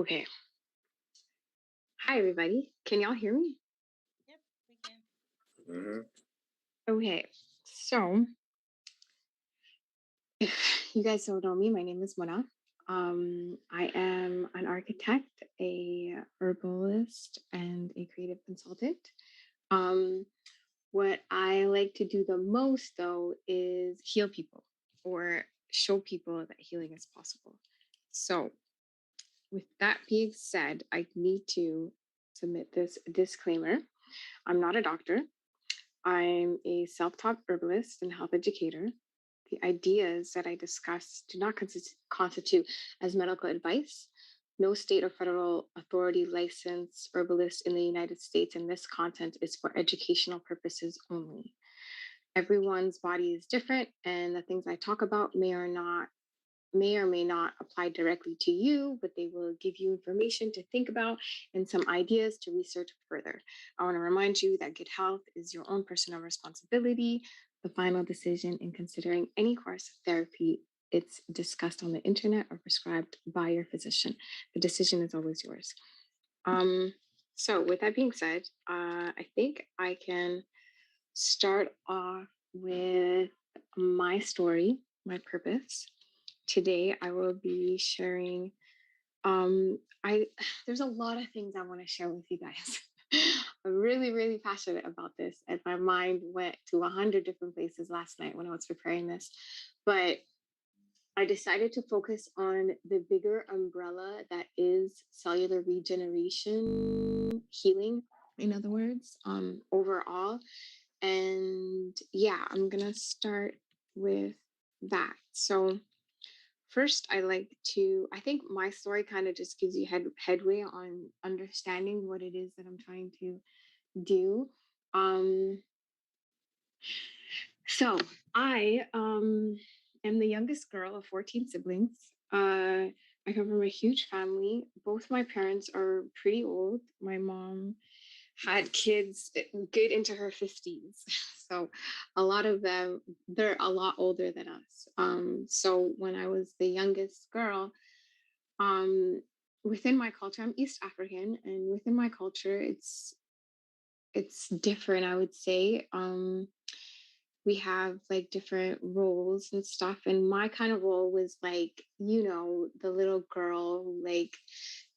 Okay. Hi, everybody. Can y'all hear me? Yep, we can. Mhm. Okay. So, if you guys don't know me, my name is Mona. I am an architect, a herbalist, and a creative consultant. Um, what I like to do the most, though, is heal people or show people that healing is possible. So, with that being said, I need to submit this disclaimer. I'm not a doctor. I'm a self taught herbalist and health educator. The ideas that I discuss do not constitute as medical advice. No state or federal authority licensed herbalist in the United States, and this content is for educational purposes only. Everyone's body is different, and the things I talk about may or may not apply directly to you, but they will give you information to think about and some ideas to research further. I want to remind you that good health is your own personal responsibility. The final decision in considering any course of therapy, it's discussed on the internet or prescribed by your physician. The decision is always yours. Um, so, with that being said, I think I can start off with my story, my purpose. Today I will be sharing I there's a lot of things I want to share with you guys. I'm really, really passionate about this, and my mind went to 100 different places last night when I was preparing this. But I decided to focus on the bigger umbrella that is cellular regeneration healing, in other words, overall. And yeah, I'm gonna start with that. So first, I think my story kind of just gives you headway on understanding what it is that I'm trying to do. Um, so I am the youngest girl of 14 siblings. I come from a huge family. Both my parents are pretty old. My mom had kids good into her 50s. So a lot of them, they're a lot older than us. So when I was the youngest girl, um, within my culture, I'm East African, and within my culture, it's different, I would say. We have like different roles and stuff, and my kind of role was like, the little girl who like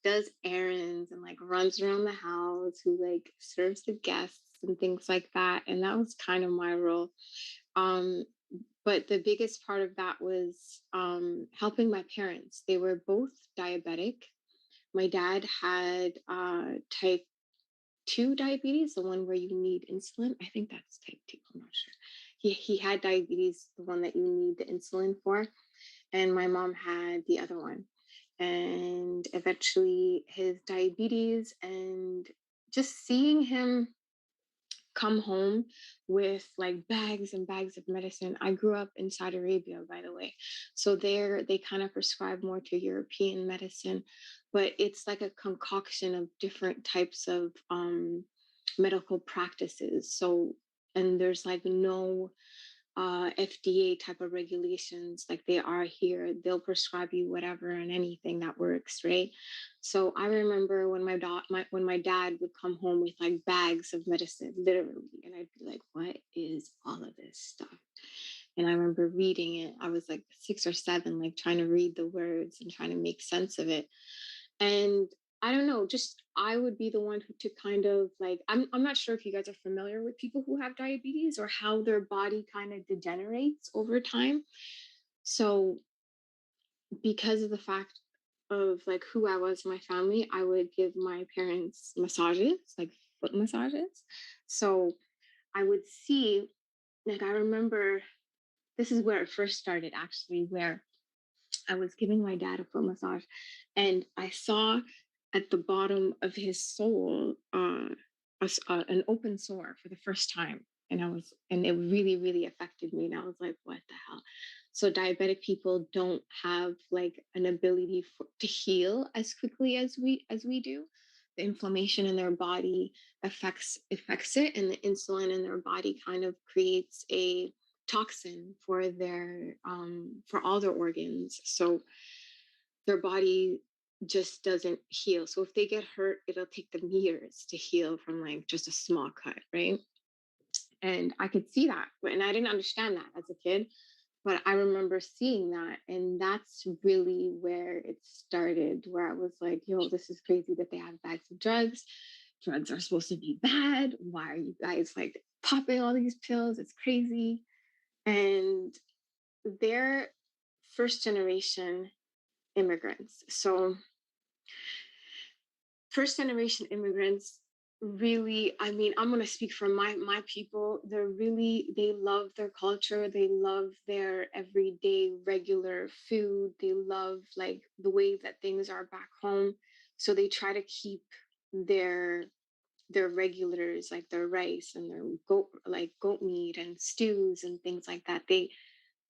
does errands and like runs around the house, who like serves the guests and things like that. And that was kind of my role. Um, but the biggest part of that was helping my parents. They were both diabetic. My dad had type 2 diabetes, the one where you need insulin. I think that's type 2. I'm not sure. He had diabetes, the one that you need the insulin for. And my mom had the other one. And eventually his diabetes and just seeing him come home with like bags and bags of medicine. I grew up in Saudi Arabia, by the way. So there they kind of prescribe more to European medicine, but it's like a concoction of different types of medical practices. So, and there's like no FDA type of regulations like they are here. They'll prescribe you whatever and anything that works, right? So I remember when when my dad would come home with like bags of medicine, literally, and I'd be like, "What is all of this stuff?" And I remember reading it. I was like 6 or 7, like trying to read the words and trying to make sense of it. And I don't know, just I would be the one who to kind of like I'm not sure if you guys are familiar with people who have diabetes or how their body kind of degenerates over time. So because of the fact of like who I was in my family, I would give my parents massages, like foot massages. So I would see, like I remember this is where it first started actually, where I was giving my dad a foot massage, and I saw at the bottom of his sole an open sore for the first time. And it really, really affected me. And I was like, what the hell? So diabetic people don't have like an ability to heal as quickly as we do. The inflammation in their body affects it, and the insulin in their body kind of creates a toxin for their for all their organs. So their body just doesn't heal. So if they get hurt, it'll take them years to heal from like just a small cut, right? And I could see that, and I didn't understand that as a kid, but I remember seeing that, and that's really where it started, where I was like, yo, this is crazy that they have bags of drugs. Drugs are supposed to be bad. Why are you guys like popping all these pills? It's crazy. And they're first generation immigrants. So first generation immigrants really, I mean, I'm going to speak for my people. They're really, they love their culture, they love their everyday regular food, they love like the way that things are back home. So they try to keep their their regulars, like their rice and their goat meat and stews and things like that. They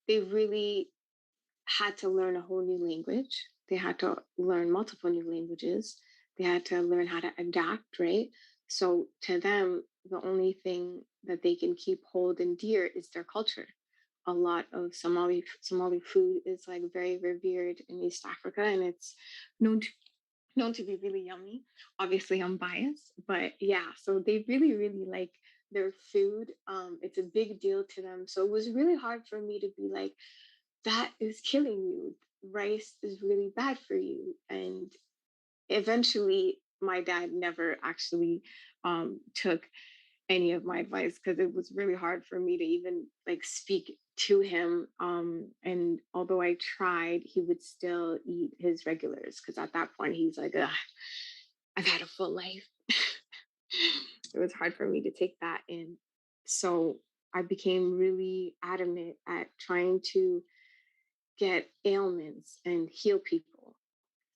really had to learn a whole new language. They had to learn multiple new languages. They had to learn how to adapt, right? So to them, the only thing that they can keep hold and dear is their culture. A lot of Somali food is like very revered in East Africa, and it's known to, known to be really yummy. Obviously, I'm biased, but yeah. So they really like their food. It's a big deal to them. So it was really hard for me to be like, that is killing you. Rice is really bad for you. And eventually, my dad never actually took any of my advice because it was really hard for me to even like speak to him. And although I tried, he would still eat his regulars because at that point he's like, ugh, I've had a full life. It was hard for me to take that in. So I became really adamant at trying to get ailments and heal people.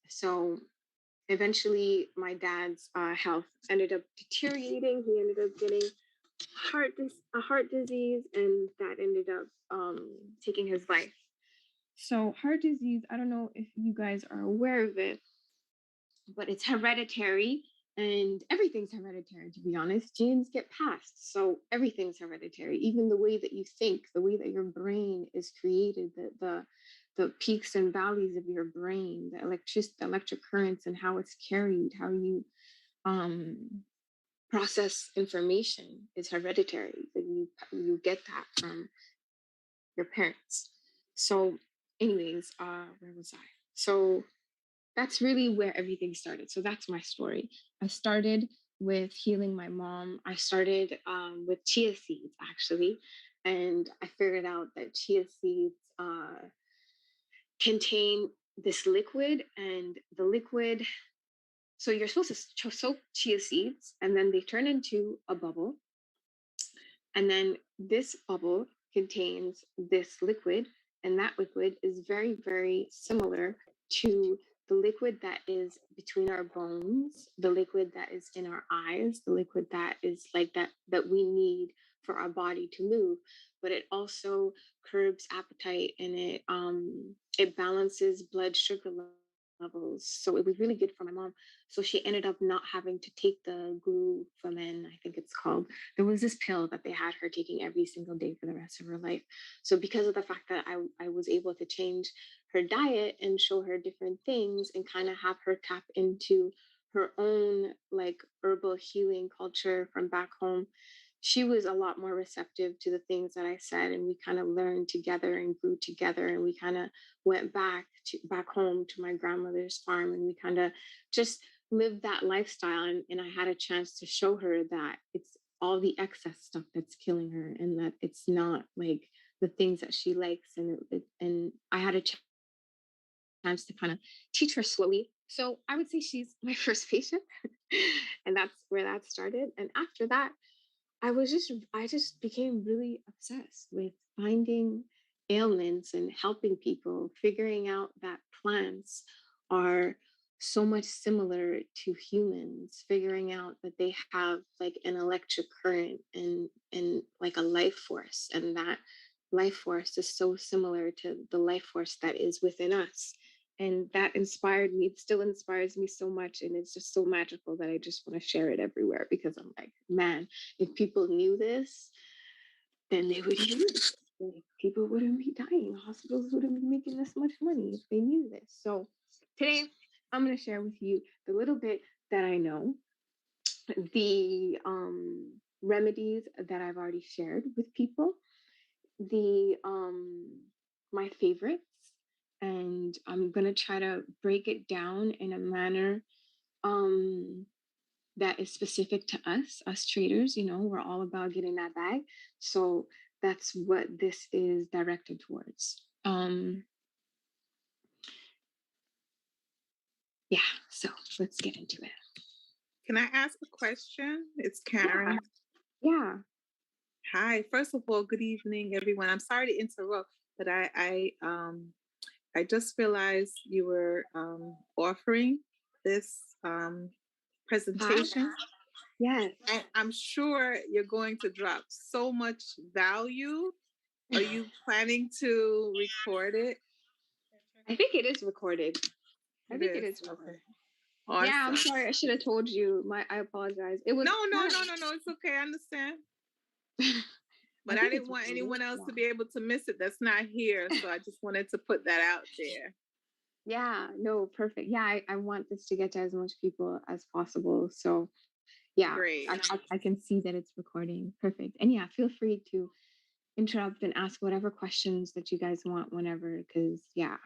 So eventually, my dad's health ended up deteriorating. He ended up getting a heart disease, and that ended up taking his life. So heart disease, I don't know if you guys are aware of it, but it's hereditary, and everything's hereditary, to be honest. Genes get passed, so everything's hereditary. Even the way that you think, the way that your brain is created, the peaks and valleys of your brain, the electric currents and how it's carried, how you um process information is hereditary. You get that from your parents. So anyways, where was I? So that's really where everything started. So that's my story. I started with healing my mom. I started with chia seeds, actually. And I figured out that chia seeds contain this liquid, and the liquid, so you're supposed to soak chia seeds, and then they turn into a bubble. And then this bubble contains this liquid, and that liquid is very similar to the liquid that is between our bones, the liquid that is in our eyes, the liquid that is like that we need for our body to move. But it also curbs appetite, and it balances blood sugar levels. So it was really good for my mom. So she ended up not having to take the glucosamine, I think it's called. There was this pill that they had her taking every single day for the rest of her life. So because of the fact that I was able to change her diet and show her different things and kind of have her tap into her own like herbal healing culture from back home, she was a lot more receptive to the things that I said, and we kind of learned together and grew together, and we kind of went back home to my grandmother's farm, and we kind of just lived that lifestyle. And I had a chance to show her that it's all the excess stuff that's killing her, and that it's not like the things that she likes. And I had a chance to kind of teach her slowly. So I would say she's my first patient, and that's where that started. And after that, I just became really obsessed with finding ailments and helping people, figuring out that plants are so much similar to humans, figuring out that they have like an electric current and like a life force, and that life force is so similar to the life force that is within us. And that inspired me. It still inspires me so much, and it's just so magical that I just want to share it everywhere, because I'm like, man, if people knew this, then they would use it. Like, people wouldn't be dying. Hospitals wouldn't be making this much money if they knew this. So today, I'm going to share with you the little bit that I know, the remedies that I've already shared with people, the my favorites, and I'm going to try to break it down in a manner um that is specific to us traders. You know, we're all about getting that bag. So that's what this is directed towards. Yeah, so let's get into it. Can I ask a question? It's Yeah, Karen. yeah. Hi. First of all, good evening, everyone. I'm sorry to interrupt, but I just realized you were offering this Hi. presentation, Yes. and I'm sure you're going to drop so much value. Are you planning to record it? I think it is recorded. I It think it is. is recorded. Okay. Yeah, I'm Awesome. sorry. I should have told you. I apologize. It was No, no, kind no, no, no. It's okay. I understand. of. But I I think didn't it's want recorded. anyone else to Yeah. be able to miss it that's not here. So I just wanted to put that out there. Yeah. No. Perfect. Yeah. I want this to get to as much people as possible. So yeah, Great. I can see that it's recording. Perfect. And yeah, feel free to interrupt and ask whatever questions that you guys want whenever, because yeah,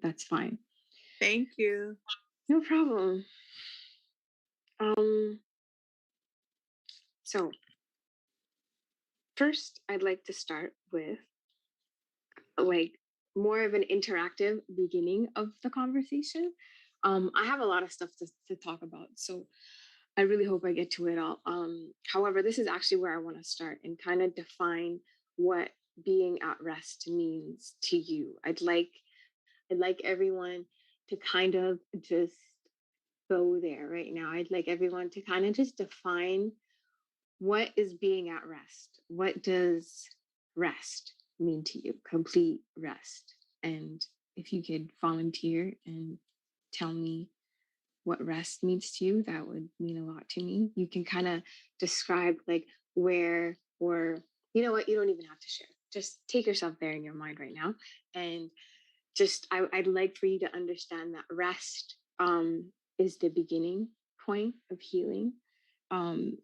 that's fine. Thank you. No problem. Um, so first I'd like to start with like more of an interactive beginning of the conversation. I have a lot of stuff to talk about, so I really hope I get to it all. However, this is actually where I want to start and kind of define what being at rest means to you. I'd like everyone to kind of just go there right now. I'd like everyone to kind of just define what is being at rest. What does rest mean to you? Complete rest. And if you could volunteer and tell me what rest means to you, that would mean a lot to me. You can kind of describe like where, or you know what, you don't even have to share. Just take yourself there in your mind right now. And just, I'd like for you to understand that rest is the beginning point of healing.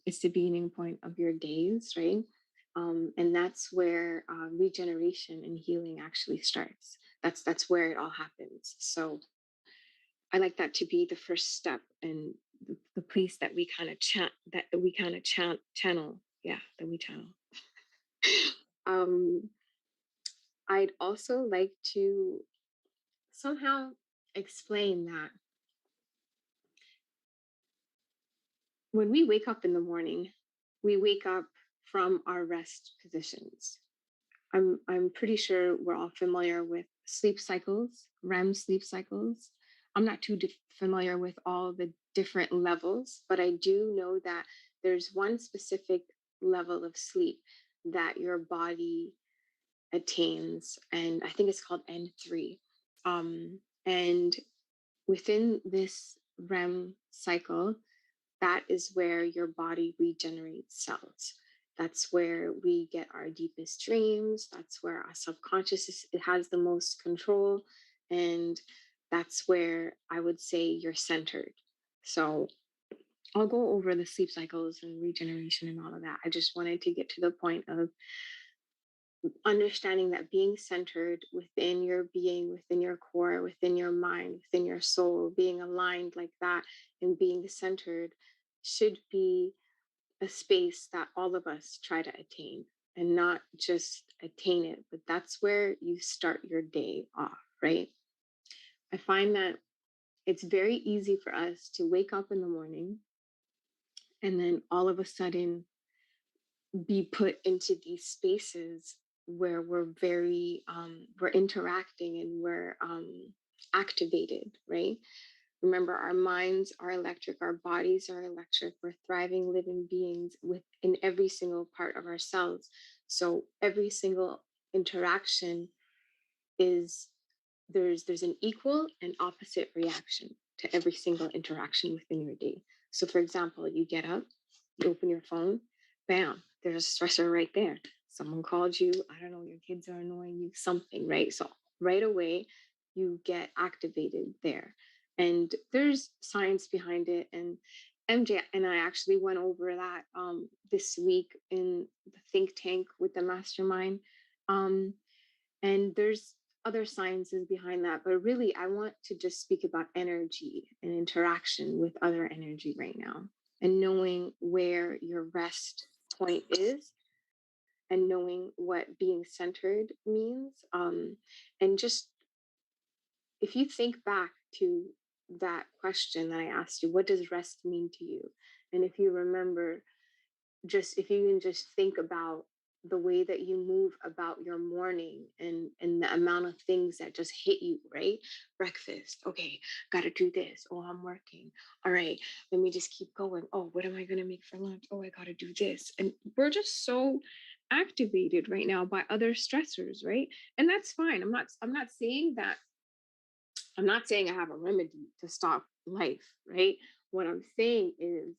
It's the beginning point of your days, right? And that's where regeneration and healing actually starts. That's where it all happens. So I like that to be the first step and the place that we kind of channel. Yeah, that we channel. um, I'd also like to somehow explain that when we wake up in the morning, we wake up from our rest positions. I'm pretty sure we're all familiar with sleep cycles, REM sleep cycles. I'm not too familiar with all the different levels, but I do know that there's one specific level of sleep that your body attains, and I think it's called N3. And within this REM cycle, that is where your body regenerates cells. That's where we get our deepest dreams. That's where our subconscious it has the most control. And that's where I would say you're centered. So I'll go over the sleep cycles and regeneration and all of that. I just wanted to get to the point of understanding that being centered within your being, within your core, within your mind, within your soul, being aligned like that and being centered should be a space that all of us try to attain, and not just attain it, but that's where you start your day off, right? I find that it's very easy for us to wake up in the morning and then all of a sudden be put into these spaces where we're interacting and we're activated, right? Remember, our minds are electric, our bodies are electric. We're thriving, living beings within every single part of ourselves. So every single interaction is there's an equal and opposite reaction to every single interaction within your day. So, for example, you get up, you open your phone, bam, there's a stressor right there. Someone called you, I don't know, your kids are annoying you, something, right? So right away, you get activated there. And there's science behind it. And MJ and I actually went over that this week in the think tank with the mastermind. Um, and there's other sciences behind that, but really, I want to just speak about energy and interaction with other energy right now, and knowing where your rest point is, and knowing what being centered means. And just if you think back to that question that I asked you, what does rest mean to you? And if you remember, just if you can just think about the way that you move about your morning, and the amount of things that just hit you, right? Breakfast, okay, gotta do this. Oh, I'm working. All right, let me just keep going. Oh, what am I gonna make for lunch? Oh, I gotta do this. And we're just so activated right now by other stressors, right? And that's fine. I'm not saying that, I'm not saying I have a remedy to stop life, right? What I'm saying is,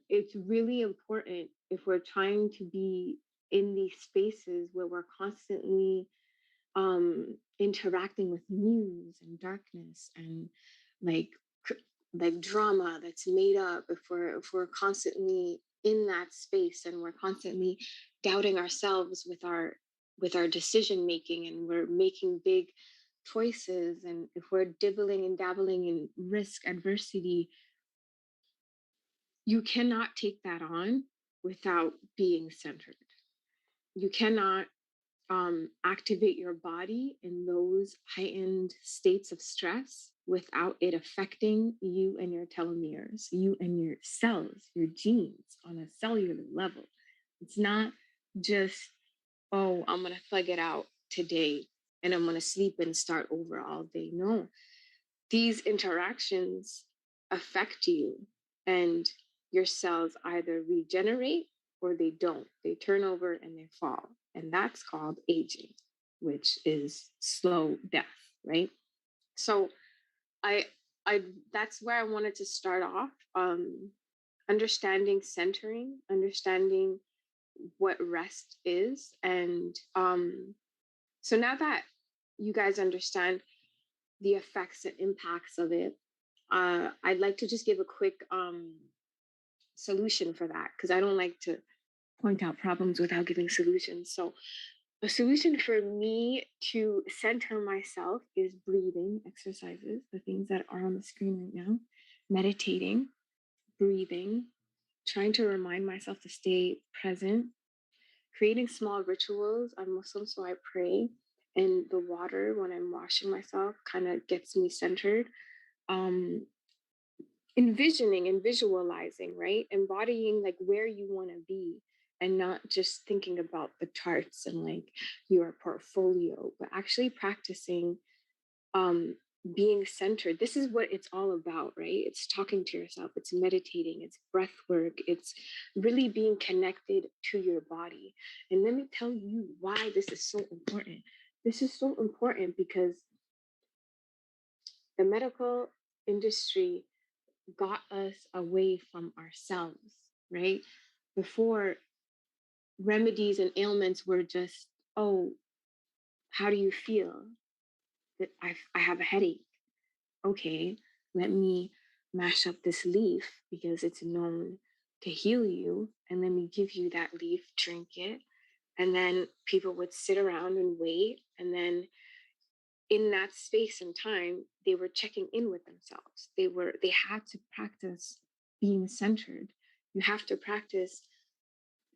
it's really important, if we're trying to be in these spaces where we're constantly interacting with news and darkness, and like like drama that's made up, if we're constantly in that space, and we're constantly doubting ourselves with our decision making, and we're making big choices, and if we're dibbling and dabbling in risk adversity, you cannot take that on without being centered. You cannot activate your body in those heightened states of stress without it affecting you and your telomeres, you and your cells, your genes on a cellular level. It's not just, oh, I'm going to thug it out today and I'm going to sleep and start over all day. No, these interactions affect you, and your cells either regenerate or they don't. They turn over and they fall. And that's called aging, which is slow death, right? So I I that's where I wanted to start off. Understanding centering, understanding what rest is. And so now that you guys understand the effects and impacts of it, I'd like to just give a quick solution for that, because I don't like to point out problems without giving solutions. So, a solution for me to center myself is breathing exercises, the things that are on the screen right now, meditating, breathing, trying to remind myself to stay present, creating small rituals. I'm Muslim, so I pray. And the water when I'm washing myself kind of gets me centered. Um, Envisioning and visualizing, right? Embodying like where you want to be, and not just thinking about the charts and like your portfolio, but actually practicing um being centered. This is what it's all about, right? It's talking to yourself, it's meditating, it's breath work, it's really being connected to your body. And let me tell you why this is so important. This is so important because the medical industry got us away from ourselves, right? Before, remedies and ailments were just, oh, how do you feel? That I have a headache. Okay, let me mash up this leaf because it's known to heal you. And let me give you that leaf, drink it. And then people would sit around and wait. And then in that space and time, they were checking in with themselves. They had to practice being centered. You have to practice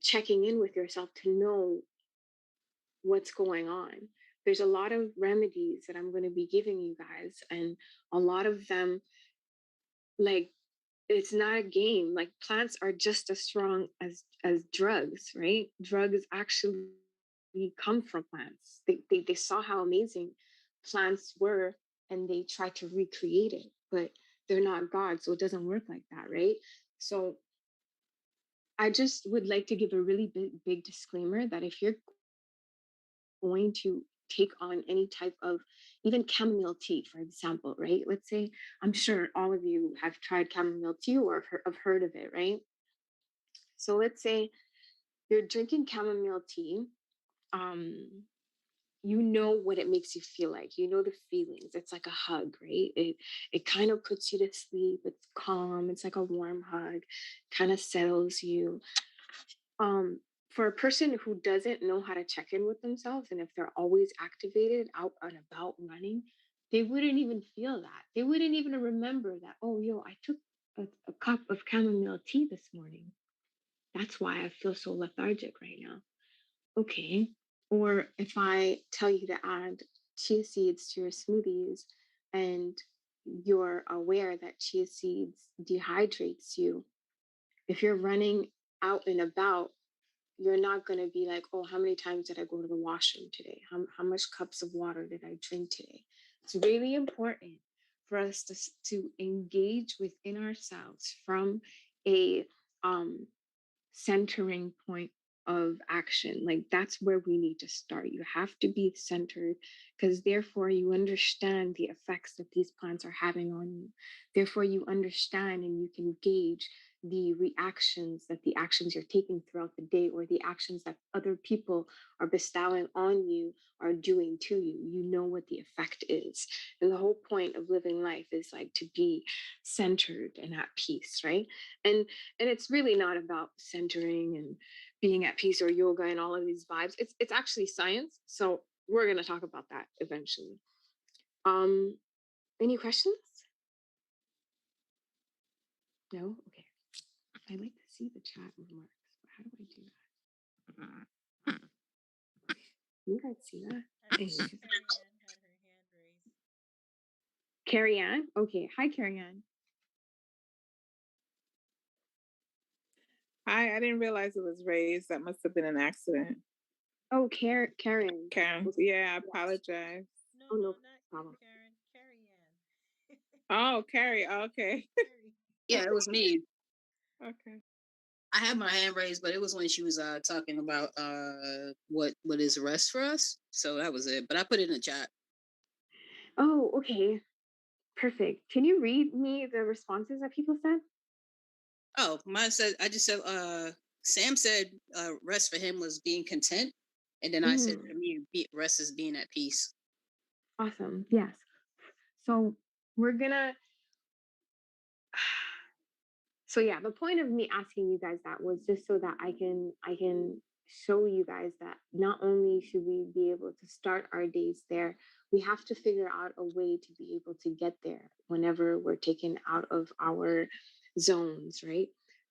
checking in with yourself to know what's going on. There's a lot of remedies that I'm going to be giving you guys, and a lot of them, like, it's not a game. Like, plants are just as strong as drugs, right? Drugs actually come from plants. They saw how amazing plants were, and they tried to recreate it, but they're not God, so it doesn't work like that, right? So I just would like to give a really big disclaimer that if you're going to take on any type of, even chamomile tea, for example, right? Let's say, I'm sure all of you have tried chamomile tea or have heard of it, right? So let's say you're drinking chamomile tea. Um, you know what it makes you feel like. You know the feelings. It's like a hug, right? It kind of puts you to sleep. It's calm. It's like a warm hug, kind of settles you. For a person who doesn't know how to check in with themselves, and if they're always activated out and about running, they wouldn't even feel that. They wouldn't even remember that, oh, yo, I took a cup of chamomile tea this morning. That's why I feel so lethargic right now. Okay. Or if I tell you to add chia seeds to your smoothies and you're aware that chia seeds dehydrates you, if you're running out and about, you're not going to be like, oh, how many times did I go to the washroom today? How much cups of water did I drink today? It's really important for us to engage within ourselves from a um, centering point of action. Like that's where we need to start. You have to be centered because therefore you understand the effects that these plants are having on you. Therefore, you understand and you can gauge the reactions that the actions you're taking throughout the day or the actions that other people are bestowing on you are doing to you. You know what the effect is. And the whole point of living life is like to be centered and at peace, right? And it's really not about centering and being at peace or yoga and all of these vibes. It's actually science. So we're gonna talk about that eventually. Um, any questions? No? Okay. I like to see the chat remarks, but how do I do that? You guys see that? I think Carrie Ann had her hand raised. Carrie Ann? Okay. Hi, Carrie Ann. Hi, I didn't realize it was raised. That must have been an accident. Oh, Karen. Karen, yeah, I apologize. No, Oh, no, no not you, problem. Karen. Carrie Ann. Oh, Carrie, okay. Carrie. Yeah, it was me. Okay. I had my hand raised, but it was when she was talking about what is rest for us. So that was it. But I put it in the chat. Oh, okay. Perfect. Can you read me the responses that people said? Oh, mine said I just said Sam said rest for him was being content. And then I said for me rest is being at peace. Awesome. Yes. So we're gonna so yeah, the point of me asking you guys that was just so that I can show you guys that not only should we be able to start our days there, we have to figure out a way to be able to get there whenever we're taken out of our zones, right?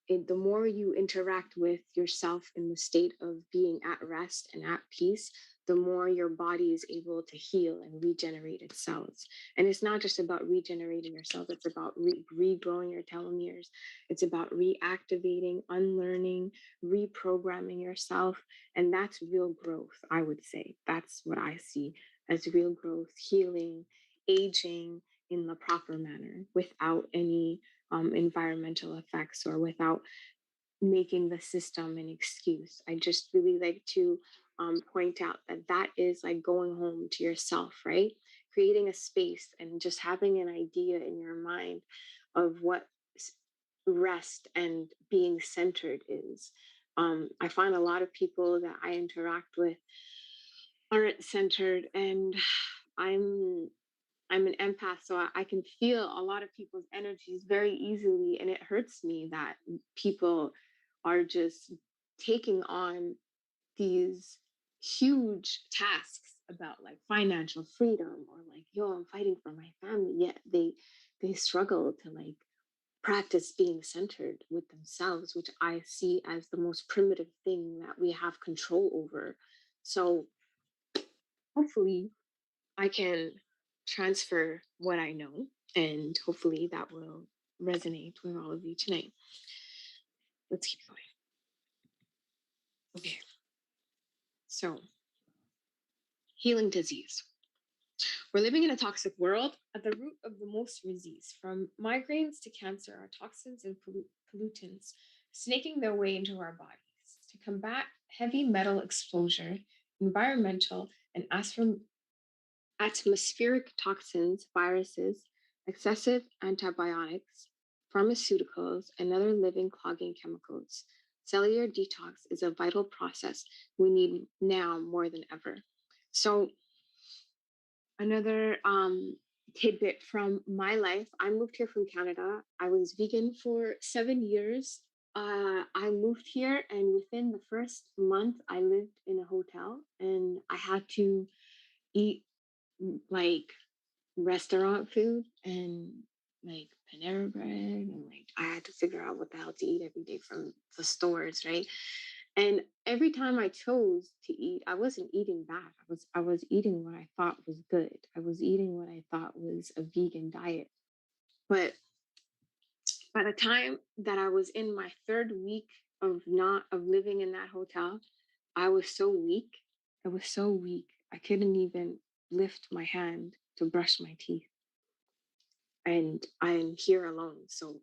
The more you interact with yourself in the state of being at rest and at peace, the more your body is able to heal and regenerate its cells. And it's not just about regenerating your cells, it's about regrowing your telomeres. It's about reactivating, unlearning, reprogramming yourself. And that's real growth, I would say. That's what I see as real growth, healing, aging in the proper manner without any environmental effects or without making the system an excuse. I just really like to point out that that is like going home to yourself, right? Creating a space and just having an idea in your mind of what rest and being centered is. I find a lot of people that I interact with aren't centered, and I'm I'm an empath, so I can feel a lot of people's energies very easily, and it hurts me that people are just taking on these huge tasks about like financial freedom or like, yo, I'm fighting for my family, yet they struggle to like practice being centered with themselves, which I see as the most primitive thing that we have control over. So hopefully I can transfer what I know, and hopefully that will resonate with all of you tonight. Let's keep going. Okay. So, healing disease. We're living in a toxic world. At the root of the most disease, from migraines to cancer, are toxins and pollutants snaking their way into our bodies. To combat heavy metal exposure, environmental and atmospheric toxins, viruses, excessive antibiotics, pharmaceuticals, and other living clogging chemicals. Cellular detox is a vital process we need now more than ever. So another tidbit from my life, I moved here from Canada. I was vegan for 7 years. I moved here, and within the first month, I lived in a hotel, and I had to eat like restaurant food and like Panera bread, and like I had to figure out what the hell to eat every day from the stores, right? And every time I chose to eat, I wasn't eating bad. I was eating what I thought was good. I was eating what I thought was a vegan diet. But by the time that I was in my third week of living in that hotel, I was so weak. I was so weak. I couldn't even lift my hand to brush my teeth. And I'm here alone. So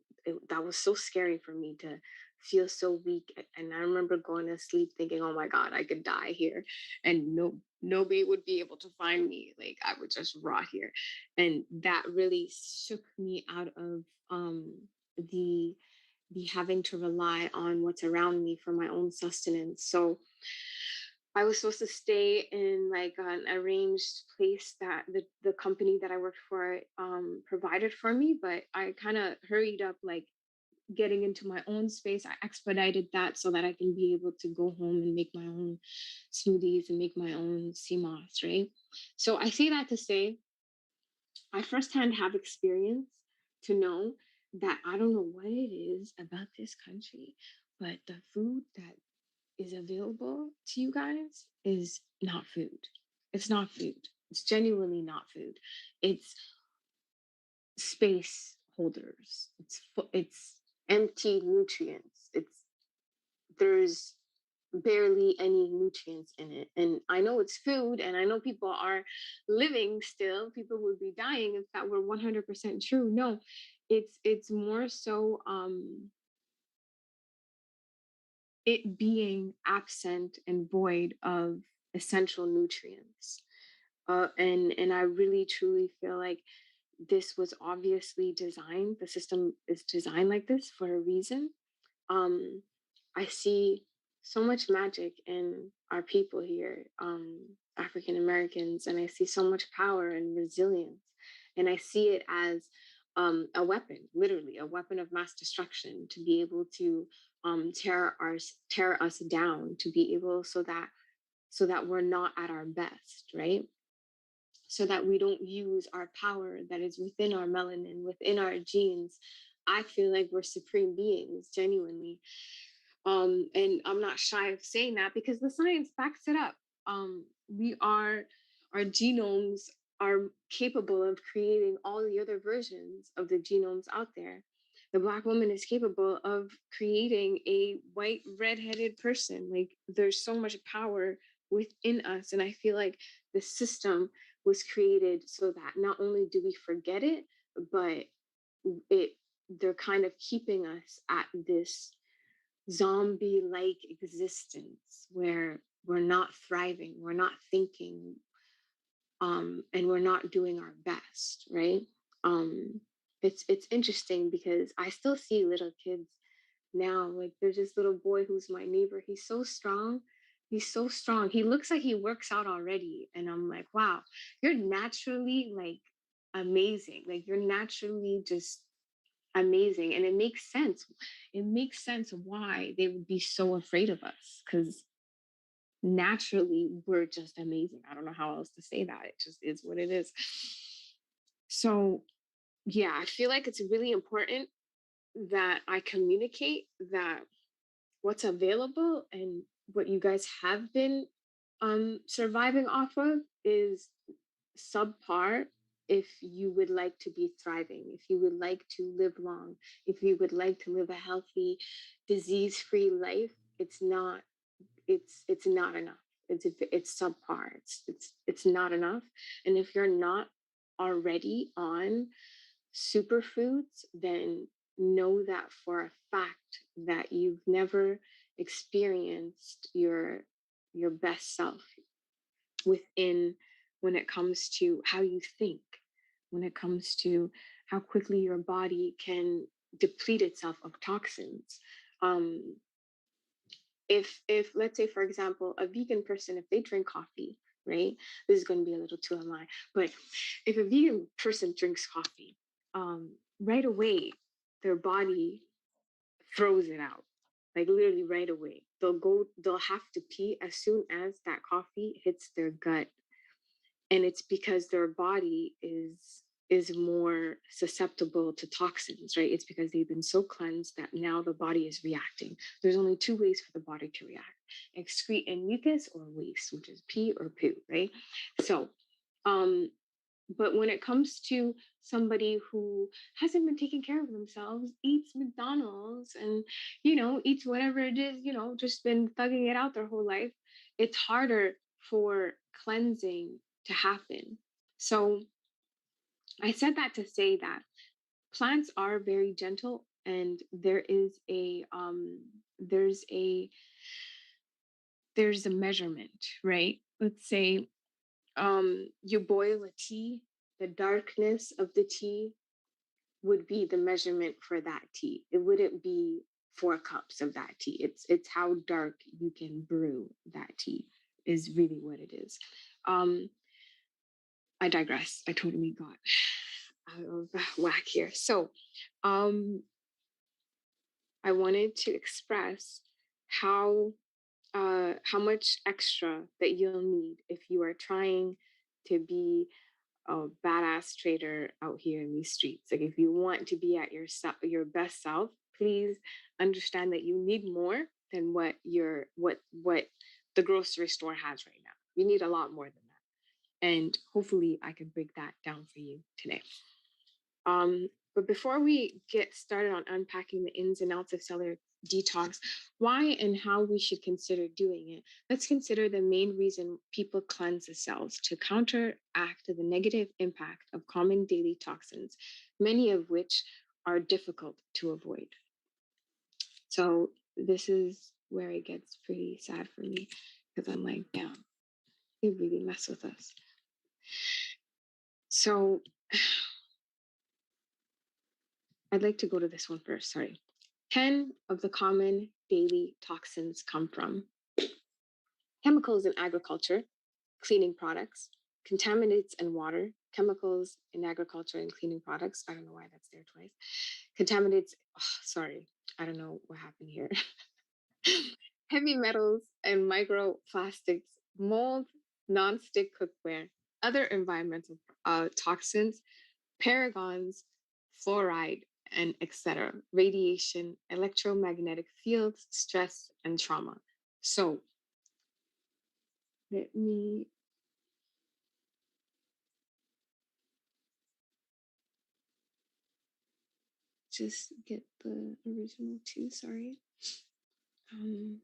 that was so scary for me to feel so weak. And I remember going to sleep thinking, "Oh my God, I could die here, and nobody would be able to find me. Like I would just rot here." And that really shook me out of the the having to rely on what's around me for my own sustenance. So I was supposed to stay in like an arranged place that the company that I worked for provided for me, but I kind of hurried up like getting into my own space. I expedited that so that I can be able to go home and make my own smoothies and make my own CMOS, right? So I say that to say I firsthand have experience to know that I don't know what it is about this country, but the food that is available to you guys is not food. It's not food. It's genuinely not food. It's space holders. It's empty nutrients. There's barely any nutrients in it. And I know it's food, and I know people are living still. People would be dying if that were 100% true. No, it's more so it being absent and void of essential nutrients. And I really truly feel like this was obviously designed. The system is designed like this for a reason. Um, I see so much magic in our people here, African Americans, and I see so much power and resilience. And I see it as a weapon, literally a weapon of mass destruction, to be able to tear us down, to be able so that we're not at our best, right? So that we don't use our power that is within our melanin, within our genes. I feel like we're supreme beings, genuinely. And I'm not shy of saying that because the science backs it up. We are, our genomes are capable of creating all the other versions of the genomes out there. The Black woman is capable of creating a white, redheaded person. Like there's so much power within us. And I feel like the system was created so that not only do we forget it, but it they're kind of keeping us at this zombie like existence where we're not thriving, we're not thinking, and we're not doing our best, right? Um, it's interesting because I still see little kids now. Like there's this little boy who's my neighbor. He's so strong. He's so strong. He looks like he works out already. And I'm like, wow, you're naturally like amazing. Like you're naturally just amazing. And it makes sense. It makes sense why they would be so afraid of us because naturally we're just amazing. I don't know how else to say that. It just is what it is. So, yeah, I feel like it's really important that I communicate that what's available and what you guys have been surviving off of is subpar. If you would like to be thriving, if you would like to live long, if you would like to live a healthy, disease-free life, it's not enough. It's subpar. It's not enough. And if you're not already on superfoods, then know that for a fact that you've never experienced your best self within, when it comes to how you think, when it comes to how quickly your body can deplete itself of toxins. Um, if let's say for example a vegan person, if they drink coffee, right? This is going to be a little too TMI, but if a vegan person drinks coffee, right away, their body throws it out, like literally right away. They'll have to pee as soon as that coffee hits their gut, and it's because their body is more susceptible to toxins, right? It's because they've been so cleansed that now the body is reacting. There's only two ways for the body to react: excrete in mucus or waste, which is pee or poo, right? So um but when it comes to somebody who hasn't been taking care of themselves, eats McDonald's and, eats whatever it is, just been thugging it out their whole life, it's harder for cleansing to happen. So I said that to say that plants are very gentle, and there's a measurement, right? Let's say you boil a tea, the darkness of the tea would be the measurement for that tea. It wouldn't be 4 cups of that tea. It's how dark you can brew that tea is really what it is. I digress. I totally got out of whack here. So I wanted to express how how much extra that you'll need if you are trying to be a badass trader out here in these streets. Like if you want to be at your best self, please understand that you need more than what the grocery store has right now. You need a lot more than that. And hopefully I can break that down for you today. But before we get started on unpacking the ins and outs of cellular detox, why and how we should consider doing it, let's consider the main reason people cleanse the cells: to counteract the negative impact of common daily toxins, many of which are difficult to avoid. So this is where it gets pretty sad for me, because I'm like, damn, they really mess with us. So I'd like to go to this one first. Sorry. 10 of the common daily toxins come from chemicals in agriculture, cleaning products, contaminants in water, chemicals in agriculture and cleaning products. I don't know why that's there twice. Contaminants, sorry, I don't know what happened here. Heavy metals and microplastics, mold, non-stick cookware, other environmental toxins, paragons, fluoride, and etc., radiation, electromagnetic fields, stress, and trauma. So let me just get the original two, sorry. Um,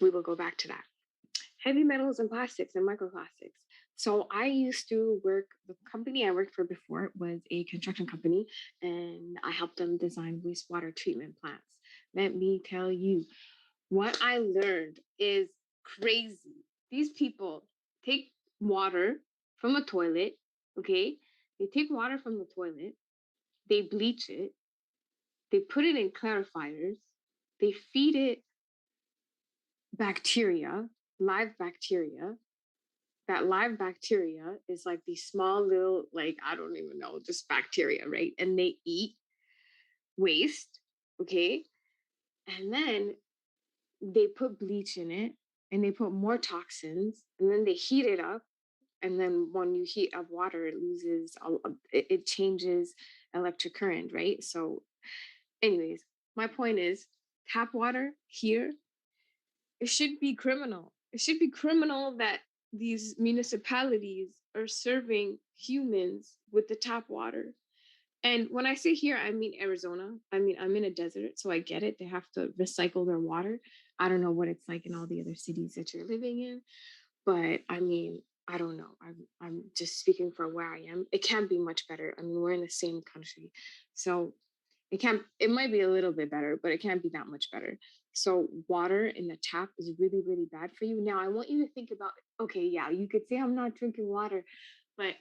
we will go back to that. Heavy metals and plastics and microplastics. So I used to work, the company I worked for before was a construction company, and I helped them design wastewater treatment plants. Let me tell you, what I learned is crazy. These people take water from a toilet, okay? They take water from the toilet, they bleach it, they put it in clarifiers, they feed it bacteria, live bacteria. That live bacteria is like these small little, like, I don't even know, just bacteria, right? And they eat waste, okay? And then they put bleach in it, and they put more toxins, and then they heat it up. And then when you heat up water, it loses, it changes electric current, right? So, anyways, my point is tap water here, it should be criminal. It should be criminal that these municipalities are serving humans with the tap water. And when I say here, I mean Arizona. I mean, I'm in a desert, so I get it. They have to recycle their water. I don't know what it's like in all the other cities that you're living in, but I mean, I don't know. I'm just speaking for where I am. It can't be much better. I mean, we're in the same country, so it might be a little bit better, but it can't be that much better. So water in the tap is really, really bad for you. Now I want you to think about, okay, yeah, you could say I'm not drinking water, but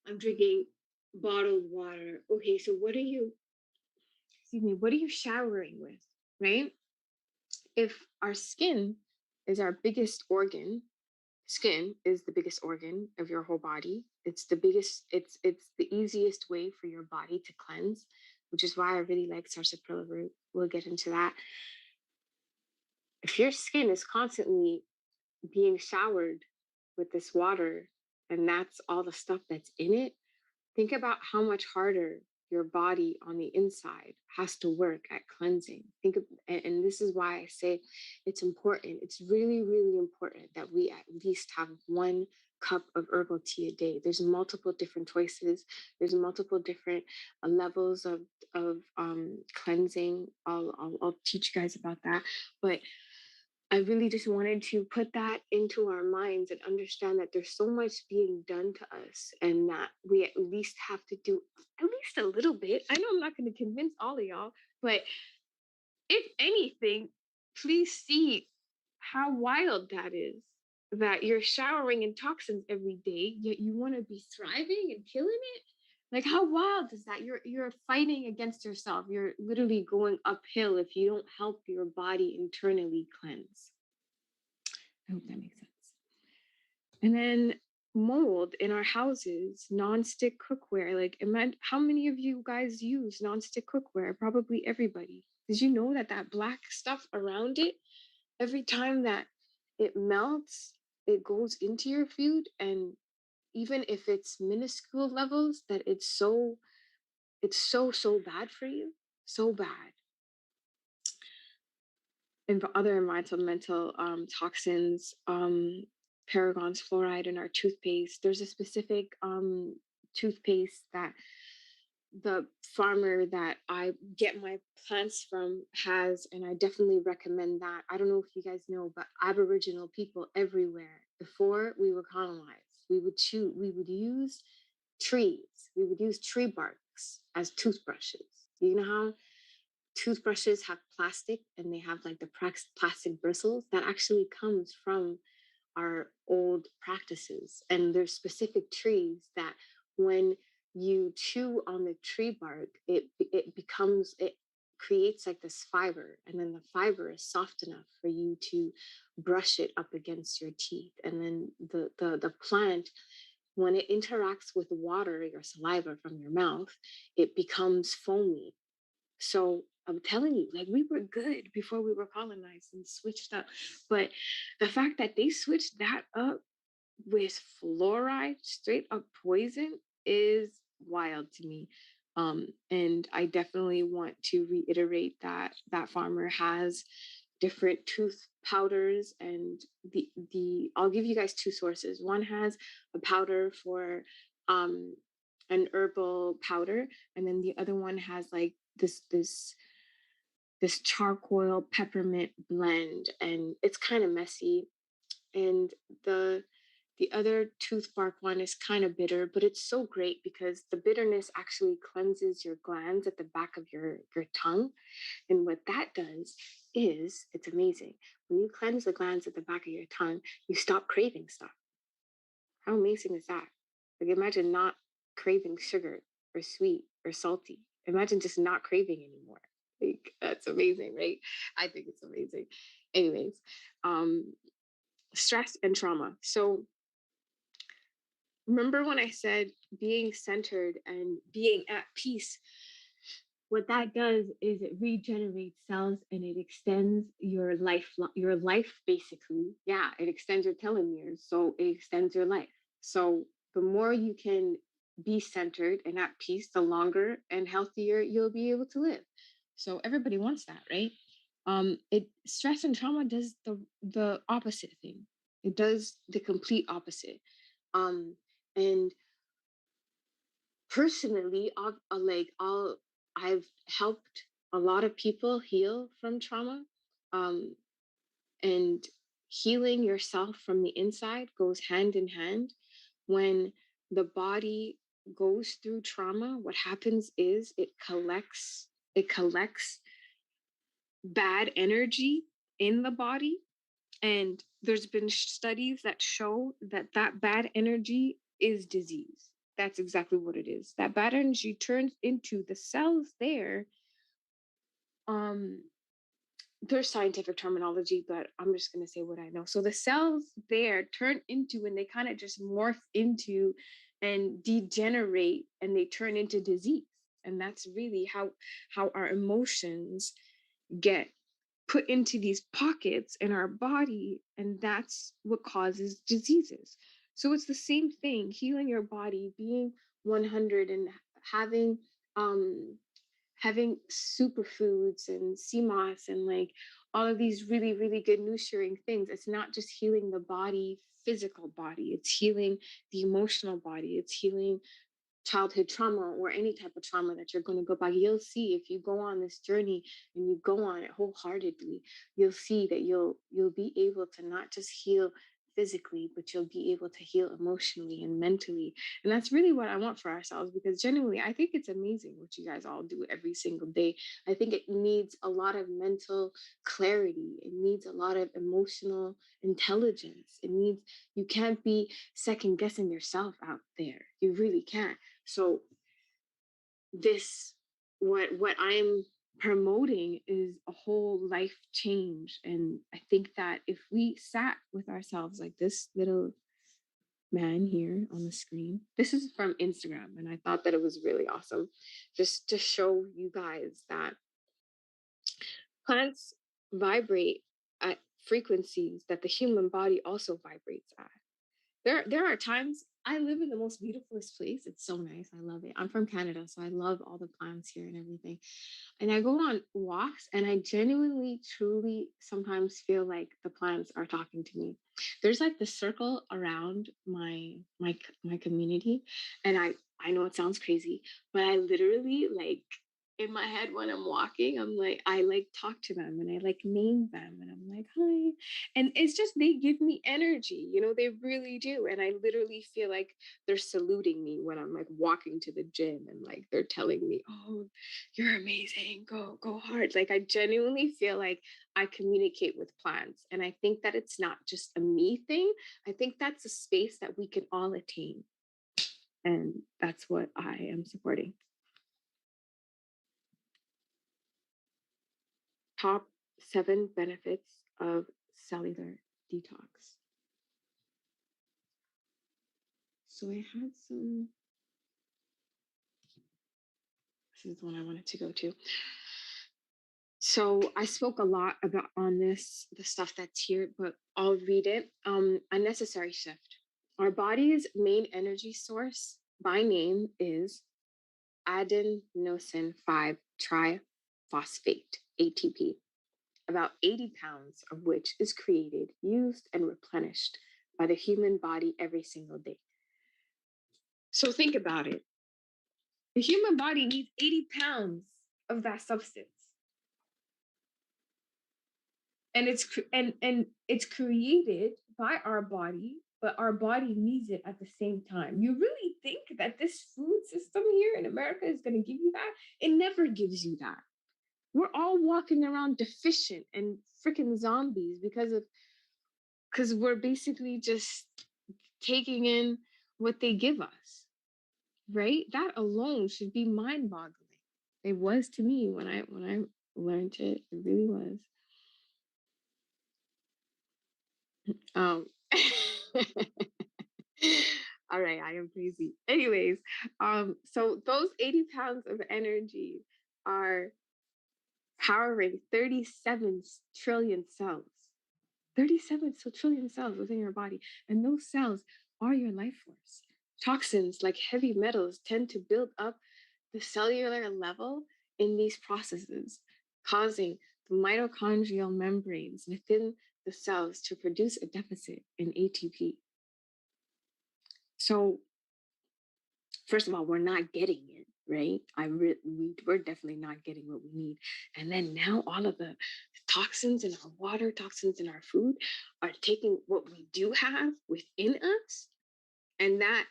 I'm drinking bottled water. Okay, so what are you, excuse me, what are you showering with, right? If our skin is our biggest organ, skin is the biggest organ of your whole body. It's the biggest, it's the easiest way for your body to cleanse, which is why I really like sarsaparilla root. We'll get into that. If your skin is constantly being showered with this water and that's all the stuff that's in it, think about how much harder your body on the inside has to work at cleansing. Think of, and this is why I say it's important. It's really, really important that we at least have 1 cup of herbal tea a day. There's multiple different choices. There's multiple different levels of cleansing. I'll teach you guys about that. But I really just wanted to put that into our minds and understand that there's so much being done to us and that we at least have to do at least a little bit. I know I'm not going to convince all of y'all, but if anything, please see how wild that is. That you're showering in toxins every day, yet you want to be thriving and killing it. Like how wild is that? You're fighting against yourself. You're literally going uphill if you don't help your body internally cleanse. I hope that makes sense. And then mold in our houses, non-stick cookware. Like, imagine how many of you guys use non-stick cookware? Probably everybody. Did you know that that black stuff around it, every time that it melts, it goes into your food, and even if it's minuscule levels, that it's so bad for you, so bad. And other environmental toxins, Paragon's fluoride in our toothpaste. There's a specific toothpaste that the farmer that I get my plants from has, and I definitely recommend that. I don't know if you guys know, but Aboriginal people everywhere, before we were colonized, we would use trees, we would use tree barks as toothbrushes. You know how toothbrushes have plastic and they have like the plastic bristles that actually comes from our old practices, and there's specific trees that when you chew on the tree bark, it creates like this fiber, and then the fiber is soft enough for you to brush it up against your teeth, and then the plant, when it interacts with water, your saliva from your mouth, it becomes foamy. So I'm telling you, like we were good before we were colonized and switched up. But the fact that they switched that up with fluoride, straight up poison, is wild to me. And I definitely want to reiterate that that farmer has different tooth powders, and the I'll give you guys 2 sources. One has a powder for um an herbal powder, and then the other one has like this charcoal peppermint blend, and it's kind of messy. And the other tooth bark one is kind of bitter, but it's so great because the bitterness actually cleanses your glands at the back of your tongue. And what that does is it's amazing. When you cleanse the glands at the back of your tongue, you stop craving stuff. How amazing is that? Like imagine not craving sugar or sweet or salty. Imagine just not craving anymore. Like that's amazing, right? I think it's amazing. Anyways, um, stress and trauma. So remember when I said being centered and being at peace? What that does is it regenerates cells and it extends your life basically. Yeah, it extends your telomeres, so it extends your life. So the more you can be centered and at peace, the longer and healthier you'll be able to live. So everybody wants that, right? It stress and trauma does the opposite thing. It does the complete opposite. And personally, I've helped a lot of people heal from trauma, um, and healing yourself from the inside goes hand in hand. When the body goes through trauma, what happens is it collects bad energy in the body, and there's been studies that show that that bad energy is disease. That's exactly what it is. That bad energy turns into the cells there. Um, there's scientific terminology, but I'm just going to say what I know. So the cells there turn into, and they kind of just morph into and degenerate, and they turn into disease. And that's really how our emotions get put into these pockets in our body, and that's what causes diseases. So it's the same thing, healing your body, being 100, and having um having superfoods and CMOS and like all of these really, really good nurturing things. It's not just healing the body, physical body, it's healing the emotional body, it's healing childhood trauma or any type of trauma that you're going to go back. You'll see if you go on this journey and you go on it wholeheartedly, you'll see that you'll be able to not just heal physically, but you'll be able to heal emotionally and mentally. And that's really what I want for ourselves, because genuinely I think it's amazing what you guys all do every single day. I think it needs a lot of mental clarity, it needs a lot of emotional intelligence, it needs, you can't be second guessing yourself out there, you really can't. So this, what I'm promoting is a whole life change. And I think that if we sat with ourselves like this little man here on the screen, this is from Instagram, and I thought that it was really awesome just to show you guys that plants vibrate at frequencies that the human body also vibrates at. There are times I live in the most beautifulest place. It's so nice. I love it. I'm from Canada, so I love all the plants here and everything. And I go on walks, and I genuinely, truly sometimes feel like the plants are talking to me. There's like the circle around my community, and I know it sounds crazy, but I literally like in my head when I'm walking, I'm like, I like talk to them and I like name them and I'm like, hi. And it's just, they give me energy, they really do. And I literally feel like they're saluting me when I'm like walking to the gym, and like they're telling me, oh, you're amazing, go hard. Like I genuinely feel like I communicate with plants. And I think that it's not just a me thing. I think that's a space that we can all attain. And that's what I am supporting. Top 7 benefits of cellular detox. So I had some, this is the one I wanted to go to. So I spoke a lot about on this, the stuff that's here, but I'll read it. A necessary shift. Our body's main energy source by name is adenosine 5 triphosphate, ATP, about 80 pounds of which is created, used, and replenished by the human body every single day. So think about it. The human body needs 80 pounds of that substance. And it's created by our body, but our body needs it at the same time. You really think that this food system here in America is going to give you that? It never gives you that. We're all walking around deficient and freaking zombies because we're basically just taking in what they give us, right? That alone should be mind-boggling. It was to me when I learned it. It really was. Um, all right, I am crazy. Anyways, so those 80 pounds of energy are powering 37 trillion cells. 37 trillion cells within your body. And those cells are your life force. Toxins like heavy metals tend to build up the cellular level in these processes, causing the mitochondrial membranes within the cells to produce a deficit in ATP. So, first of all, we're not getting it, right? We're definitely not getting what we need. And then now all of the toxins in our water, toxins in our food are taking what we do have within us. And that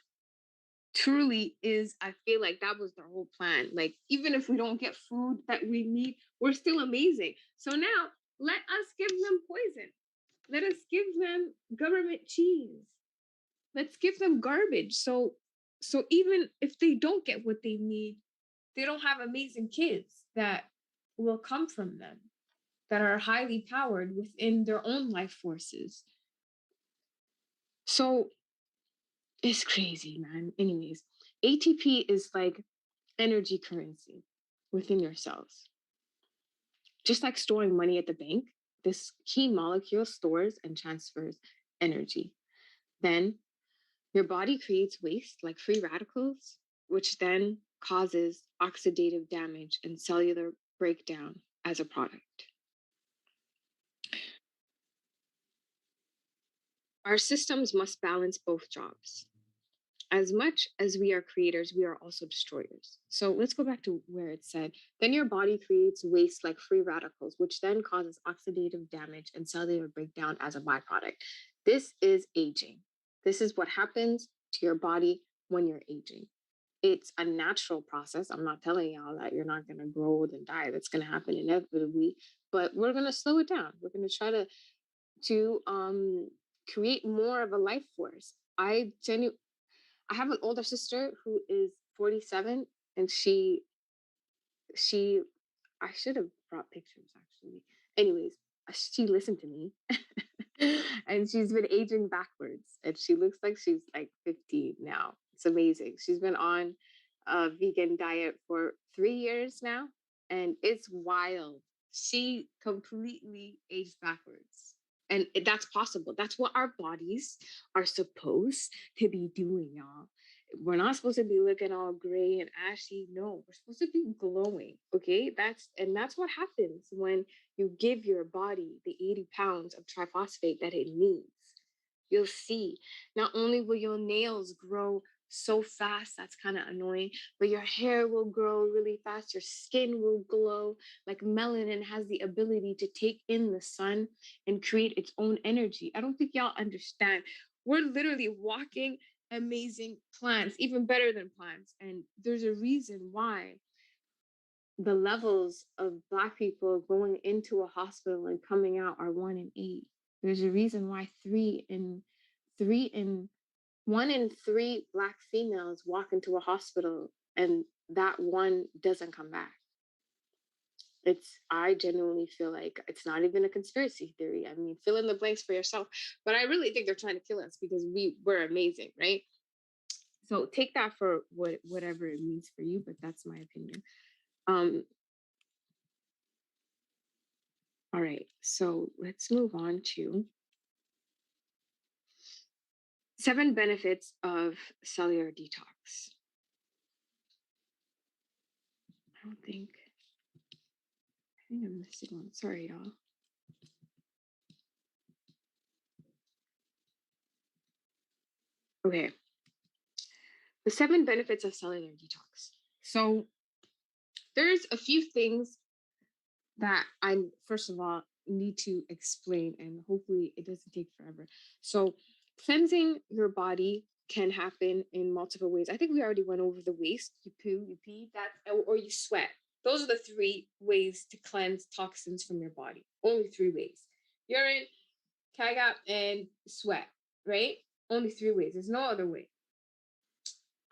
truly is, I feel like that was the whole plan. Like, even if we don't get food that we need, we're still amazing. So now let us give them poison. Let us give them government cheese. Let's give them garbage. So So even if they don't get what they need, they don't have amazing kids that will come from them, that are highly powered within their own life forces. So it's crazy, man. Anyways, ATP is like energy currency within your cells. Just like storing money at the bank, this key molecule stores and transfers energy. Then your body creates waste like free radicals, which then causes oxidative damage and cellular breakdown as a product. Our systems must balance both jobs. As much as we are creators, we are also destroyers. So let's go back to where it said, then your body creates waste like free radicals, which then causes oxidative damage and cellular breakdown as a byproduct. This is aging. This is what happens to your body when you're aging. It's a natural process. I'm not telling y'all that you're not going to grow old and die. That's going to happen inevitably, but we're going to slow it down. We're going to try to create more of a life force. I have an older sister who is 47, and she I should have brought pictures actually. Anyways, she listened to me. And she's been aging backwards, and she looks like she's like 50 now. It's amazing. She's been on a vegan diet for 3 years now, and it's wild. She completely aged backwards. And that's possible. That's what our bodies are supposed to be doing, y'all. We're not supposed to be looking all gray and ashy. No, we're supposed to be glowing. Okay. That's what happens when you give your body the 80 pounds of triphosphate that it needs. You'll see. Not only will your nails grow so fast, that's kind of annoying, but your hair will grow really fast. Your skin will glow. Like melanin has the ability to take in the sun and create its own energy. I don't think y'all understand. We're literally walking amazing plants, even better than plants. And there's a reason why the levels of Black people going into a hospital and coming out are 1 in 8. There's a reason why 1 in 3 Black females walk into a hospital and that one doesn't come back. I genuinely feel like it's not even a conspiracy theory. I mean, fill in the blanks for yourself. But I really think they're trying to kill us because we're amazing, right? So take that for whatever it means for you, but that's my opinion. All right, so let's move on to 7 benefits of cellular detox. I think I'm missing one. Sorry, y'all. Okay. The 7 benefits of cellular detox. So there's a few things that I, first of all, need to explain, and hopefully it doesn't take forever. So cleansing your body can happen in multiple ways. I think we already went over the waste. You poo, you pee, or you sweat. Those are the 3 ways to cleanse toxins from your body. Only 3 ways: urine, kaga, and sweat, right? Only 3 ways. There's no other way.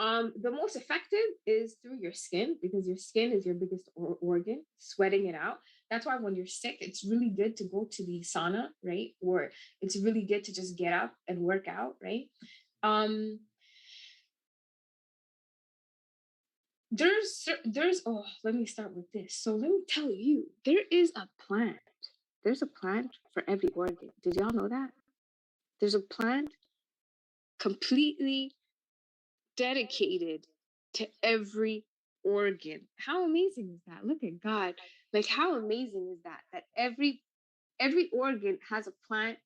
The most effective is through your skin, because your skin is your biggest organ, sweating it out. That's why when you're sick, it's really good to go to the sauna, right? Or it's really good to just get up and work out, right? There's let me start with this. So let me tell you, there is a plant. There's a plant for every organ. Did y'all know that? There's a plant completely dedicated to every organ. How amazing is that? Look at God. Like, how amazing is that? That every organ has a plant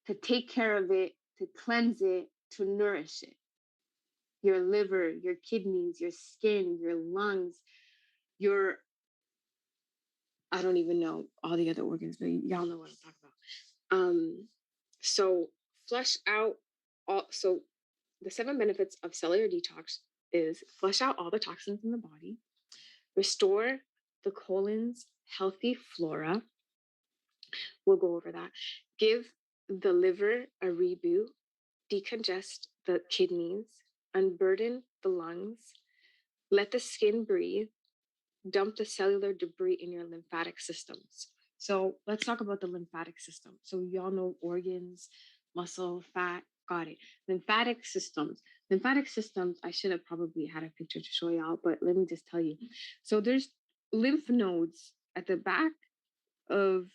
to take care of it, to cleanse it, to nourish it. Your liver, your kidneys, your skin, your lungs, your, I don't even know all the other organs, but y'all know what I'm talking about. So flush out so the 7 benefits of cellular detox is flush out all the toxins in the body, restore the colon's healthy flora. We'll go over that. Give the liver a reboot, decongest the kidneys, unburden the lungs, let the skin breathe, dump the cellular debris in your lymphatic systems. So let's talk about the lymphatic system. So y'all know organs, muscle, fat, got it. Lymphatic systems. Lymphatic systems, I should have probably had a picture to show y'all, but let me just tell you. So there's lymph nodes at the back of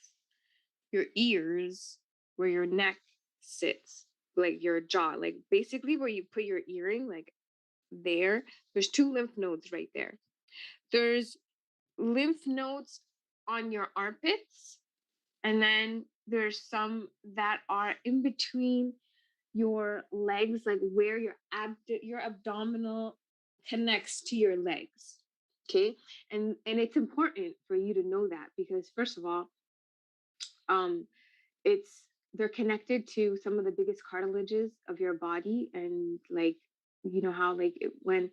your ears where your neck sits, like your jaw, like basically where you put your earring, like there. There's two lymph nodes right there. There's lymph nodes on your armpits, and then there's some that are in between your legs, like where your abdominal connects to your legs. Okay, and it's important for you to know that because first of all, um, it's they're connected to some of the biggest cartilages of your body, and like you know how like when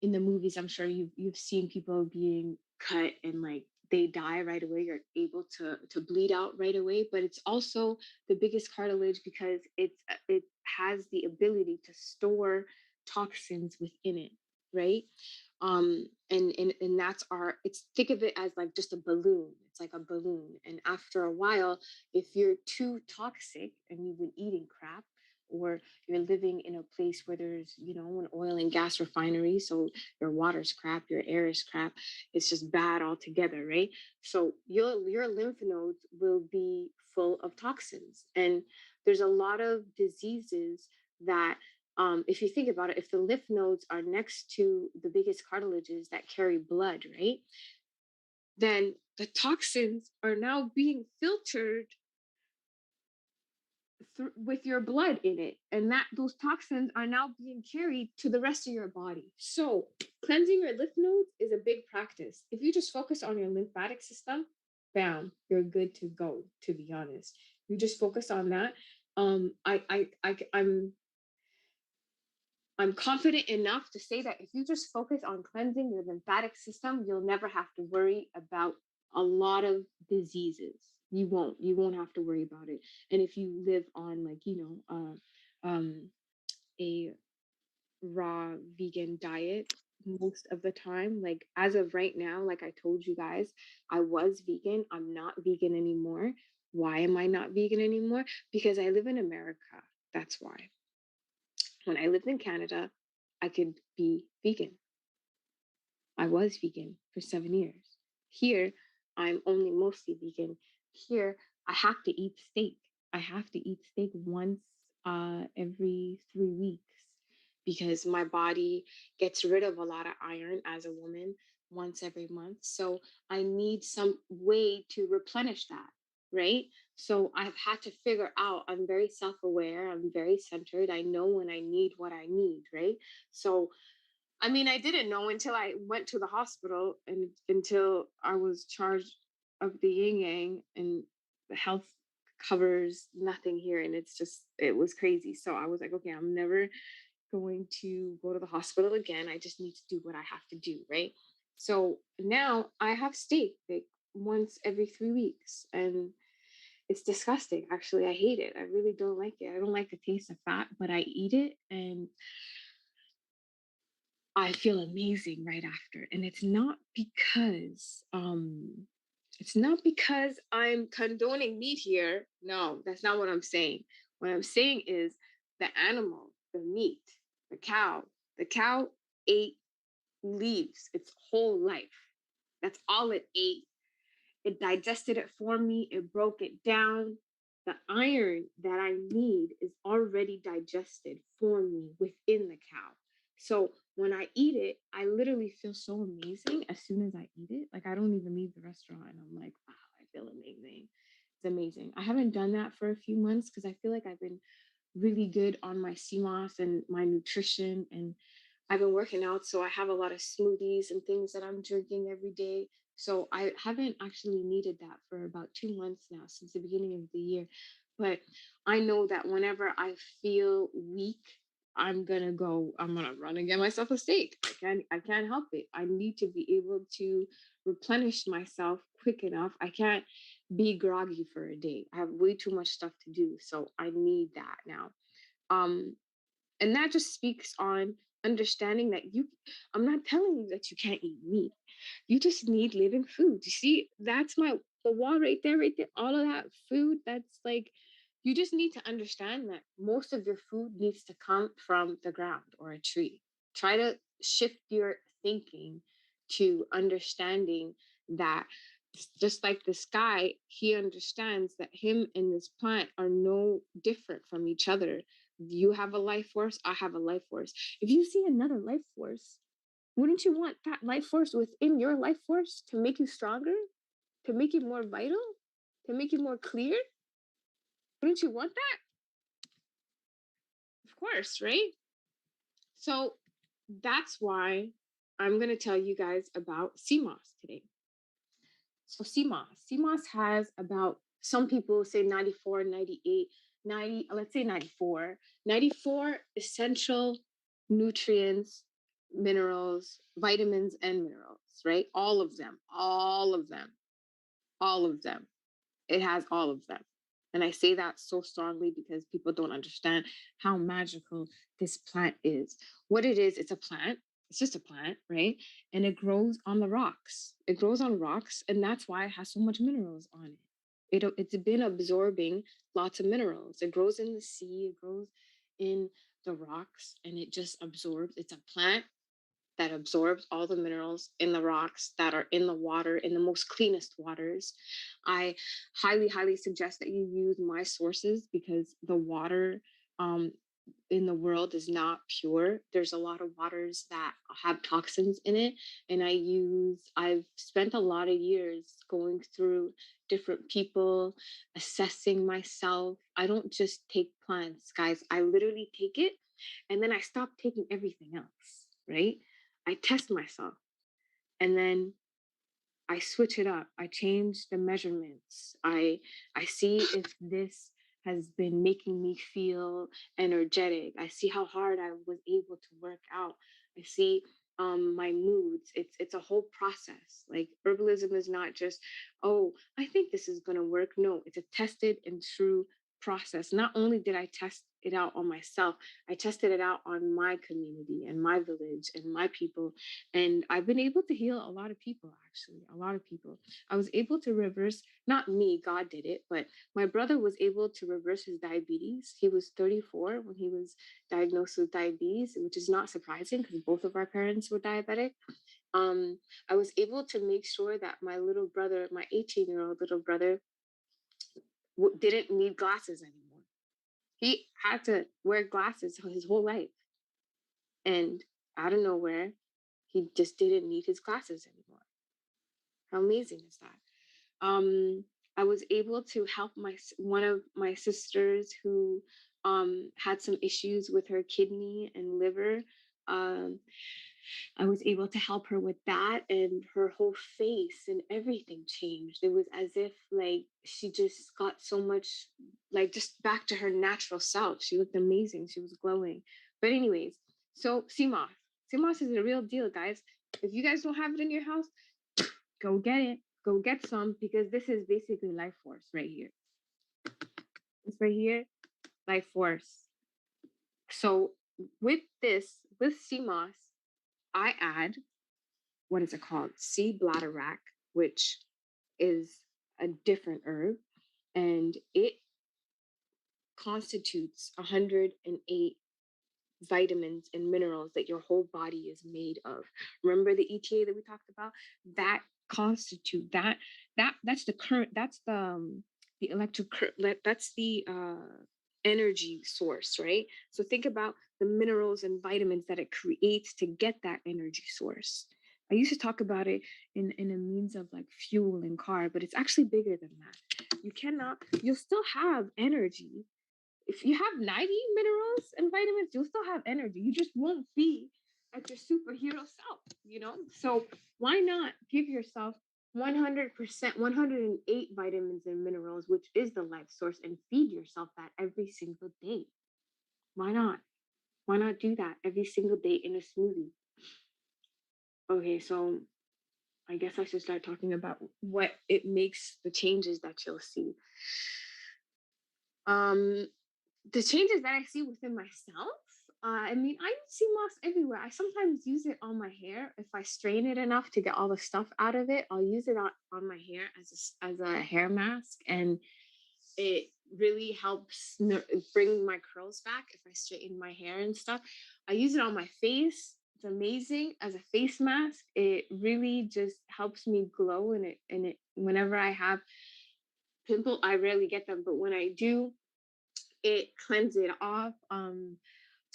in the movies, I'm sure you've seen people being cut and like they die right away. You're able to bleed out right away, but it's also the biggest cartilage because it has the ability to store toxins within it, right? And that's our. It's think of it as like just a balloon. It's like a balloon, and after a while, if you're too toxic and you've been eating crap or you're living in a place where there's an oil and gas refinery, so your water's crap, your air is crap, it's just bad altogether, right? So your lymph nodes will be full of toxins, and there's a lot of diseases that if you think about it, if the lymph nodes are next to the biggest cartilages that carry blood, right, then the toxins are now being filtered with your blood in it, and that those toxins are now being carried to the rest of your body. So cleansing your lymph nodes is a big practice. If you just focus on your lymphatic system, bam, you're good to go. To be honest, you just focus on that. I'm confident enough to say that if you just focus on cleansing your lymphatic system, you'll never have to worry about a lot of diseases. You won't have to worry about it. And if you live on like, a raw vegan diet most of the time, like as of right now, like I told you guys, I was vegan. I'm not vegan anymore. Why am I not vegan anymore? Because I live in America. That's why. When I lived in Canada, I could be vegan. I was vegan for 7 years. Here, I'm only mostly vegan. Here, I have to eat steak. I have to eat steak once every 3 weeks because my body gets rid of a lot of iron as a woman once every month. So I need some way to replenish that, right? So I've had to figure out, I'm very self aware, I'm very centered. I know when I need what I need, right? So I mean, I didn't know until I went to the hospital and until I was charged of the yin yang, and the health covers nothing here. And it was crazy. So I was like, okay, I'm never going to go to the hospital again. I just need to do what I have to do. Right. So now I have steak like once every 3 weeks. And it's disgusting. Actually, I hate it. I really don't like it. I don't like the taste of fat, but I eat it. And I feel amazing right after. And it's not because I'm condoning meat here. No, that's not what I'm saying. What I'm saying is the animal, the meat, the cow. The cow ate leaves its whole life. That's all it ate. It digested it for me, it broke it down. The iron that I need is already digested for me within the cow. So when I eat it, I literally feel so amazing as soon as I eat it. Like I don't even leave the restaurant and I'm like, wow, I feel amazing. It's amazing. I haven't done that for a few months because I feel like I've been really good on my CMOS and my nutrition, and I've been working out, so I have a lot of smoothies and things that I'm drinking every day. So I haven't actually needed that for about 2 months now, since the beginning of the year. But I know that whenever I feel weak, I'm gonna run and get myself a steak. I can't help it. I need to be able to replenish myself quick enough. I can't be groggy for a day. I have way too much stuff to do. So I need that now. Um, and that just speaks on understanding that I'm not telling you that you can't eat meat. You just need living food. You see, that's the wall right there, all of that food. That's like, you just need to understand that most of your food needs to come from the ground or a tree. Try to shift your thinking to understanding that just like the sky, he understands that him and this plant are no different from each other. You have a life force, I have a life force. If you see another life force, wouldn't you want that life force within your life force to make you stronger, to make you more vital, to make you more clear? Wouldn't you want that? Of course, right? So that's why I'm going to tell you guys about CMOS today. So CMOS has about, some people say 94, 98, 90, let's say 94, 94 essential nutrients, minerals, vitamins, and minerals, right? All of them, all of them, all of them. It has all of them. And I say that so strongly because people don't understand how magical this plant is. What it is, it's a plant. It's just a plant, right? And it grows on the rocks. It grows on rocks, and that's why it has so much minerals on it. It's been absorbing lots of minerals. It grows in the sea, it grows in the rocks, and it just absorbs. It's a plant that absorbs all the minerals in the rocks that are in the water, in the most cleanest waters. I highly, highly suggest that you use my sources because the water um, in the world is not pure. There's a lot of waters that have toxins in it. And I've spent a lot of years going through different people, assessing myself. I don't just take plants, guys. I literally take it and then I stop taking everything else, right? I test myself and then I switch it up. I change the measurements. I see if this has been making me feel energetic. I see how hard I was able to work out. I see my moods. It's a whole process. Like herbalism is not just, oh, I think this is gonna work. No, it's a tested and true process. Not only did I test it out on myself, I tested it out on my community and my village and my people, and I've been able to heal a lot of people, actually, a lot of people. I was able to reverse, not me, God did it, but my brother was able to reverse his diabetes. He was 34 when he was diagnosed with diabetes, which is not surprising because both of our parents were diabetic. Um, I was able to make sure that my little brother, my 18-year-old little brother, didn't need glasses anymore. He had to wear glasses his whole life. And out of nowhere, he just didn't need his glasses anymore. How amazing is that? I was able to help one of my sisters who had some issues with her kidney and liver. Um, I was able to help her with that, and her whole face and everything changed. It was as if like she just got so much, like just back to her natural self. She looked amazing. She was glowing. But anyways, so CMOS. CMOS is a real deal, guys. If you guys don't have it in your house, go get it. Go get some because this is basically life force right here. It's right here, life force. So with CMOS, I add, what is it called? Sea bladderwrack, which is a different herb, and it constitutes 108 vitamins and minerals that your whole body is made of. Remember the ETA that we talked about? That constitute that's the current, that's the electric that's the energy source, right? So think about the minerals and vitamins that it creates to get that energy source. I used to talk about it in a means of like fuel and car, but it's actually bigger than that. You'll still have energy. If you have 90 minerals and vitamins, you'll still have energy. You just won't be at your superhero self. So why not give yourself 100%, 108 vitamins and minerals, which is the life source, and feed yourself that every single day? Why not? Why not do that every single day in a smoothie? Okay, so I guess I should start talking about what it makes, the changes that you'll see. Um, the changes that I see within myself, I mean, I use sea moss everywhere. I sometimes use it on my hair. If I strain it enough to get all the stuff out of it, I'll use it on my hair as a hair mask. And it really helps bring my curls back if I straighten my hair and stuff. I use it on my face. It's amazing as a face mask. It really just helps me glow, and it whenever I have pimple, I rarely get them, but when I do, it cleanses it off.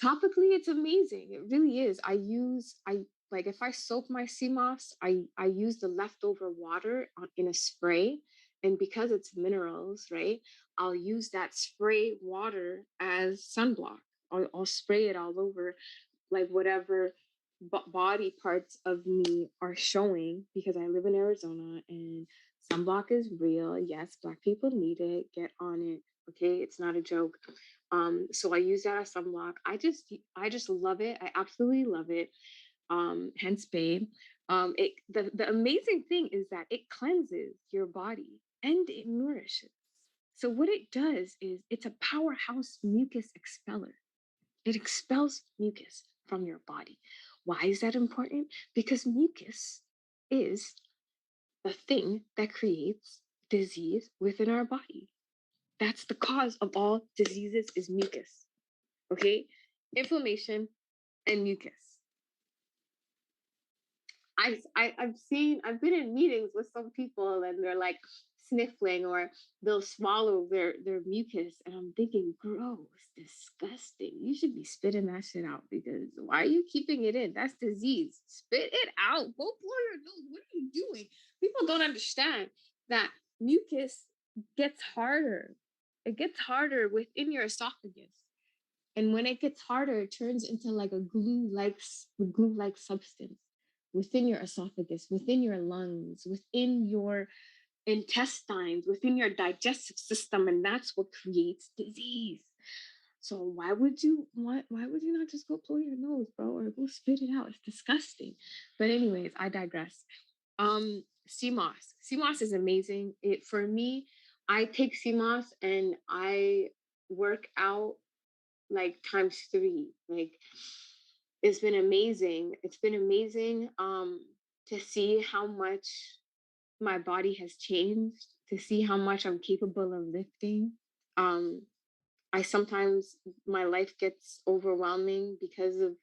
Topically, it's amazing. It really is. I like if I soak my sea moss, I use the leftover water in a spray, and because it's minerals, right? I'll use that spray water as sunblock. I'll spray it all over, like whatever body parts of me are showing, because I live in Arizona and sunblock is real. Yes, Black people need it. Get on it. Okay, it's not a joke. So I use that as sunblock. I just love it. I absolutely love it. Hence Babe. The amazing thing is that it cleanses your body and it nourishes. So what it does is it's a powerhouse mucus expeller. It expels mucus from your body. Why is that important? Because mucus is the thing that creates disease within our body. That's the cause of all diseases is mucus. Okay? Inflammation and mucus. I've been in meetings with some people and they're like sniffling or they'll swallow their mucus, and I'm thinking, gross, disgusting. You should be spitting that shit out, because why are you keeping it in? That's disease. Spit it out. Go blow your nose. What are you doing? People don't understand that mucus gets harder. It gets harder within your esophagus. And when it gets harder, it turns into like a glue-like substance within your esophagus, within your lungs, within your intestines, within your digestive system, and that's what creates disease. So why would you not just go blow your nose, bro, or go spit it out? It's disgusting. But anyways, I digress. Sea moss. Sea moss is amazing. It for me, I take sea moss and I work out like times three. Like it's been amazing. It's been amazing to see how much my body has changed, to see how much I'm capable of lifting. Um I sometimes my life gets overwhelming because of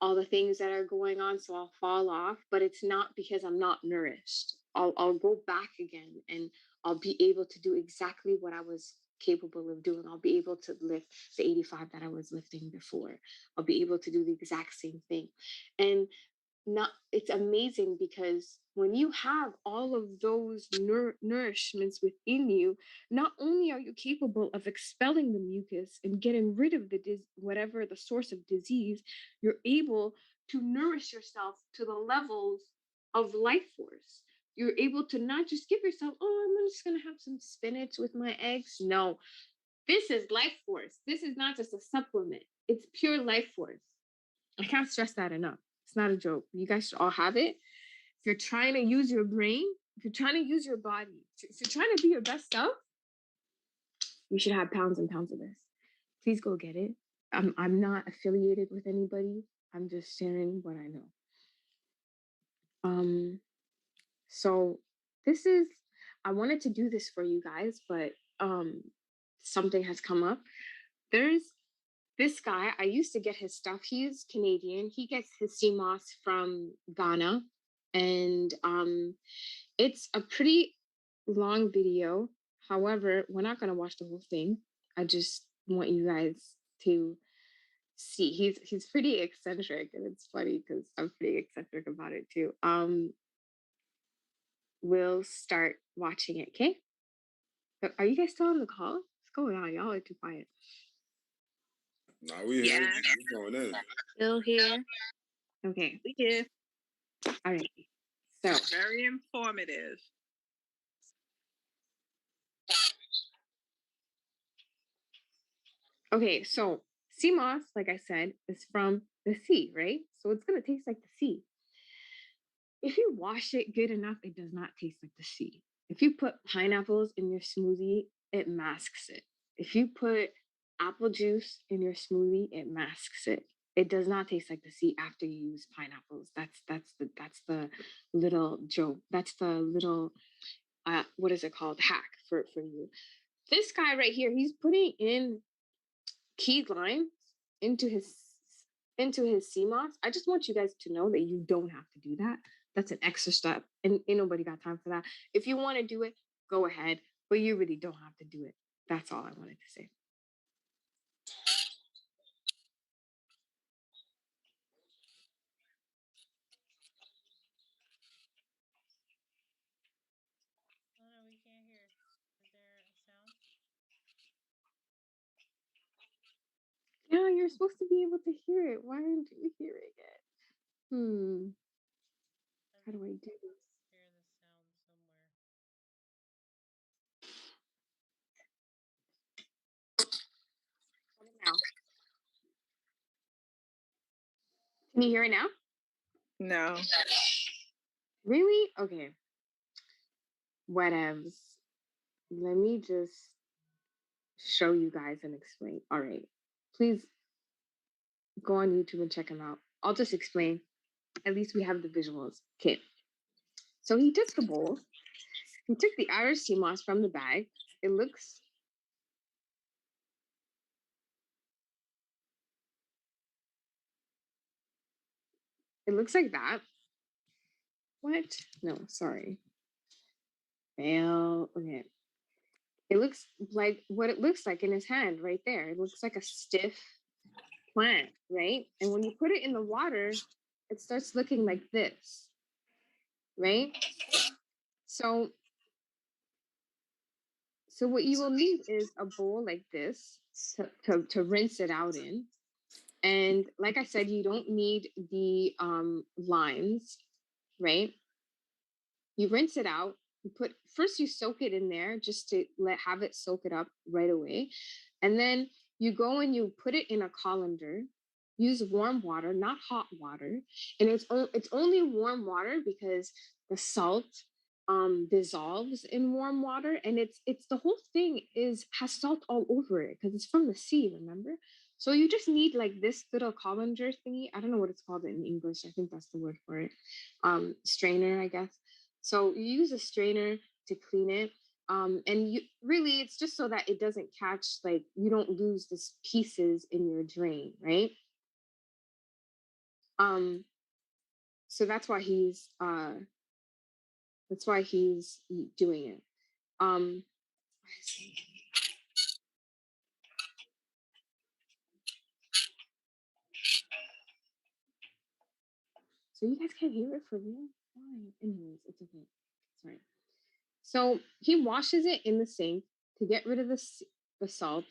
all the things that are going on, so I'll fall off, but it's not because I'm not nourished. I'll go back again and I'll be able to do exactly what I was capable of doing. I'll be able to lift the 85 that I was lifting before. I'll be able to do the exact same thing. And not it's amazing because when you have all of those nourishments within you, not only are you capable of expelling the mucus and getting rid of the whatever the source of disease, you're able to nourish yourself to the levels of life force. You're able to not just give yourself, oh, I'm just going to have some spinach with my eggs. No, this is life force. This is not just a supplement, it's pure life force. I can't stress that enough. It's not a joke. You guys should all have it. If you're trying to use your brain, if you're trying to use your body, if you're trying to be your best self, you should have pounds and pounds of this. Please go get it. I'm not affiliated with anybody. I'm just sharing what I know. So this is I wanted to do this for you guys, but something has come up. There's this guy, I used to get his stuff. He's Canadian. He gets his sea moss from Ghana. And it's a pretty long video. However, we're not going to watch the whole thing. I just want you guys to see. He's pretty eccentric, and it's funny because I'm pretty eccentric about it too. We'll start watching it, okay? Are you guys still on the call? What's going on? Y'all are too quiet. Nah, we here. We going in. Still here. Okay. We here. All right. So Very informative. okay, so sea moss, like I said, is from the sea, right? So it's gonna taste like the sea. If you wash it good enough, it does not taste like the sea. If you put pineapples in your smoothie, it masks it. If you put apple juice in your smoothie, it masks it. It does not taste like the sea after you use pineapples. That's the little joke. That's the little what is it called? Hack for you. This guy right here, he's putting in key lime into his sea moss. I just want you guys to know that you don't have to do that. That's an extra step, and ain't nobody got time for that. If you want to do it, go ahead, but you really don't have to do it. That's all I wanted to say. Oh no, we can't hear. Is there a sound? Yeah, you're supposed to be able to hear it. Why aren't you hearing it? I How do I do this? hear the sound somewhere. Now. Can you hear it now? No. Really? Okay. Whatevs. Let me just show you guys and explain. All right. Please go on YouTube and check him out. I'll just explain. At least we have the visuals. Okay. So he took the bowl. He took the Irish sea moss from the bag. It looks like that. What? No, sorry. Fail. Okay. It looks like what it looks like in his hand right there. It looks like a stiff plant, right? And when you put it in the water, it starts looking like this, right? So what you will need is a bowl like this to rinse it out in. And like I said, you don't need the limes, right? You rinse it out. You put first you soak it in there just to have it soak it up right away. And then you go and you put it in a colander. Use warm water, not hot water. And it's only warm water because the salt dissolves in warm water, and it's the whole thing is has salt all over it because it's from the sea, remember? So you just need like this little colander thingy. I don't know what it's called in English. I think that's the word for it. Strainer, I guess. So you use a strainer to clean it. And you really it's just so that it doesn't catch, like you don't lose this pieces in your drain, right? Um, so that's why he's doing it. Um, so you guys can't hear it for real? Why? Anyways, it's okay. Sorry. So he washes it in the sink to get rid of the salt.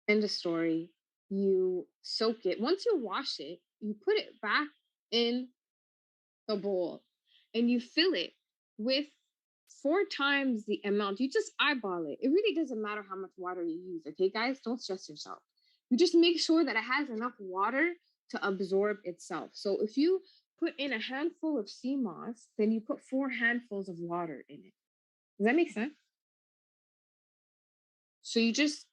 End of story. You soak it. Once you wash it, you put it back in the bowl and you fill it with 4 times the amount. You just eyeball it. It really doesn't matter how much water you use. Okay, guys, don't stress yourself. You just make sure that it has enough water to absorb itself. So if you put in a handful of sea moss, then you put 4 handfuls of water in it. Does that make sense? So you just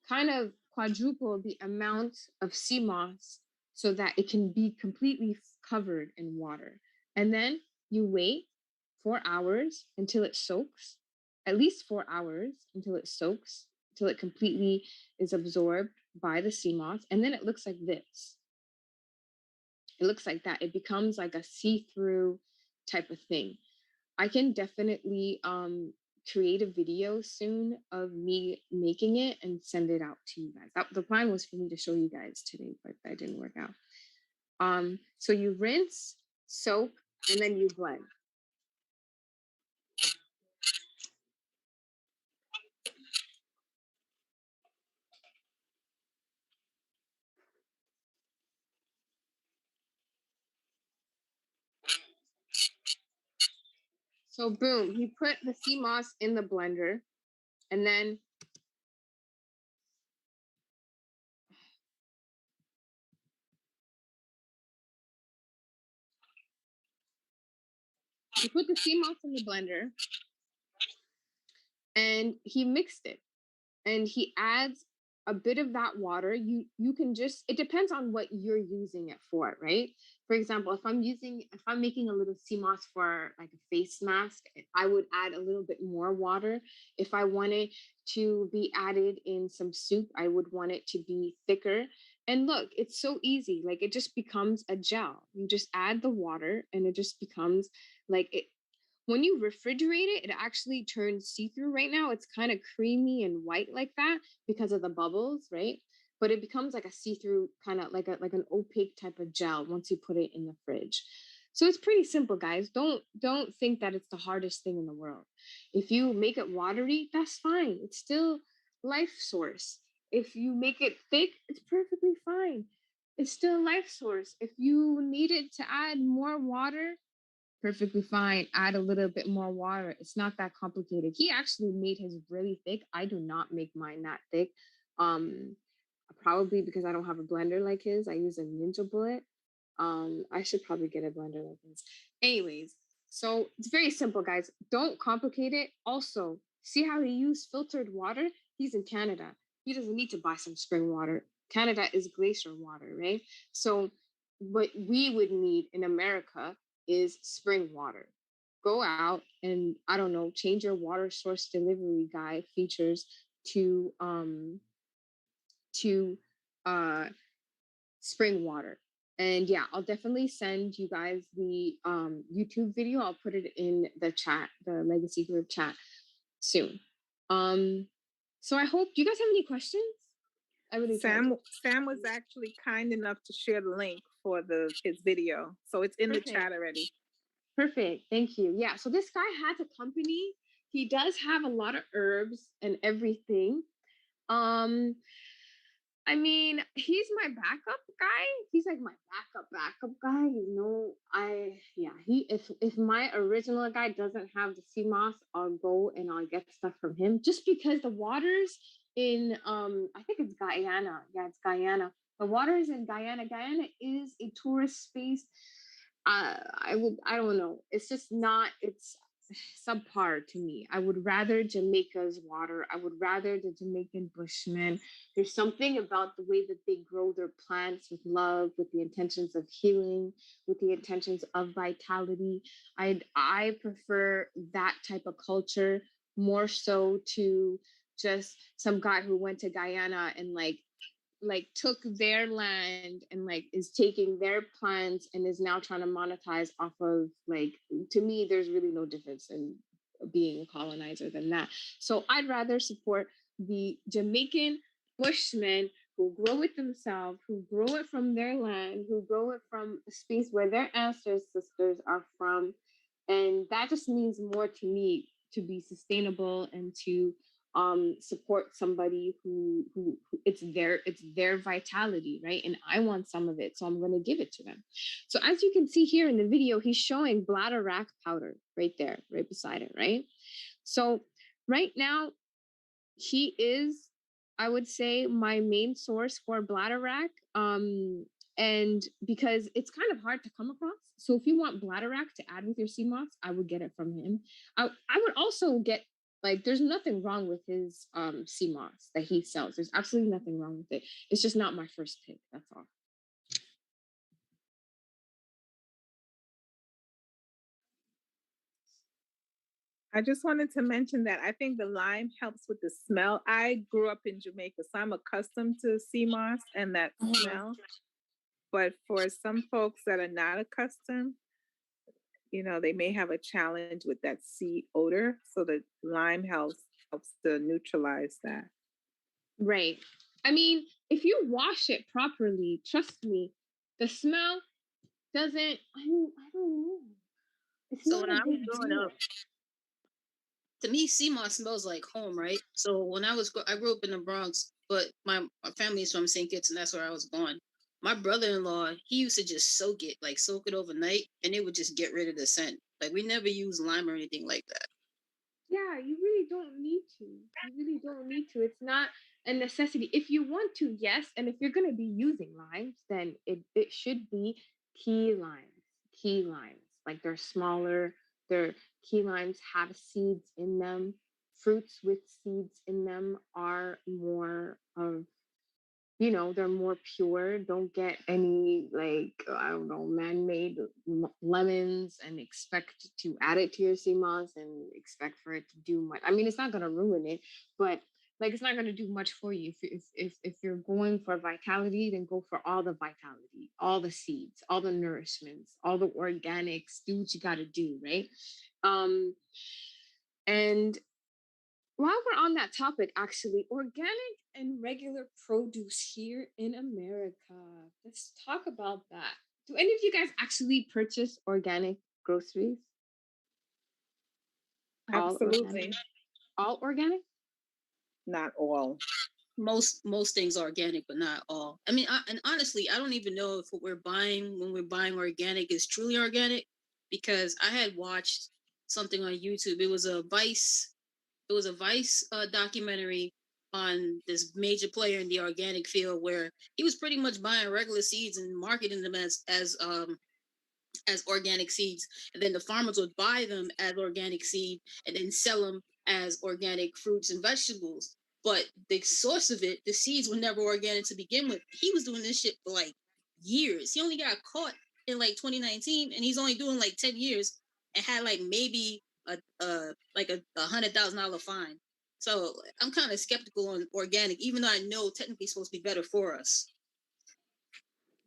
kind of quadruple the amount of sea moss so that it can be completely covered in water. And then you wait 4 hours until it soaks, at least 4 hours until it soaks, until it completely is absorbed by the sea moss. And then it looks like this. It looks like that. It becomes like a see-through type of thing. I can definitely create a video soon of me making it and send it out to you guys. The plan was for me to show you guys today, but that didn't work out. So you rinse, soak, and then you blend. So boom, he put the sea moss in the blender, and then he put the sea moss in the blender, and he mixed it, and he adds a bit of that water, you can just, it depends on what you're using it for, right? For example, if I'm making a little sea moss for like a face mask, I would add a little bit more water. If I wanted to be added in some soup, I would want it to be thicker. And look, it's so easy. Like it just becomes a gel. You just add the water and it just becomes like it. When you refrigerate it, it actually turns see-through. Right now it's kind of creamy and white like that because of the bubbles, right? But it becomes like a see-through kind of like an opaque type of gel once you put it in the fridge. So it's pretty simple, guys. Don't think that it's the hardest thing in the world. If you make it watery, that's fine. It's still life source. If you make it thick, it's perfectly fine. It's still a life source. If you needed to add more water, perfectly fine. Add a little bit more water. It's not that complicated. He actually made his really thick. I do not make mine that thick. Um, Probably because I don't have a blender like his. I use a Ninja Bullet. I should probably get a blender like his. Anyways, so it's very simple, guys. Don't complicate it. Also, see how he used filtered water? He's in Canada. He doesn't need to buy some spring water. Canada is glacier water, right? So what we would need in America is spring water. Go out and I don't know, change your water source delivery guide features to to uh spring water. And yeah, I'll definitely send you guys the YouTube video. I'll put it in the chat, the legacy group chat soon. Um so I hope, do you guys have any questions? I really tried. Sam was actually kind enough to share the link for his video, so it's in the Perfect. chat already. Perfect. Thank you. Yeah. So this guy has a company. He does have a lot of herbs and everything. Um, I mean, he's my backup guy. He's like my backup guy. If my original guy doesn't have the sea moss, I'll go and I'll get stuff from him. Just because the waters in I think it's Guyana. Yeah, it's Guyana. The waters in Guyana. Guyana is a tourist space. I don't know. It's just not. It's subpar to me. I would rather Jamaica's water. I would rather the Jamaican Bushmen. There's something about the way that they grow their plants with love, with the intentions of healing, with the intentions of vitality. I prefer that type of culture more so to just some guy who went to Guyana and took their land and is taking their plants and is now trying to monetize off of to me there's really no difference in being a colonizer than that. So I'd rather support the Jamaican Bushmen who grow it themselves, who grow it from their land, who grow it from a space where their ancestors are from. And that just means more to me to be sustainable and to support somebody who it's their vitality, right? And I want some of it, so I'm going to give it to them. So as you can see here in the video, he's showing bladderwrack powder right there, right beside it, right? So right now he is, I would say, my main source for bladderwrack. And because it's kind of hard to come across. So if you want bladderwrack to add with your sea moss, I would get it from him. I would also get, there's nothing wrong with his sea moss that he sells. There's absolutely nothing wrong with it. It's just not my first pick. That's all. I just wanted to mention that I think the lime helps with the smell. I grew up in Jamaica, so I'm accustomed to sea moss and that smell. But for some folks that are not accustomed, they may have a challenge with that sea odor. So the lime helps to neutralize that. Right. I mean, if you wash it properly, trust me, the smell doesn't. I don't know. It's So not when a I was big growing deal. up, to me, sea moss smells like home, right? So when I grew up in the Bronx, but my family is from St. Kitts, and that's where I was born. My brother-in-law, he used to just soak it overnight, and it would just get rid of the scent. Like we never use lime or anything like that. Yeah, you really don't need to. You really don't need to. It's not a necessity. If you want to, yes. And if you're going to be using limes, then it should be key limes. Key limes. Like they're smaller. Their key limes have seeds in them. Fruits with seeds in them are more of they're more pure. Don't get any, like, I don't know, man-made lemons and expect to add it to your sea moss and expect for it to do much. I mean, it's not gonna ruin it, but like it's not gonna do much for you. If you're going for vitality, then go for all the vitality, all the seeds, all the nourishments, all the organics. Do what you gotta do, right? Um, and while we're on that topic, actually, organic and regular produce here in America. Let's talk about that. Do any of you guys actually purchase organic groceries? All organic? Absolutely. All organic? Not all. Most things are organic, but not all. I mean, and honestly, I don't even know if what we're buying when we're buying organic is truly organic, because I had watched something on YouTube. It was a Vice documentary on this major player in the organic field, where he was pretty much buying regular seeds and marketing them as organic seeds, and then the farmers would buy them as organic seed and then sell them as organic fruits and vegetables. But the source of it, the seeds were never organic to begin with. He was doing this shit for like years. He only got caught in like 2019, and he's only doing like 10 years, and had like maybe a $100,000 fine. So I'm kind of skeptical on organic, even though I know technically it's supposed to be better for us.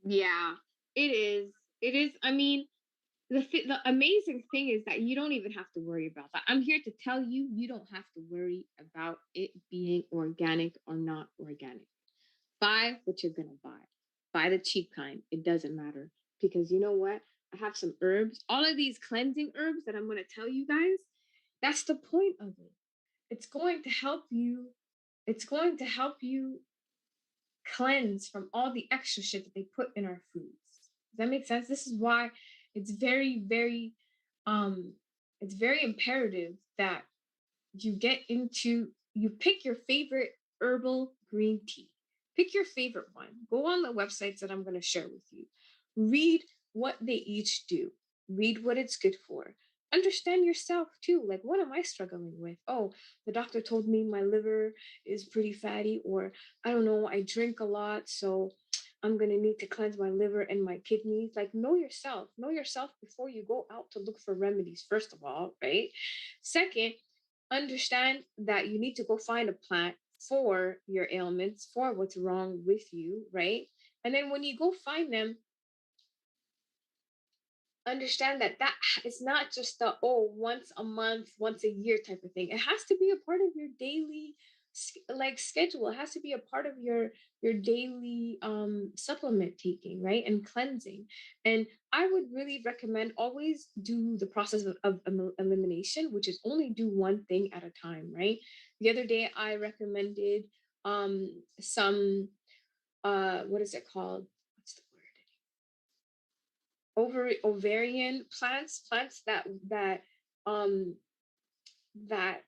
Yeah, it is. It is. I mean, the amazing thing is that you don't even have to worry about that. I'm here to tell you, you don't have to worry about it being organic or not organic. Buy what you're gonna buy. Buy the cheap kind. It doesn't matter, because you know what? I have some herbs. All of these cleansing herbs that I'm gonna tell you guys. That's the point of it. It's going to help you. It's going to help you cleanse from all the extra shit that they put in our foods. Does that make sense? This is why it's very, very, um, it's very imperative that you pick your favorite herbal green tea. Pick your favorite one. Go on the websites that I'm going to share with you. Read what they each do. Read what it's good for. Understand yourself too. Like, what am I struggling with? Oh, the doctor told me my liver is pretty fatty, or I don't know, I drink a lot, so I'm going to need to cleanse my liver and my kidneys. Like, know yourself. Know yourself before you go out to look for remedies, first of all, right? Second, understand that you need to go find a plant for your ailments, for what's wrong with you, right? And then when you go find them, understand that it's not just the, oh, once a month, once a year type of thing. It has to be a part of your daily like schedule. It has to be a part of your daily supplement taking, right? And cleansing. And I would really recommend always do the process of elimination, which is only do one thing at a time, right? The other day I recommended some what is it called, what's the word, ovarian plants um that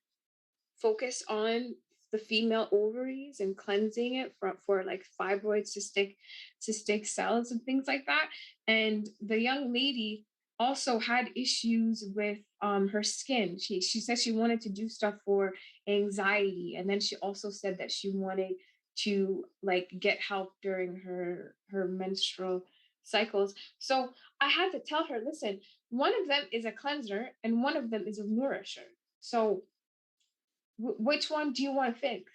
focus on the female ovaries and cleansing it for like fibroid cystic cells and things like that. And the young lady also had issues with her skin. She said she wanted to do stuff for anxiety, and then she also said that she wanted to like get help during her menstrual cycles. So I had to tell her, listen, one of them is a cleanser and one of them is a nourisher. So which one do you want to fix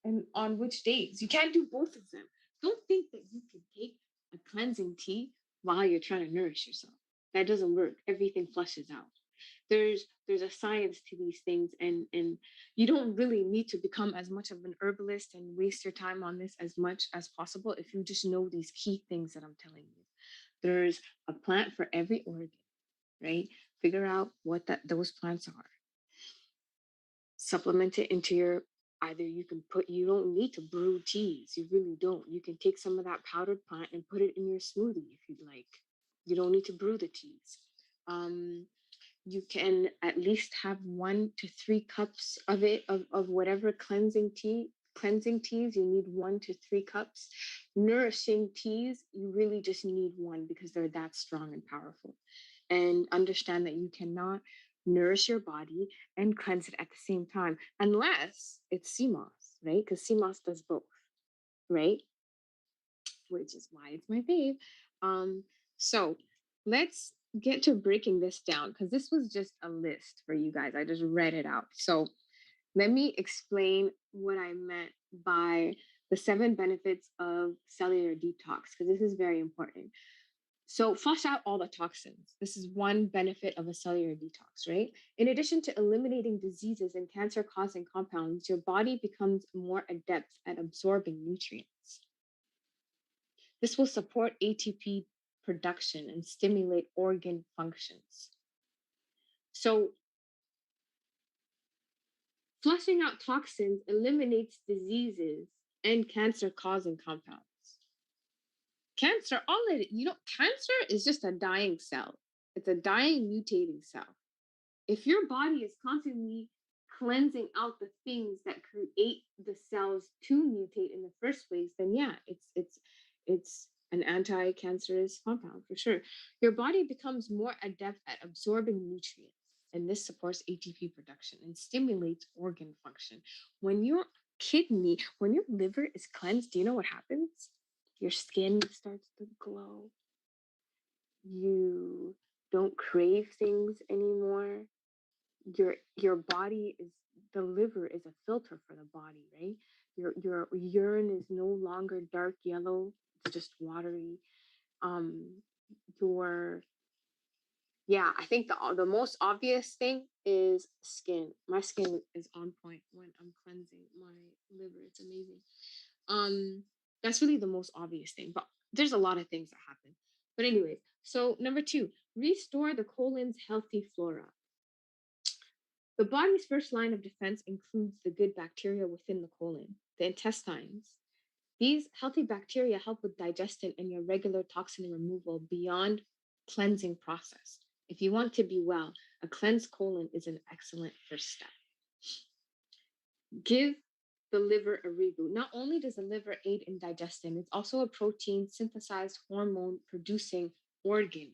and on which days? You can't do both of them. Don't think that you can take a cleansing tea while you're trying to nourish yourself. That doesn't work. Everything flushes out. There's a science to these things, and you don't really need to become as much of an herbalist and waste your time on this as much as possible if you just know these key things that I'm telling you. There's a plant for every organ, right? Figure out what those plants are, supplement it into your, either you can put, you don't need to brew teas, you really don't. You can take some of that powdered plant and put it in your smoothie if you'd like. You don't need to brew the teas. You can at least have 1 to 3 cups of it, of whatever cleansing teas. You need 1 to 3 cups. Nourishing teas, you really just need one because they're that strong and powerful. And understand that you cannot nourish your body and cleanse it at the same time unless it's CMOS, right? Because CMOS does both, right? which is why it's my fave. So let's get to breaking this down because this was just a list for you guys. I just read it out. So let me explain what I meant by the 7 benefits of cellular detox because this is very important. So, flush out all the toxins. This is one benefit of a cellular detox, right? In addition to eliminating diseases and cancer causing compounds, your body becomes more adept at absorbing nutrients. This will support ATP production and stimulate organ functions. So, flushing out toxins eliminates diseases and cancer causing compounds. Cancer, cancer is just a dying cell. It's a dying, mutating cell. If your body is constantly cleansing out the things that create the cells to mutate in the first place, then yeah, it's an anti-cancerous compound for sure. Your body becomes more adept at absorbing nutrients, and this supports ATP production and stimulates organ function. When your when your liver is cleansed, do you know what happens? Your skin starts to glow. You don't crave things anymore. Your body is the liver is a filter for the body, right? Your urine is no longer dark yellow, it's just watery. Um your yeah, I think the most obvious thing is skin. My skin is on point when I'm cleansing my liver. It's amazing. That's really the most obvious thing, but there's a lot of things that happen. But anyways, so number 2, restore the colon's healthy flora. The body's first line of defense includes the good bacteria within the colon, the intestines. These healthy bacteria help with digestion and your regular toxin removal beyond cleansing process. If you want to be well, a cleansed colon is an excellent first step. Give the liver a reboot. Not only does the liver aid in digestion, it's also a protein synthesized hormone producing organ.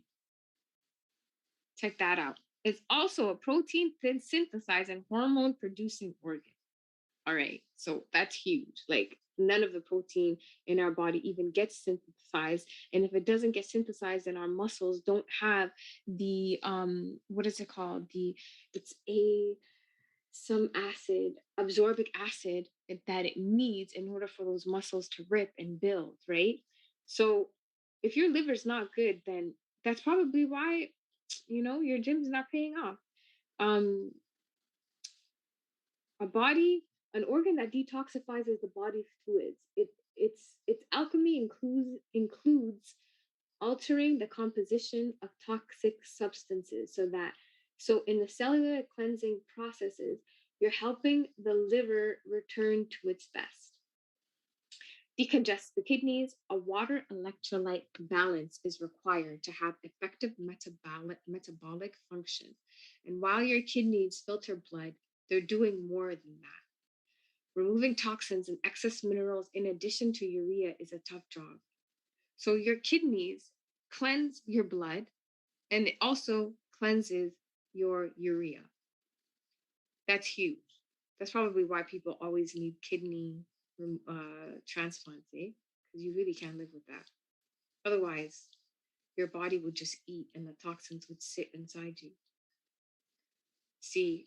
Check that out. It's also a protein synthesized and hormone producing organ. All right, so that's huge. Like none of the protein in our body even gets synthesized, and if it doesn't get synthesized, then our muscles don't have the what is it called? It's a some acid, absorbic acid that it needs in order for those muscles to rip and build, right? So if your liver's not good, then that's probably why your gym's not paying off. Um, a body, an organ that detoxifies the body's fluids. Its alchemy includes altering the composition of toxic substances so in the cellular cleansing processes, you're helping the liver return to its best. Decongest the kidneys. A water electrolyte balance is required to have effective metabolic function. And while your kidneys filter blood, they're doing more than that. Removing toxins and excess minerals in addition to urea is a tough job. So your kidneys cleanse your blood and it also cleanses your urea. That's huge. That's probably why people always need kidney transplants, eh? Because you really can't live with that. Otherwise, your body would just eat and the toxins would sit inside you. See,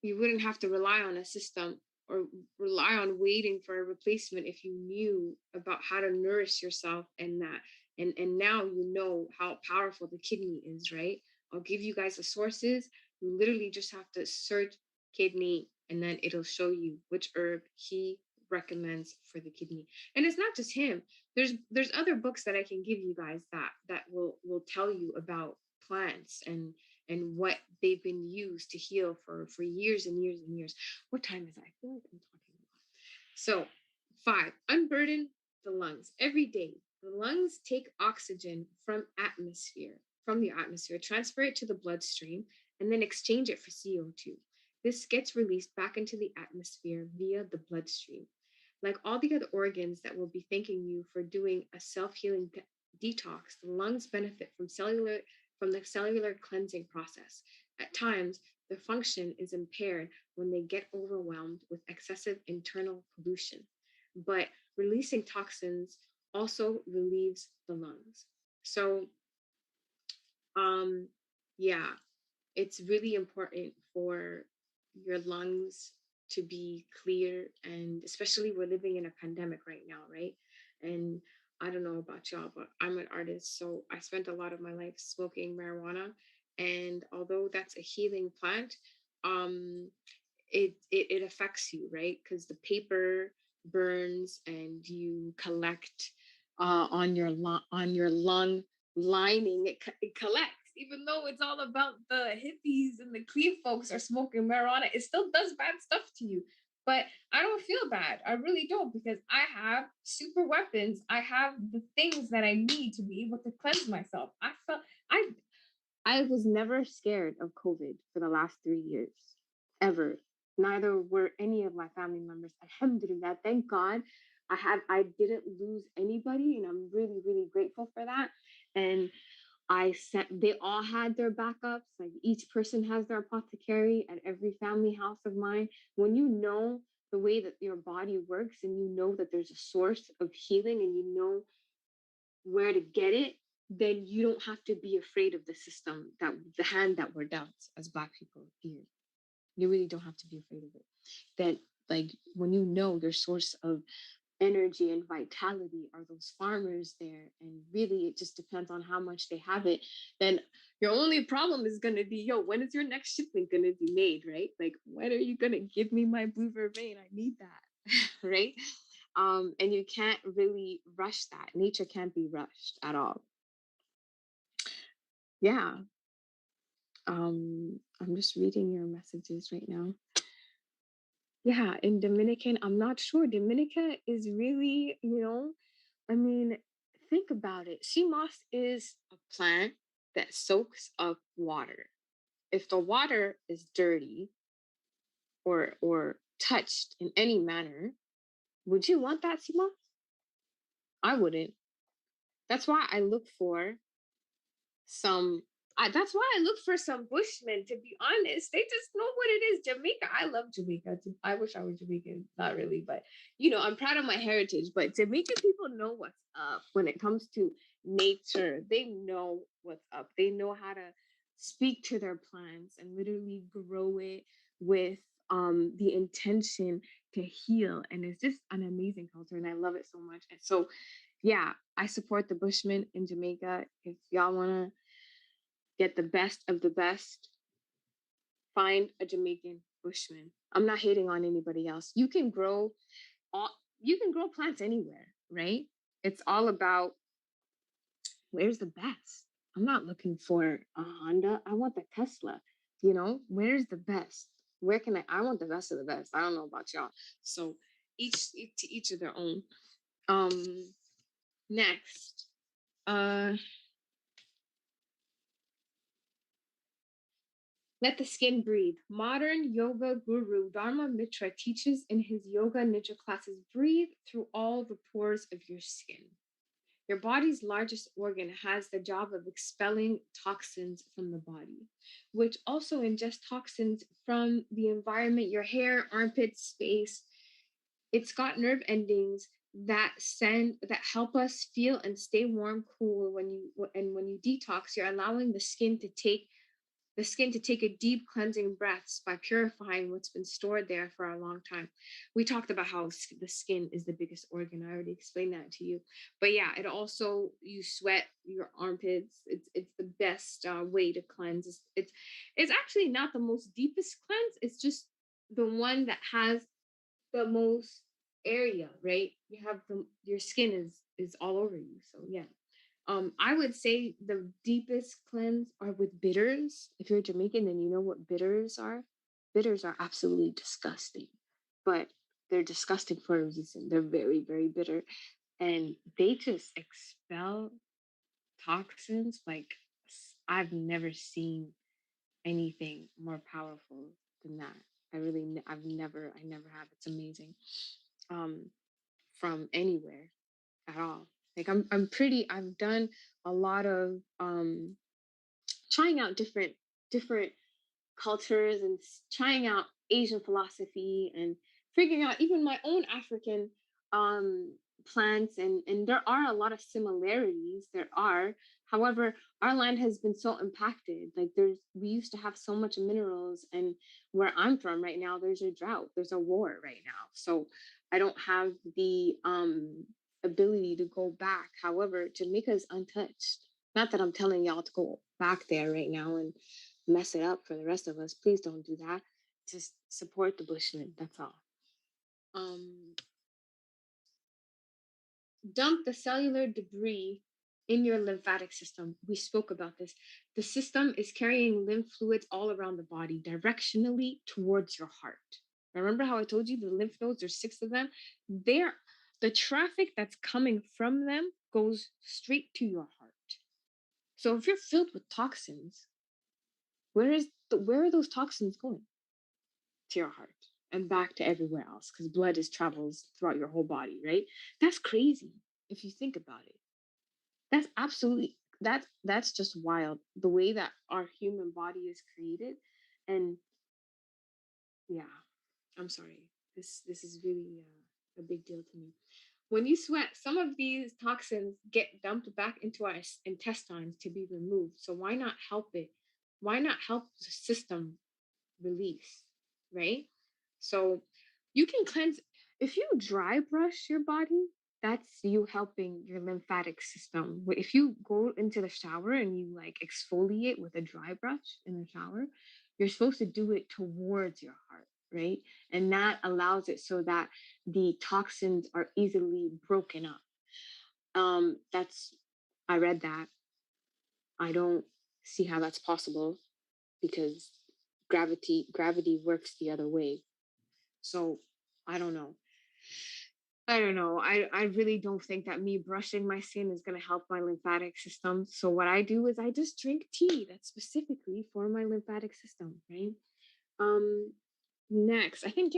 you wouldn't have to rely on a system or rely on waiting for a replacement if you knew about how to nourish yourself and that. And now you know how powerful the kidney is, right? I'll give you guys the sources. You literally just have to search kidney and then it'll show you which herb he recommends for the kidney. And it's not just him. There's other books that I can give you guys that will tell you about plants and what they've been used to heal for years and years and years. What time is it? I feel like I'm talking a lot. So 5, unburden the lungs. Every day, the lungs take oxygen from the atmosphere, transfer it to the bloodstream, and then exchange it for CO2. This gets released back into the atmosphere via the bloodstream. Like all the other organs that will be thanking you for doing a self-healing detox, the lungs benefit from the cellular cleansing process. At times, their function is impaired when they get overwhelmed with excessive internal pollution. But releasing toxins also relieves the lungs. So, um, yeah, it's really important for your lungs to be clear, and especially we're living in a pandemic right now, right? And I don't know about y'all, but I'm an artist, so I spent a lot of my life smoking marijuana, and although that's a healing plant, um it affects you, right? Because the paper burns and you collect on your lung lining. It collects, even though it's all about the hippies and the clean folks are smoking marijuana. It still does bad stuff to you. But I don't feel bad. I really don't, because I have super weapons. I have the things that I need to be able to cleanse myself. I I was never scared of COVID for the last 3 years, ever. Neither were any of my family members. Alhamdulillah, thank God. I didn't lose anybody, and I'm really, really grateful for that. And I sent they all had their backups. Like each person has their apothecary at every family house of mine. When you know the way that your body works, and you know that there's a source of healing, and you know where to get it, then you don't have to be afraid of the system, that the hand that we're dealt as Black people here. You really don't have to be afraid of it. That, like, when you know your source of energy and vitality are those farmers there, and really it just depends on how much they have it, then your only problem is going to be, yo, when is your next shipment going to be made, right? Like, when are you going to give me my blue vervain? I need that. Right? And you can't really rush that. Nature can't be rushed at all. Yeah. I'm just reading your messages right now. Yeah, in Dominican, I'm not sure. Dominica is really, I mean, think about it. Sea moss is a plant that soaks up water. If the water is dirty or touched in any manner, would you want that sea moss? I wouldn't. That's why I look for some that's why I look for some Bushmen, to be honest. They just know what it is. Jamaica. I love Jamaica. I wish I was Jamaican. Not really, but I'm proud of my heritage. But Jamaican people know what's up when it comes to nature. They know what's up. They know how to speak to their plants and literally grow it with the intention to heal. And it's just an amazing culture, and I love it so much. And so yeah, I support the Bushmen in Jamaica. If y'all wanna get the best of the best, find a Jamaican Bushman. I'm not hating on anybody else. All you can grow plants anywhere, right? It's all about where's the best. I'm not looking for a Honda. I want the Tesla. Where's the best? Where can I want the best of the best. I don't know about y'all. So to each of their own. Next. Uh Let the skin breathe. Modern yoga guru Dharma Mitra teaches in his yoga ninja classes, breathe through all the pores of your skin. Your body's largest organ has the job of expelling toxins from the body, which also ingest toxins from the environment, your hair, armpits, space. It's got nerve endings that help us feel and stay warm, cool. When you detox, you're allowing the skin to take a deep cleansing breaths by purifying what's been stored there for a long time. We talked about how the skin is the biggest organ. I already explained that to you. But yeah, it also, you sweat your armpits. It's the best way to cleanse. It's actually not the most deepest cleanse. It's just the one that has the most area, right? Your skin is all over you. So yeah. I would say the deepest cleanse are with bitters. If you're Jamaican, then you know what bitters are. Bitters are absolutely disgusting, but they're disgusting for a reason. They're very, very bitter, and they just expel toxins like I've never seen anything more powerful than that. I never have. It's amazing. Um, from anywhere at all. Like I've done a lot of trying out different cultures, and trying out Asian philosophy, and figuring out even my own African plants, and there are a lot of similarities. There are. However, our land has been so impacted. Like we used to have so much minerals, and where I'm from right now, there's a drought. There's a war right now. So I don't have the ability to go back. However, Jamaica is untouched. Not that I'm telling y'all to go back there right now and mess it up for the rest of us. Please don't do that. Just support the Bushmen. That's all. Um, dump the cellular debris in your lymphatic system. We spoke about this. The system is carrying lymph fluids all around the body, directionally towards your heart. Remember how I told you the lymph nodes, there's 6 of them? The traffic that's coming from them goes straight to your heart. So if you're filled with toxins, where are those toxins going? To your heart and back to everywhere else, because blood travels throughout your whole body, right? That's crazy if you think about it. That's absolutely that's just wild. The way that our human body is created, and yeah, I'm sorry. This is really a big deal to me. When you sweat, some of these toxins get dumped back into our intestines to be removed. So why not help it? Why not help the system release, right? So you can cleanse if you dry brush your body, that's you helping your lymphatic system. If you go into the shower and you like exfoliate with a dry brush in the shower, you're supposed to do it towards your heart, right? And that allows it so that the toxins are easily broken up. That's I read that. I don't see how that's possible because gravity works the other way. So I don't know. I don't know. I really don't think that me brushing my skin is going to help my lymphatic system. So what I do is I just drink tea that's specifically for my lymphatic system, right? Um Next, I think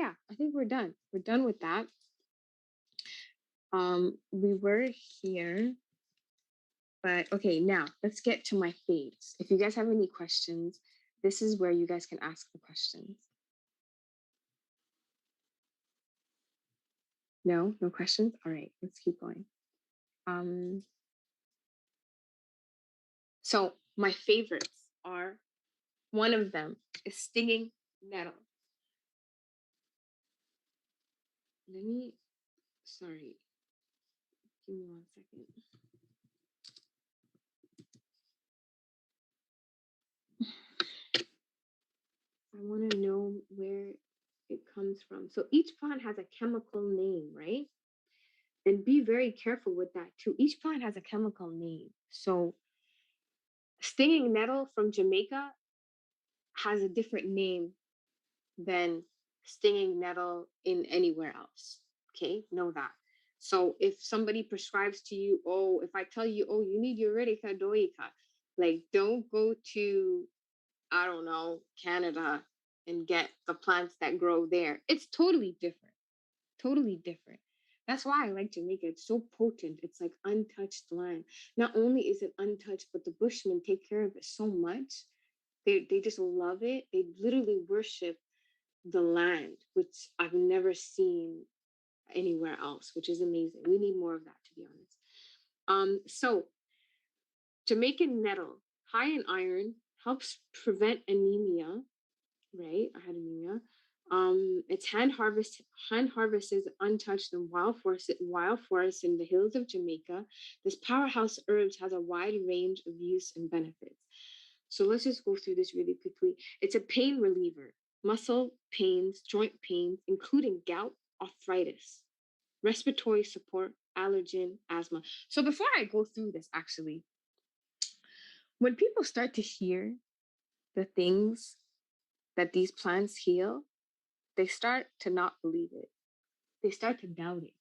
we're done. We're done with that. We were here, but okay, now let's get to my faves. If you guys have any questions, this is where you guys can ask the questions. No, no questions? All right, let's keep going. Um, so my favorites are one of them is stinging nettle. Let me, sorry, give me 1 second. I want to know where it comes from. So each plant has a chemical name, right? And be very careful with that too. Each plant has a chemical name. So stinging nettle from Jamaica has a different name than stinging nettle in anywhere else. Okay, know that. So if somebody prescribes to you, oh, if I tell you, oh, you need Eurydica doica, like don't go to, I don't know, Canada and get the plants that grow there. It's totally different. Totally different. That's why I like Jamaica. It's so potent. It's like untouched land. Not only is it untouched, but the Bushmen take care of it so much. They just love it. They literally worship the land, which I've never seen anywhere else, which is amazing. We need more of that, to be honest. So Jamaican nettle, high in iron, helps prevent anemia. Right, I had anemia. It's hand harvested untouched in wild forests in the hills of Jamaica. This powerhouse herbs has a wide range of use and benefits. So let's just go through this really quickly. It's a pain reliever, muscle pains, joint pains, including gout, arthritis, respiratory support, allergen, asthma. So before I go through this, actually, when people start to hear the things that these plants heal, they start to not believe it. They start to doubt it.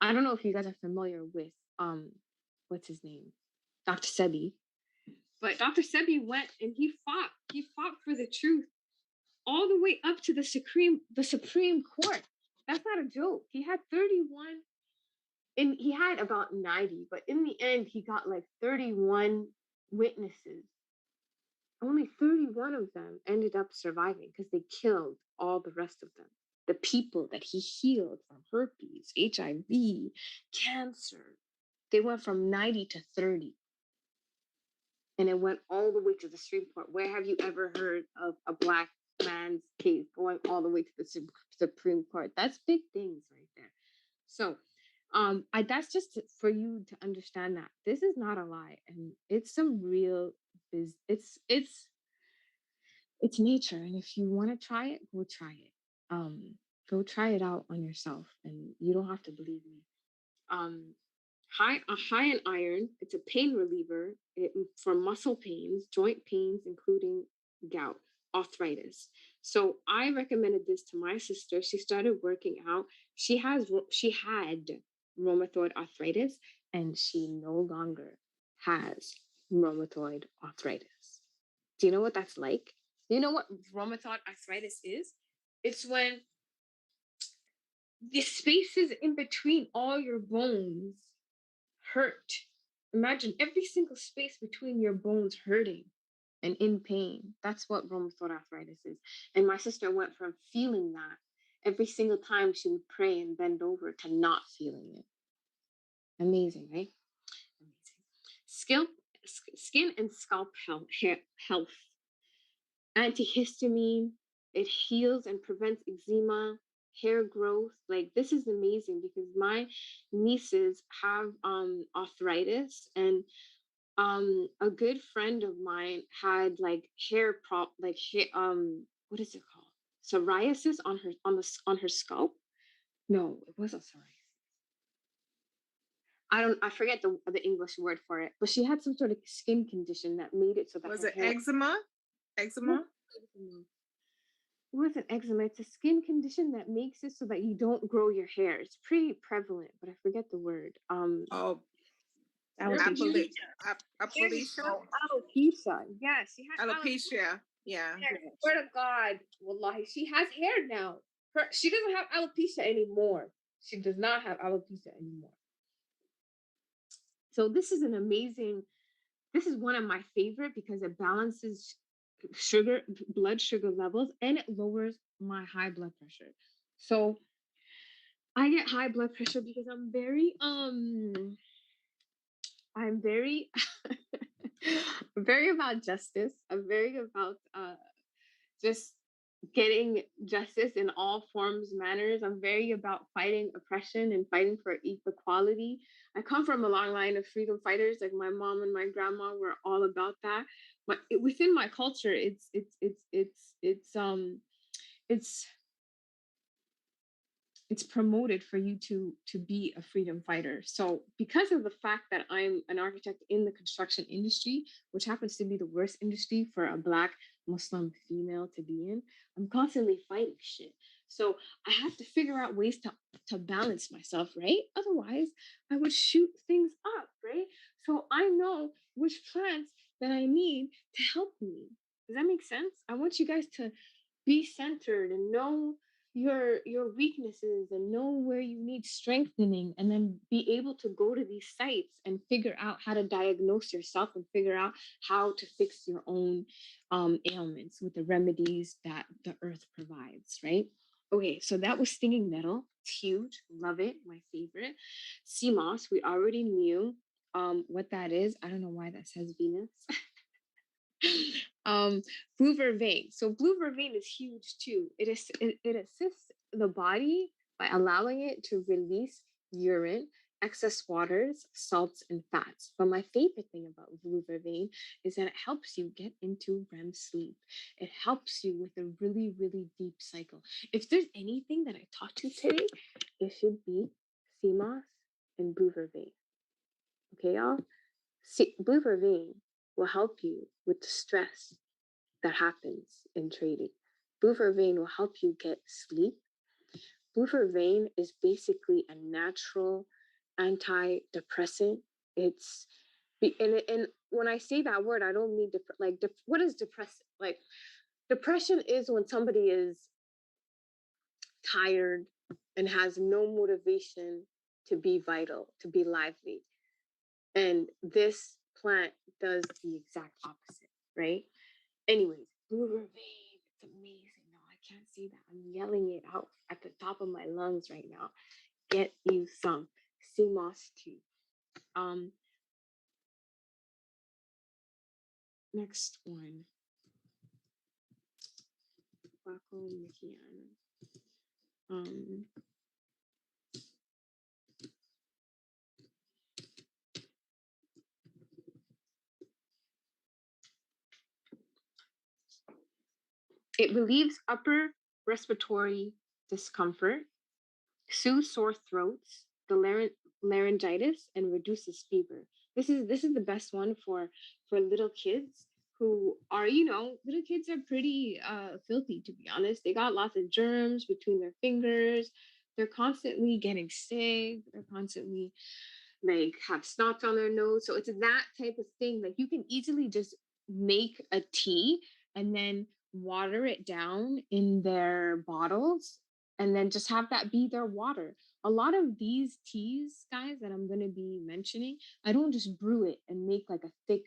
I don't know if you guys are familiar with what's his name? Dr. Sebi. But Dr. Sebi went and he fought. He fought for the truth all the way up to the Supreme Court. That's not a joke. He had 31 and he had about 90, but in the end he got like 31 witnesses. Only 31 of them ended up surviving because they killed all the rest of them. the people that he healed from herpes, HIV, cancer, they went from 90 to 30. And it went all the way to the Supreme Court. Where have you ever heard of a black man's case going all the way to the Supreme Court? That's big things right there. So, that's just for you to understand that this is not a lie, and it's some real it's nature. And if you want to try it, go try it. Go try it out on yourself, and you don't have to believe me. High in iron. It's a pain reliever for muscle pains, joint pains, including gout, arthritis. So I recommended this to my sister. She started working out. She had rheumatoid arthritis, and she no longer has rheumatoid arthritis. Do you know what that's like? Do you know what rheumatoid arthritis is? It's when the spaces in between all your bones hurt. Imagine every single space between your bones hurting and in pain. That's what rheumatoid arthritis is. And my sister went from feeling that every single time she would pray and bend over to not feeling it. Amazing, right? Amazing. Skin and scalp health. Antihistamine. It heals and prevents eczema, hair growth. Like, this is amazing because my nieces have arthritis, and a good friend of mine had like what is it called, psoriasis on her scalp. No, it wasn't psoriasis. I forget the English word for it, but she had some sort of skin condition that made it so that Was her it hair. eczema? Eczema? It wasn't eczema. It's a skin condition that makes it so that you don't grow your hair. It's pretty prevalent, but I forget the word. Oh, Alopecia. Alopecia. Yes, she had alopecia. Yeah. Swear to God, wallahi, she has hair now. She doesn't have alopecia anymore. She does not have alopecia anymore. So this is one of my favorite because it balances blood sugar levels, and it lowers my high blood pressure. So I get high blood pressure because I'm very very about justice. I'm very about just getting justice in all forms, manners. I'm very about fighting oppression and fighting for equality. I come from a long line of freedom fighters. Like, my mom and my grandma were all about that. But within my culture, it's promoted for you to be a freedom fighter. So because of the fact that I'm an architect in the construction industry, which happens to be the worst industry for a Black Muslim female to be in, I'm constantly fighting shit. So I have to figure out ways to balance myself, right? Otherwise, I would shoot things up, right? So I know which plants that I need to help me. Does that make sense? I want you guys to be centered and know your weaknesses and know where you need strengthening, and then be able to go to these sites and figure out how to diagnose yourself and figure out how to fix your own ailments with the remedies that the earth provides, right? Okay, so that was stinging nettle. It's huge. Love it. My favorite. Sea moss, we already knew what that is. I don't know why that says Venus. Blue vervain. So blue vervain is huge too. It assists the body by allowing it to release urine, excess waters, salts, and fats. But my favorite thing about blue vervain is that it helps you get into REM sleep. It helps you with a really, really deep cycle. If there's anything that I taught you today, it should be sea moss and blue vervain. Okay, y'all? Blue vervain will help you with the stress that happens in trading. Blue vervain will help you get sleep. Blue vervain is basically a natural antidepressant. And when I say that word, I don't mean what is depressant? Like, depression is when somebody is tired and has no motivation to be vital, to be lively. And this plant does the exact opposite, right? Anyways, blue vervain, it's amazing. No, I can't say that. I'm yelling it out at the top of my lungs right now. Get you some sea moss tea. Um, Next one. Guaco Michiana. Um, it relieves upper respiratory discomfort, soothes sore throats, the laryngitis, and reduces fever. This is the best one for little kids who are, little kids are pretty filthy, to be honest. They got lots of germs between their fingers. They're constantly getting sick. They're constantly like have snots on their nose. So it's that type of thing. Like you can easily just make a tea and then water it down in their bottles and then just have that be their water. A lot of these teas, guys, that I'm gonna be mentioning, I don't just brew it and make like a thick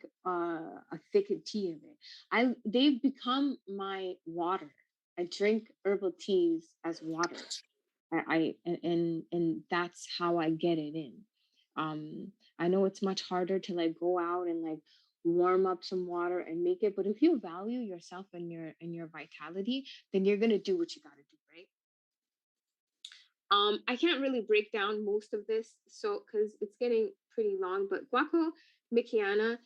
tea of it. They've become my water. I drink herbal teas as water. And that's how I get it in. I know it's much harder to like go out and like warm up some water and make it, but if you value yourself and your vitality, then you're gonna do what you gotta do, right? I can't really break down most of this, so because it's getting pretty long, but Guaco Michiana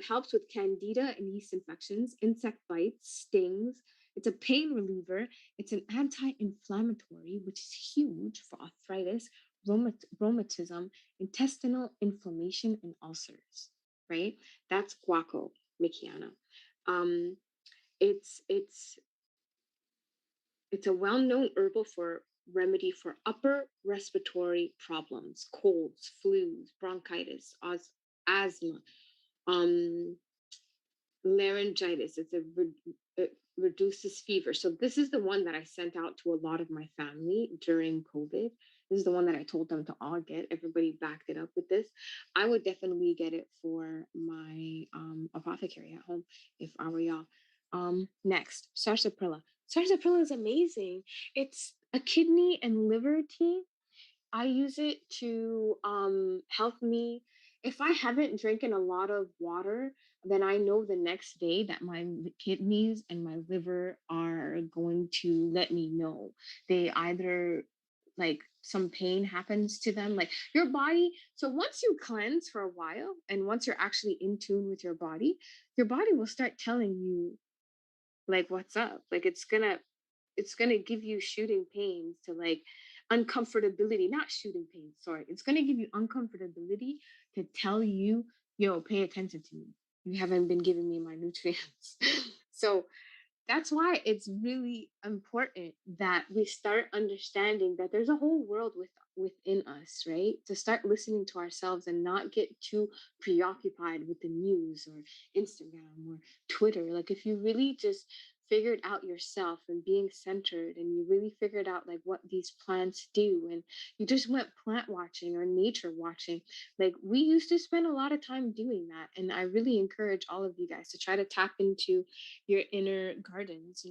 helps with candida and yeast infections, insect bites, stings. It's a pain reliever. It's an anti-inflammatory, which is huge for arthritis, rheumatism, intestinal inflammation, and ulcers. Right? That's Guaco Michiana. Um, it's it's a well-known herbal for remedy for upper respiratory problems, colds, flus, bronchitis, asthma, um, laryngitis. It reduces fever. So this is the one that I sent out to a lot of my family during COVID. This is the one that I told them to all get. Everybody backed it up with this. I would definitely get it for my apothecary at home if I were y'all. Next, sarsaparilla. Sarsaparilla is amazing. It's a kidney and liver tea. I use it to help me. If I haven't drinking a lot of water, then I know the next day that my kidneys and my liver are going to let me know. They either like some pain happens to them, like your body. So once you cleanse for a while and once you're actually in tune with your body will start telling you like what's up. Like it's gonna give you shooting pains to like uncomfortability, not shooting pains, sorry. It's gonna give you uncomfortability to tell you, yo, pay attention to me. You haven't been giving me my nutrients. So that's why it's really important that we start understanding that there's a whole world within us, right? To start listening to ourselves and not get too preoccupied with the news or Instagram or Twitter. Like if you really just figured out yourself and being centered and you really figured out like what these plants do and you just went plant watching or nature watching, like we used to spend a lot of time doing that, and I really encourage all of you guys to try to tap into your inner gardens,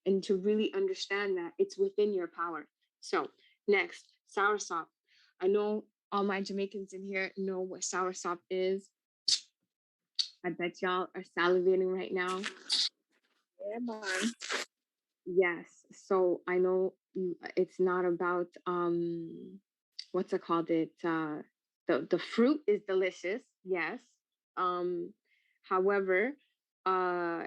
and to really understand that it's within your power. So, next, soursop. I know all my Jamaicans in here know what soursop is. I bet y'all are salivating right now. Yeah, man. Yes. So I know it's not about what's it called? The fruit is delicious. Yes. Um, However, uh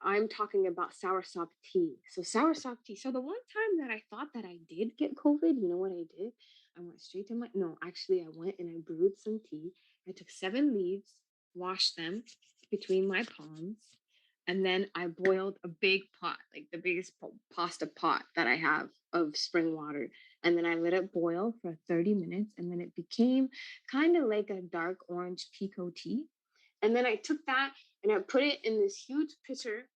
I'm talking about soursop tea. So soursop tea. So the one time that I thought that I did get COVID, you know what I did? I went straight to no, actually I went and I brewed some tea. I took 7 leaves, washed them between my palms, and then I boiled a big pot, like the biggest pasta pot that I have of spring water. And then I let it boil for 30 minutes, and then it became kind of like a dark orange pico tea. And then I took that and I put it in this huge pitcher,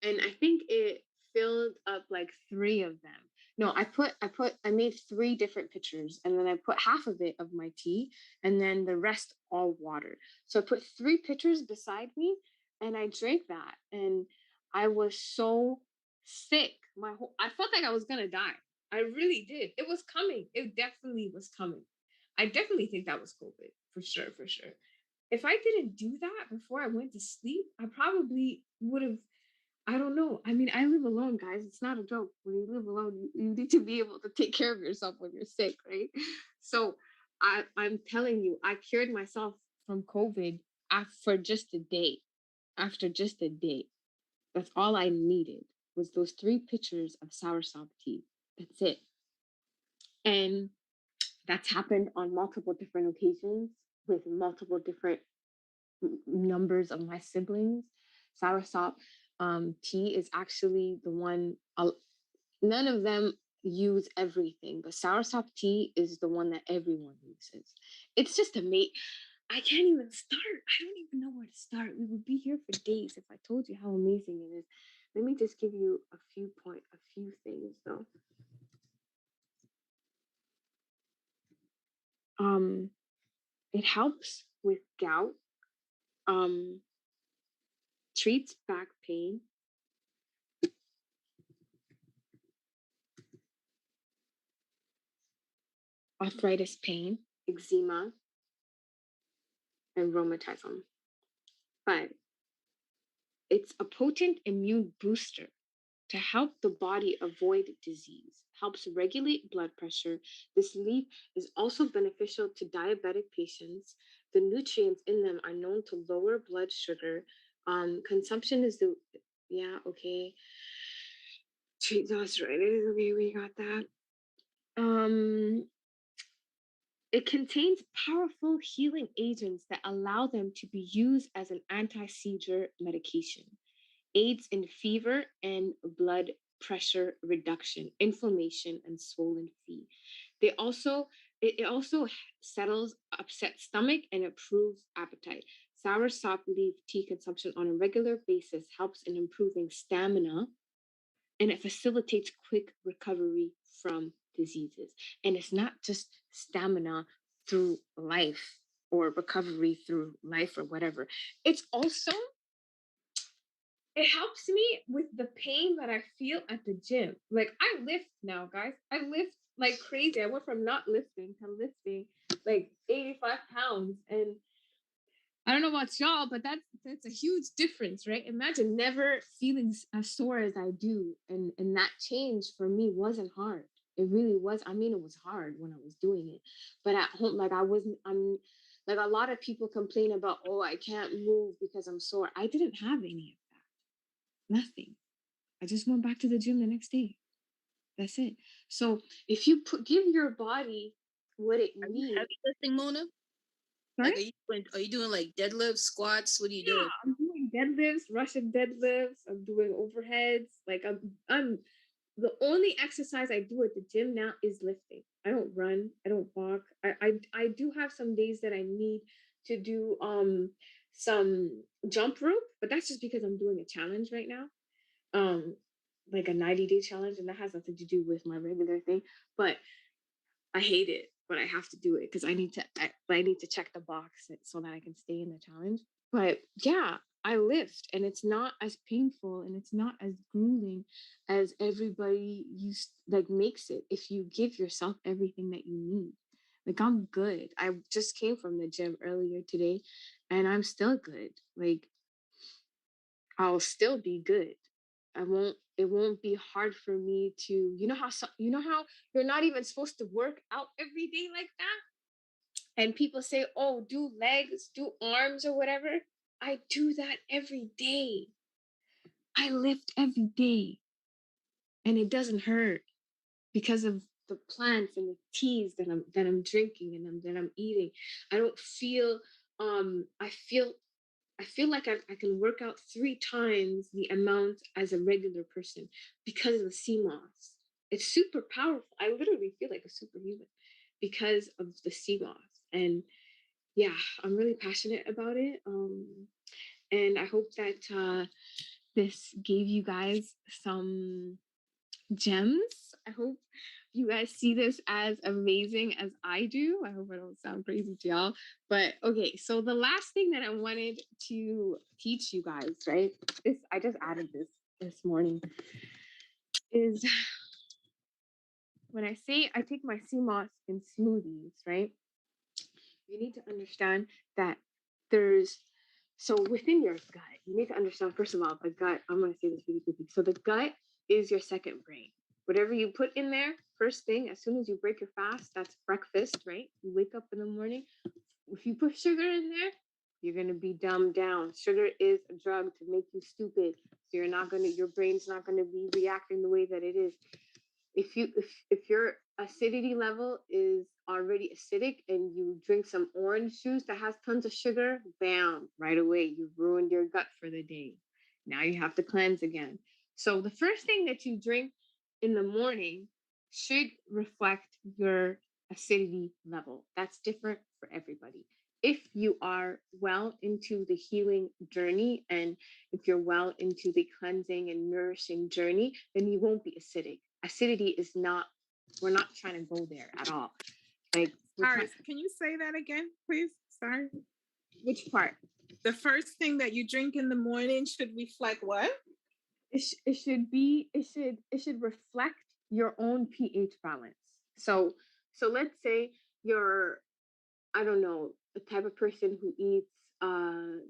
and I think it filled up like 3 of them. No, I made 3 different pitchers, and then I put half of it of my tea, and then the rest all water. So I put 3 pitchers beside me, and I drank that, and I was so sick. I felt like I was gonna die. I really did. It was coming. It definitely was coming. I definitely think that was COVID for sure, for sure. If I didn't do that before I went to sleep, I probably would have. I don't know. I mean, I live alone, guys. It's not a joke. When you live alone, you need to be able to take care of yourself when you're sick, right? So I'm telling you, I cured myself from COVID for just a day. After just a day. That's all I needed was those 3 pitchers of soursop tea. That's it. And that's happened on multiple different occasions with multiple different numbers of my siblings. Soursop tea is actually the one, none of them use everything, but soursop tea is the one that everyone uses. It's just a mate. I can't even start. I don't even know where to start. We would be here for days if I told you how amazing it is. Let me just give you a few things though. It helps with gout, um, treats back pain, arthritis pain, eczema, and rheumatism. But it's a potent immune booster to help the body avoid disease, helps regulate blood pressure. This leaf is also beneficial to diabetic patients. The nutrients in them are known to lower blood sugar. Consumption is yeah, okay. Treat arthritis, okay, we got that. It contains powerful healing agents that allow them to be used as an anti-seizure medication, aids in fever and blood pressure reduction, inflammation, and swollen feet. It also settles upset stomach and improves appetite. Soursop leaf tea consumption on a regular basis helps in improving stamina, and it facilitates quick recovery from diseases. And it's not just stamina through life or recovery through life or whatever. It's also, it helps me with the pain that I feel at the gym. Like I lift now, guys. I lift like crazy. I went from not lifting to lifting like 85 pounds. And I don't know about y'all, but that's a huge difference, right? Imagine never feeling as sore as I do, and that change for me wasn't hard. It really was. I mean, it was hard when I was doing it, but at home, like I wasn't. I'm like a lot of people complain about, oh, I can't move because I'm sore. I didn't have any of that. Nothing. I just went back to the gym the next day. That's it. So if you give your body what it Are you needs. heavy lifting, Mona? Sorry? Like, are you doing like deadlifts, squats? What are you Yeah, doing? I'm doing deadlifts, Russian deadlifts. I'm doing overheads. Like I'm the only exercise I do at the gym now is lifting. I don't run. I don't walk. I do have some days that I need to do some jump rope, but that's just because I'm doing a challenge right now. Like a 90-day challenge, and that has nothing to do with my regular thing. But I hate it, but I have to do it because I need to check the box so that I can stay in the challenge. But yeah, I lift, and it's not as painful and it's not as grueling as everybody makes it if you give yourself everything that you need. Like I'm good. I just came from the gym earlier today and I'm still good. Like I'll still be good. It won't be hard for me to, you know how you're not even supposed to work out every day like that? And people say, "Oh, do legs, do arms or whatever." I do that every day. I lift every day and it doesn't hurt because of the plants and the teas that I'm drinking and that I'm eating. I don't feel I feel like I can work out 3 times the amount as a regular person because of the CMOS. It's super powerful. I literally feel like a superhuman because of the CMOS. And yeah, I'm really passionate about it. And I hope that this gave you guys some gems. I hope you guys see this as amazing as I do. I hope I don't sound crazy to y'all. But okay, so the last thing that I wanted to teach you guys, right? I just added this morning. is when I say I take my sea moss in smoothies, right? You need to understand that there's so within your gut, you need to understand first of all the gut. I'm gonna say this really quickly. So the gut is your second brain. Whatever you put in there, first thing, as soon as you break your fast, that's breakfast, right? You wake up in the morning. If you put sugar in there, you're gonna be dumbed down. Sugar is a drug to make you stupid. So your brain's not gonna be reacting the way that it is. If your acidity level is already acidic and you drink some orange juice that has tons of sugar, bam, right away you've ruined your gut for the day. Now you have to cleanse again. So the first thing that you drink in the morning should reflect your acidity level. That's different for everybody. If you are well into the healing journey and if you're well into the cleansing and nourishing journey, then you won't be acidic. Acidity is not, we're not trying to go there at all. Like, Sorry, can you say that again, please? Sorry. which part? The first thing that you drink in the morning should reflect what? It should reflect your own pH balance. So let's say you're, I don't know, a type of person who eats,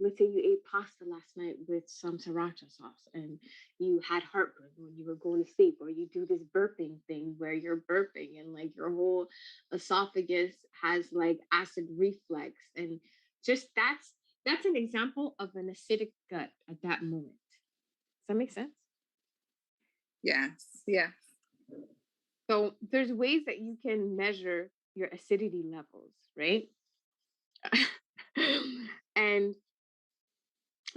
let's say you ate pasta last night with some sriracha sauce and you had heartburn when you were going to sleep, or you do this burping thing where you're burping and like your whole esophagus has like acid reflux. And just that's an example of an acidic gut at that moment. Does that make sense? Yes. Yeah. So there's ways that you can measure your acidity levels, right? And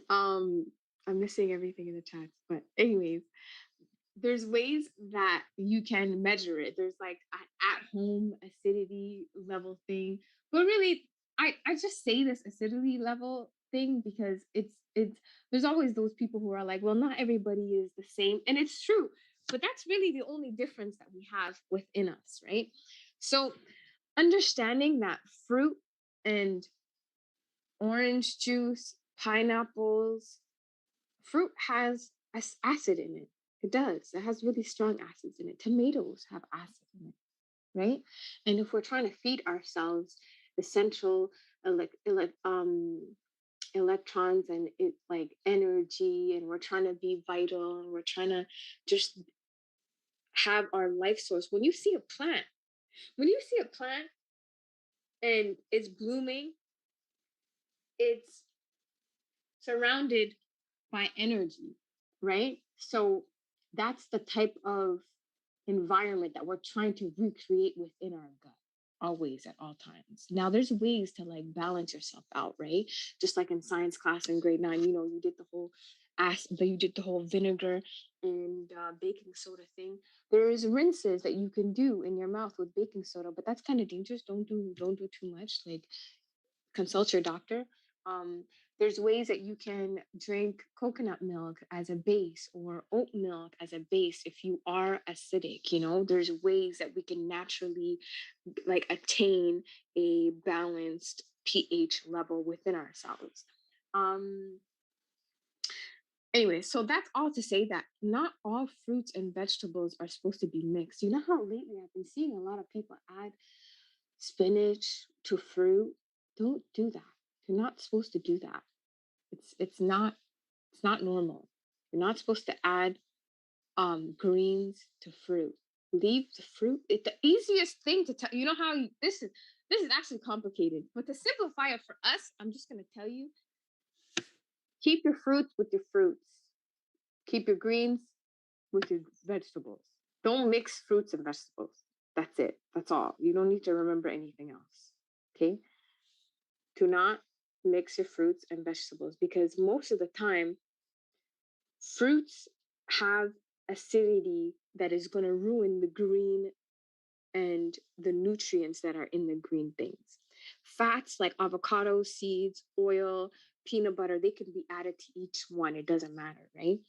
um I'm missing everything in the chats, but anyways, there's ways that you can measure it. There's like an at-home acidity level thing, but really, I just say this acidity level thing because it's there's always those people who are like, well, not everybody is the same, and it's true, but that's really the only difference that we have within us, right? So understanding that fruit and orange juice, pineapples, fruit has acid in it. It does. It has really strong acids in it. Tomatoes have acid in it, right? And if we're trying to feed ourselves essential elect, elect, electrons and it like energy, and we're trying to be vital, and we're trying to just have our life source. When you see a plant and it's blooming, it's surrounded by energy, right? So that's the type of environment that we're trying to recreate within our gut always at all times. Now there's ways to like balance yourself out, right? Just like in science class in grade 9, you did the whole vinegar and baking soda thing. There's rinses that you can do in your mouth with baking soda, but that's kind of dangerous. Don't do too much. Like consult your doctor. Um, there's ways that you can drink coconut milk as a base or oat milk as a base if you are acidic. There's ways that we can naturally like attain a balanced pH level within ourselves. Um, anyway, so that's all to say that not all fruits and vegetables are supposed to be mixed. You know how lately I've been seeing a lot of people add spinach to fruit? Don't do that. You're not supposed to do that. It's not normal. You're not supposed to add greens to fruit. Leave the fruit. The easiest thing to tell you know how this is actually complicated, but to simplify it for us, I'm just gonna tell you: keep your fruits with your fruits. Keep your greens with your vegetables. Don't mix fruits and vegetables. That's it. That's all. You don't need to remember anything else. Okay? Do not mix your fruits and vegetables because most of the time, fruits have acidity that is going to ruin the green and the nutrients that are in the green things. Fats like avocado, seeds, oil, peanut butter, they can be added to each one. It doesn't matter, right?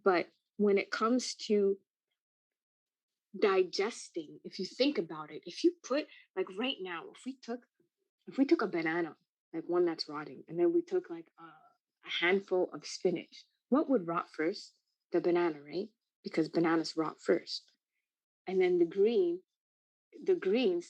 But when it comes to digesting, if you think about it, if you put like right now, if we took a banana, like one that's rotting, and then we took like a handful of spinach, what would rot first? The banana, right? because bananas rot first. And then the greens,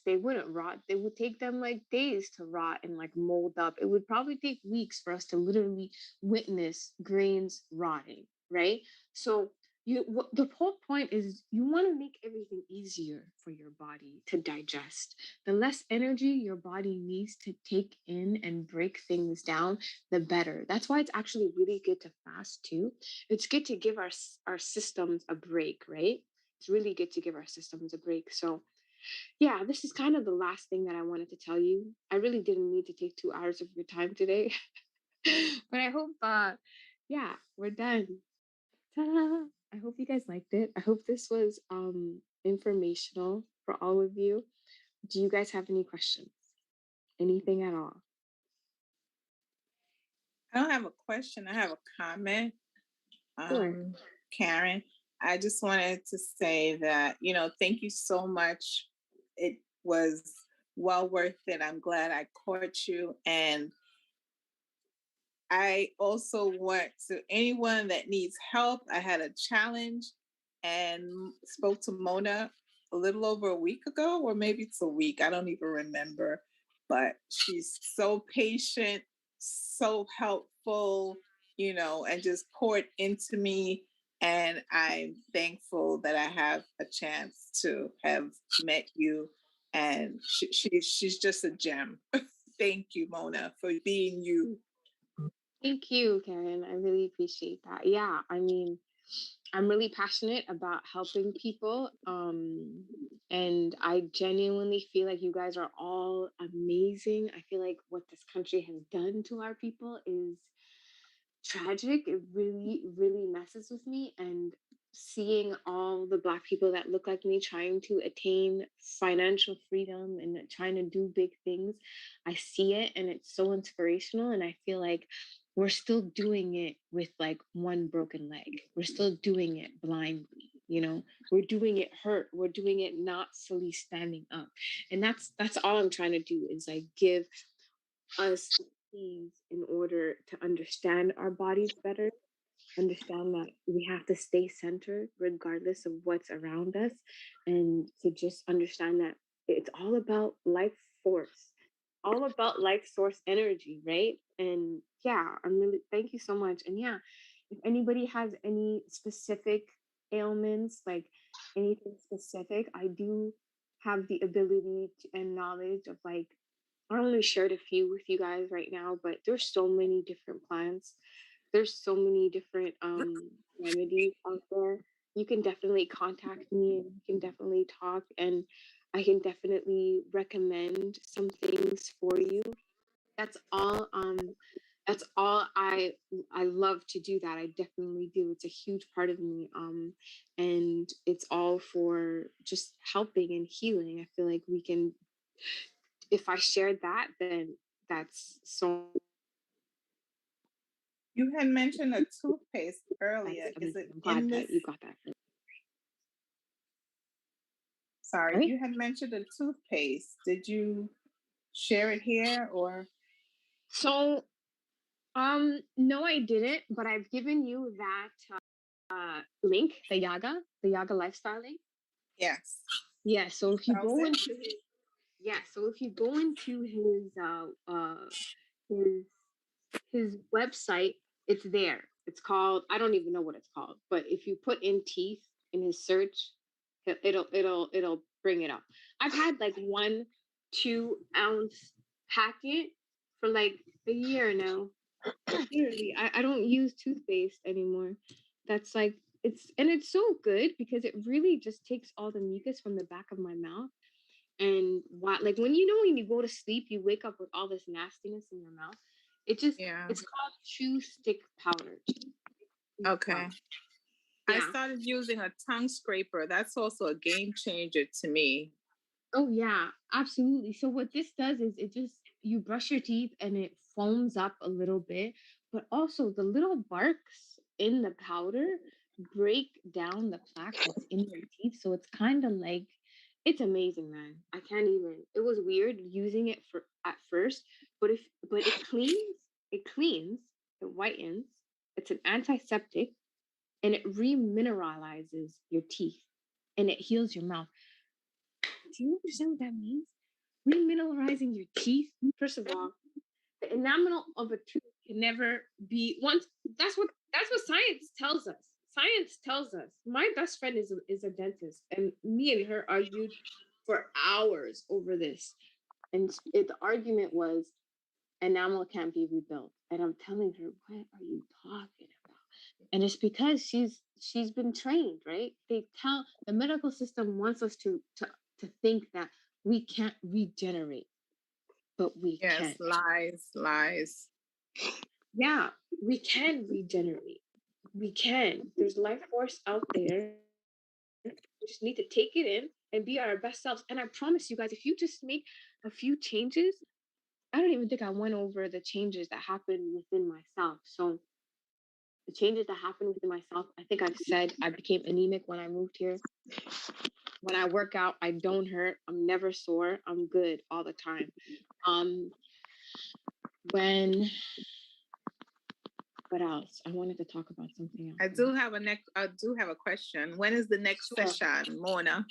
they wouldn't rot. They would take them like days to rot and like mold up. It would probably take weeks for us to literally witness grains rotting, right? So the whole point is you want to make everything easier for your body to digest. The less energy your body needs to take in and break things down, the better. That's why it's actually really good to fast too. It's good to give our systems a break, right? It's really good to give our systems a break. So yeah, this is kind of the last thing that I wanted to tell you. I really didn't need to take 2 hours of your time today, but I hope, yeah, we're done. Ta-da! I hope you guys liked it. I hope this was informational for all of you. Do you guys have any questions? Anything at all? I don't have a question. I have a comment. Sure. Karen, I just wanted to say that, thank you so much. It was well worth it. I'm glad I caught you. And I also want to anyone that needs help. I had a challenge and spoke to Mona a little over a week ago, or maybe it's a week. I don't even remember. But she's so patient, so helpful, and just poured into me. And I'm thankful that I have a chance to have met you. And she's just a gem. Thank you, Mona, for being you. Thank you, Karen. I really appreciate that. Yeah, I mean, I'm really passionate about helping people. And I genuinely feel like you guys are all amazing. I feel like what this country has done to our people is tragic. It really, really messes with me. And seeing all the Black people that look like me trying to attain financial freedom and trying to do big things, I see it and it's so inspirational. And I feel like we're still doing it with like one broken leg. We're still doing it blindly. We're doing it hurt. We're doing it not fully standing up. And that's all I'm trying to do is like give us keys in order to understand our bodies better, understand that we have to stay centered regardless of what's around us, and to just understand that it's all about life force, all about life source energy, right? And yeah, I'm really thank you so much. And yeah, if anybody has any specific ailments, like anything specific, I do have the ability and knowledge of like I only shared a few with you guys right now, but there's so many different plants. There's so many different remedies out there. You can definitely contact me and we can definitely talk and I can definitely recommend some things for you. That's all I love to do that. I definitely do. It's a huge part of me. And it's all for just helping and healing. I feel like we can if I shared that, then that's so. You had mentioned a toothpaste earlier. Is it I'm glad in that this? you got that. Sorry, Right? you had mentioned a toothpaste. Did you share it here or? So, no, I didn't, but I've given you that link, the Yaga lifestyle link. Yes. Yeah. So if you go it? into his, yeah, so if you go into his his website, it's there. It's called I don't even know what it's called, but if you put in teeth in his search, it'll bring it up. I've had like 1 2 ounce packet for like a year now. Literally, I don't use toothpaste anymore. That's like it's so good because it really just takes all the mucus from the back of my mouth and what like when you go to sleep you wake up with all this nastiness in your mouth. Yeah. It's called chew stick powder. Okay. I Yeah. started using a tongue scraper. That's also a game changer to me. Oh yeah, absolutely. So what this does is it just you brush your teeth and it foams up a little bit, but also the little barks in the powder break down the plaque that's in your teeth. So it's kind of like it's amazing, man. I can't even. It was weird using it for at first, but it cleans, it whitens. It's an antiseptic. and it remineralizes your teeth and it heals your mouth. Do you understand what that means? Remineralizing your teeth. First of all, the enamel of a tooth can never be once. That's what science tells us. Science tells us. My best friend is a dentist, and me and her argued for hours over this. And the argument was enamel can't be rebuilt. And I'm telling her, what are you talking about? And it's because she's been trained, right? They tell the medical system wants us to think that we can't regenerate, but we Yes, can. lies. Yeah, we can regenerate. We can. There's life force out there. We just need to take it in and be our best selves. And I promise you guys, if you just make a few changes, I don't even think I went over the changes that happened within myself. So the changes that happened within myself, I think I've said I became anemic when I moved here. When I work out, I don't hurt. I'm never sore. I'm good all the time. Um, when what else? I wanted to talk about something else. I do have a question. When is the next session, Mona?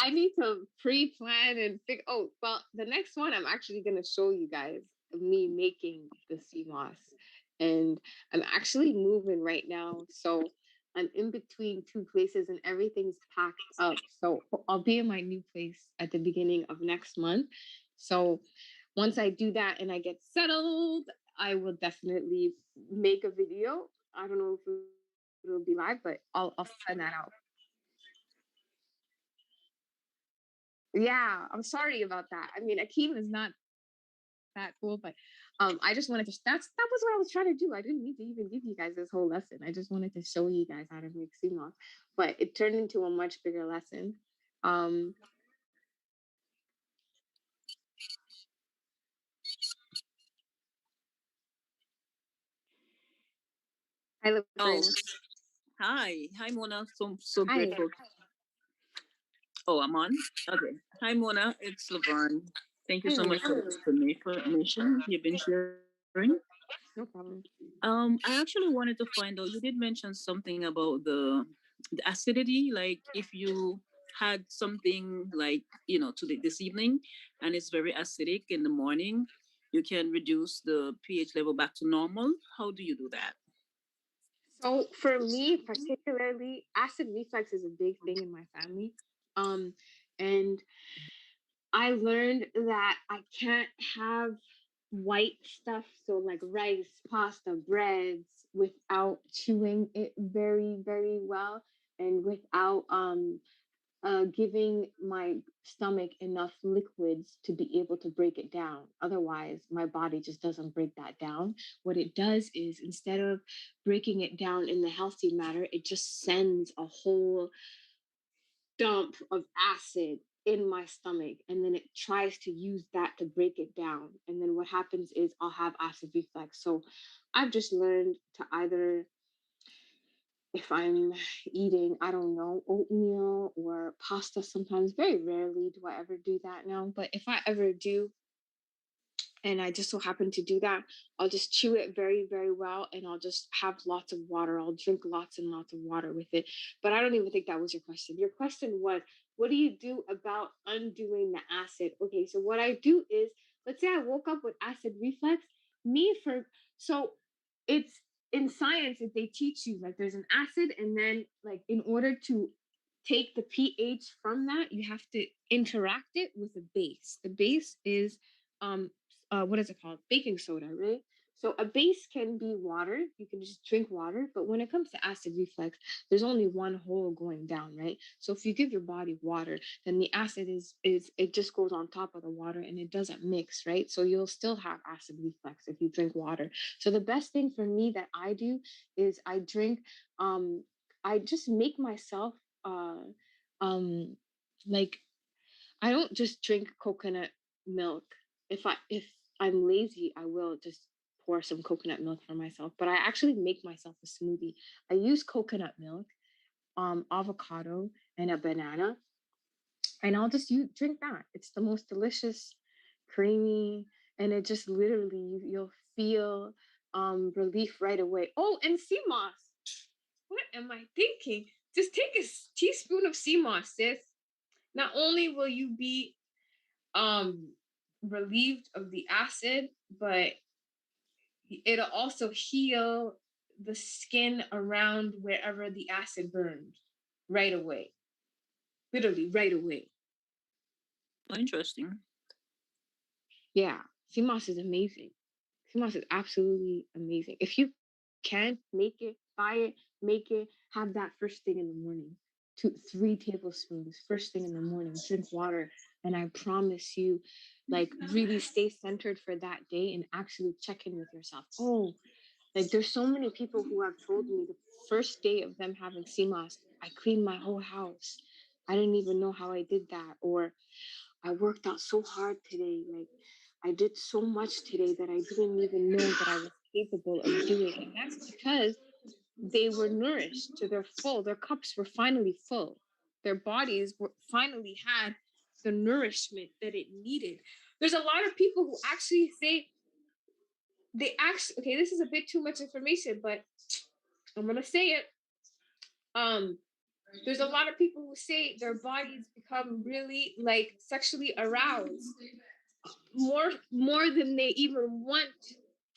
I need to pre-plan and think. Oh, well, the next one I'm actually gonna show you guys me making the sea moss. And I'm actually moving right now. So I'm in between two places and everything's packed up. So I'll be in my new place at the beginning of next month. So once I do that and I get settled, I will definitely make a video. I don't know if it'll be live, but I'll send that out. Yeah, I'm sorry about that. I mean, Akeem is not that cool, but I just wanted to. That was what I was trying to do. I didn't need to even give you guys this whole lesson. I just wanted to show you guys how to make CMOS, but it turned into a much bigger lesson. Um, I live Oh, in. hi, Mona. So Hi. grateful. Oh, I'm on. Okay. Hi, Mona. It's Laverne. Thank you Hi, so much for the information you've been sharing. no problem. I actually wanted to find out. You did mention something about the acidity. Like if you had something like today this evening, and it's very acidic in the morning, you can reduce the pH level back to normal. How do you do that? So for me, particularly, acid reflux is a big thing in my family. And I learned that I can't have white stuff, so like rice, pasta, breads, without chewing it very, very well and without giving my stomach enough liquids to be able to break it down. Otherwise, my body just doesn't break that down. What it does is instead of breaking it down in the healthy matter, it just sends a whole dump of acid in my stomach, and then it tries to use that to break it down, and then what happens is I'll have acid reflux. So I've just learned to either, if I'm eating, I don't know, oatmeal or pasta, sometimes, very rarely do I ever do that now, but if I ever do and I just so happen to do that, I'll just chew it very, very well, and I'll just have lots of water. I'll drink lots and lots of water with it. But I don't even think that was your question. Your question was, what do you do about undoing the acid? Okay, so what I do is, let's say I woke up with acid reflux. Me for so it's in science that they teach you like there's an acid, and then like in order to take the pH from that, you have to interact it with a base. The base is um what is it called? Baking soda, right? So a base can be water. You can just drink water, but when it comes to acid reflux, there's only one hole going down, right? So if you give your body water, then the acid is it just goes on top of the water and it doesn't mix, right? So you'll still have acid reflux if you drink water. So the best thing for me that I do is I just make myself uh um like I don't just drink coconut milk. If I'm lazy, I will just pour some coconut milk for myself. But I actually make myself a smoothie. I use coconut milk, avocado, and a banana, and I'll just drink that. It's the most delicious, creamy, and it just literally you'll feel relief right away. Oh, and sea moss. What am I thinking? Just take a teaspoon of sea moss, sis. Not only will you be relieved of the acid, but it'll also heal the skin around wherever the acid burned right away. Literally right away. Oh, interesting. Yeah, sea moss is amazing. Sea moss is absolutely amazing. If you can make it, buy it, make it, have that first thing in the morning. 3 tablespoons first thing in the morning. Drink water, and I promise you, like really stay centered for that day and actually check in with yourself. Oh, like there's so many people who have told me the first day of them having sea moss, I cleaned my whole house. I didn't even know how I did that, or I worked out so hard today. Like I did so much today that I didn't even know that I was capable of doing. And that's because they were nourished to their full. Their cups were finally full. Their bodies were finally had the nourishment that it needed. There's a lot of people who actually say they actually, okay, this is a bit too much information, but I'm gonna say it. There's a lot of people who say their bodies become really like sexually aroused more than they even want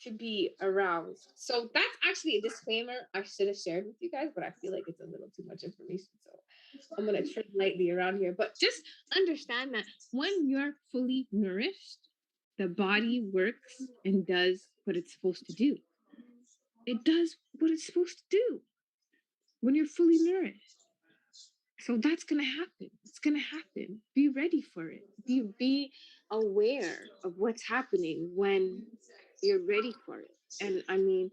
to be aroused. So that's actually a disclaimer I should have shared with you guys, but I feel like it's a little too much information. So I'm gonna tread lightly around here. But just understand that when you're fully nourished, the body works and does what it's supposed to do. It does what it's supposed to do when you're fully nourished. So that's gonna happen. It's gonna happen. Be ready for it. Be aware of what's happening when you're ready for it. And I mean,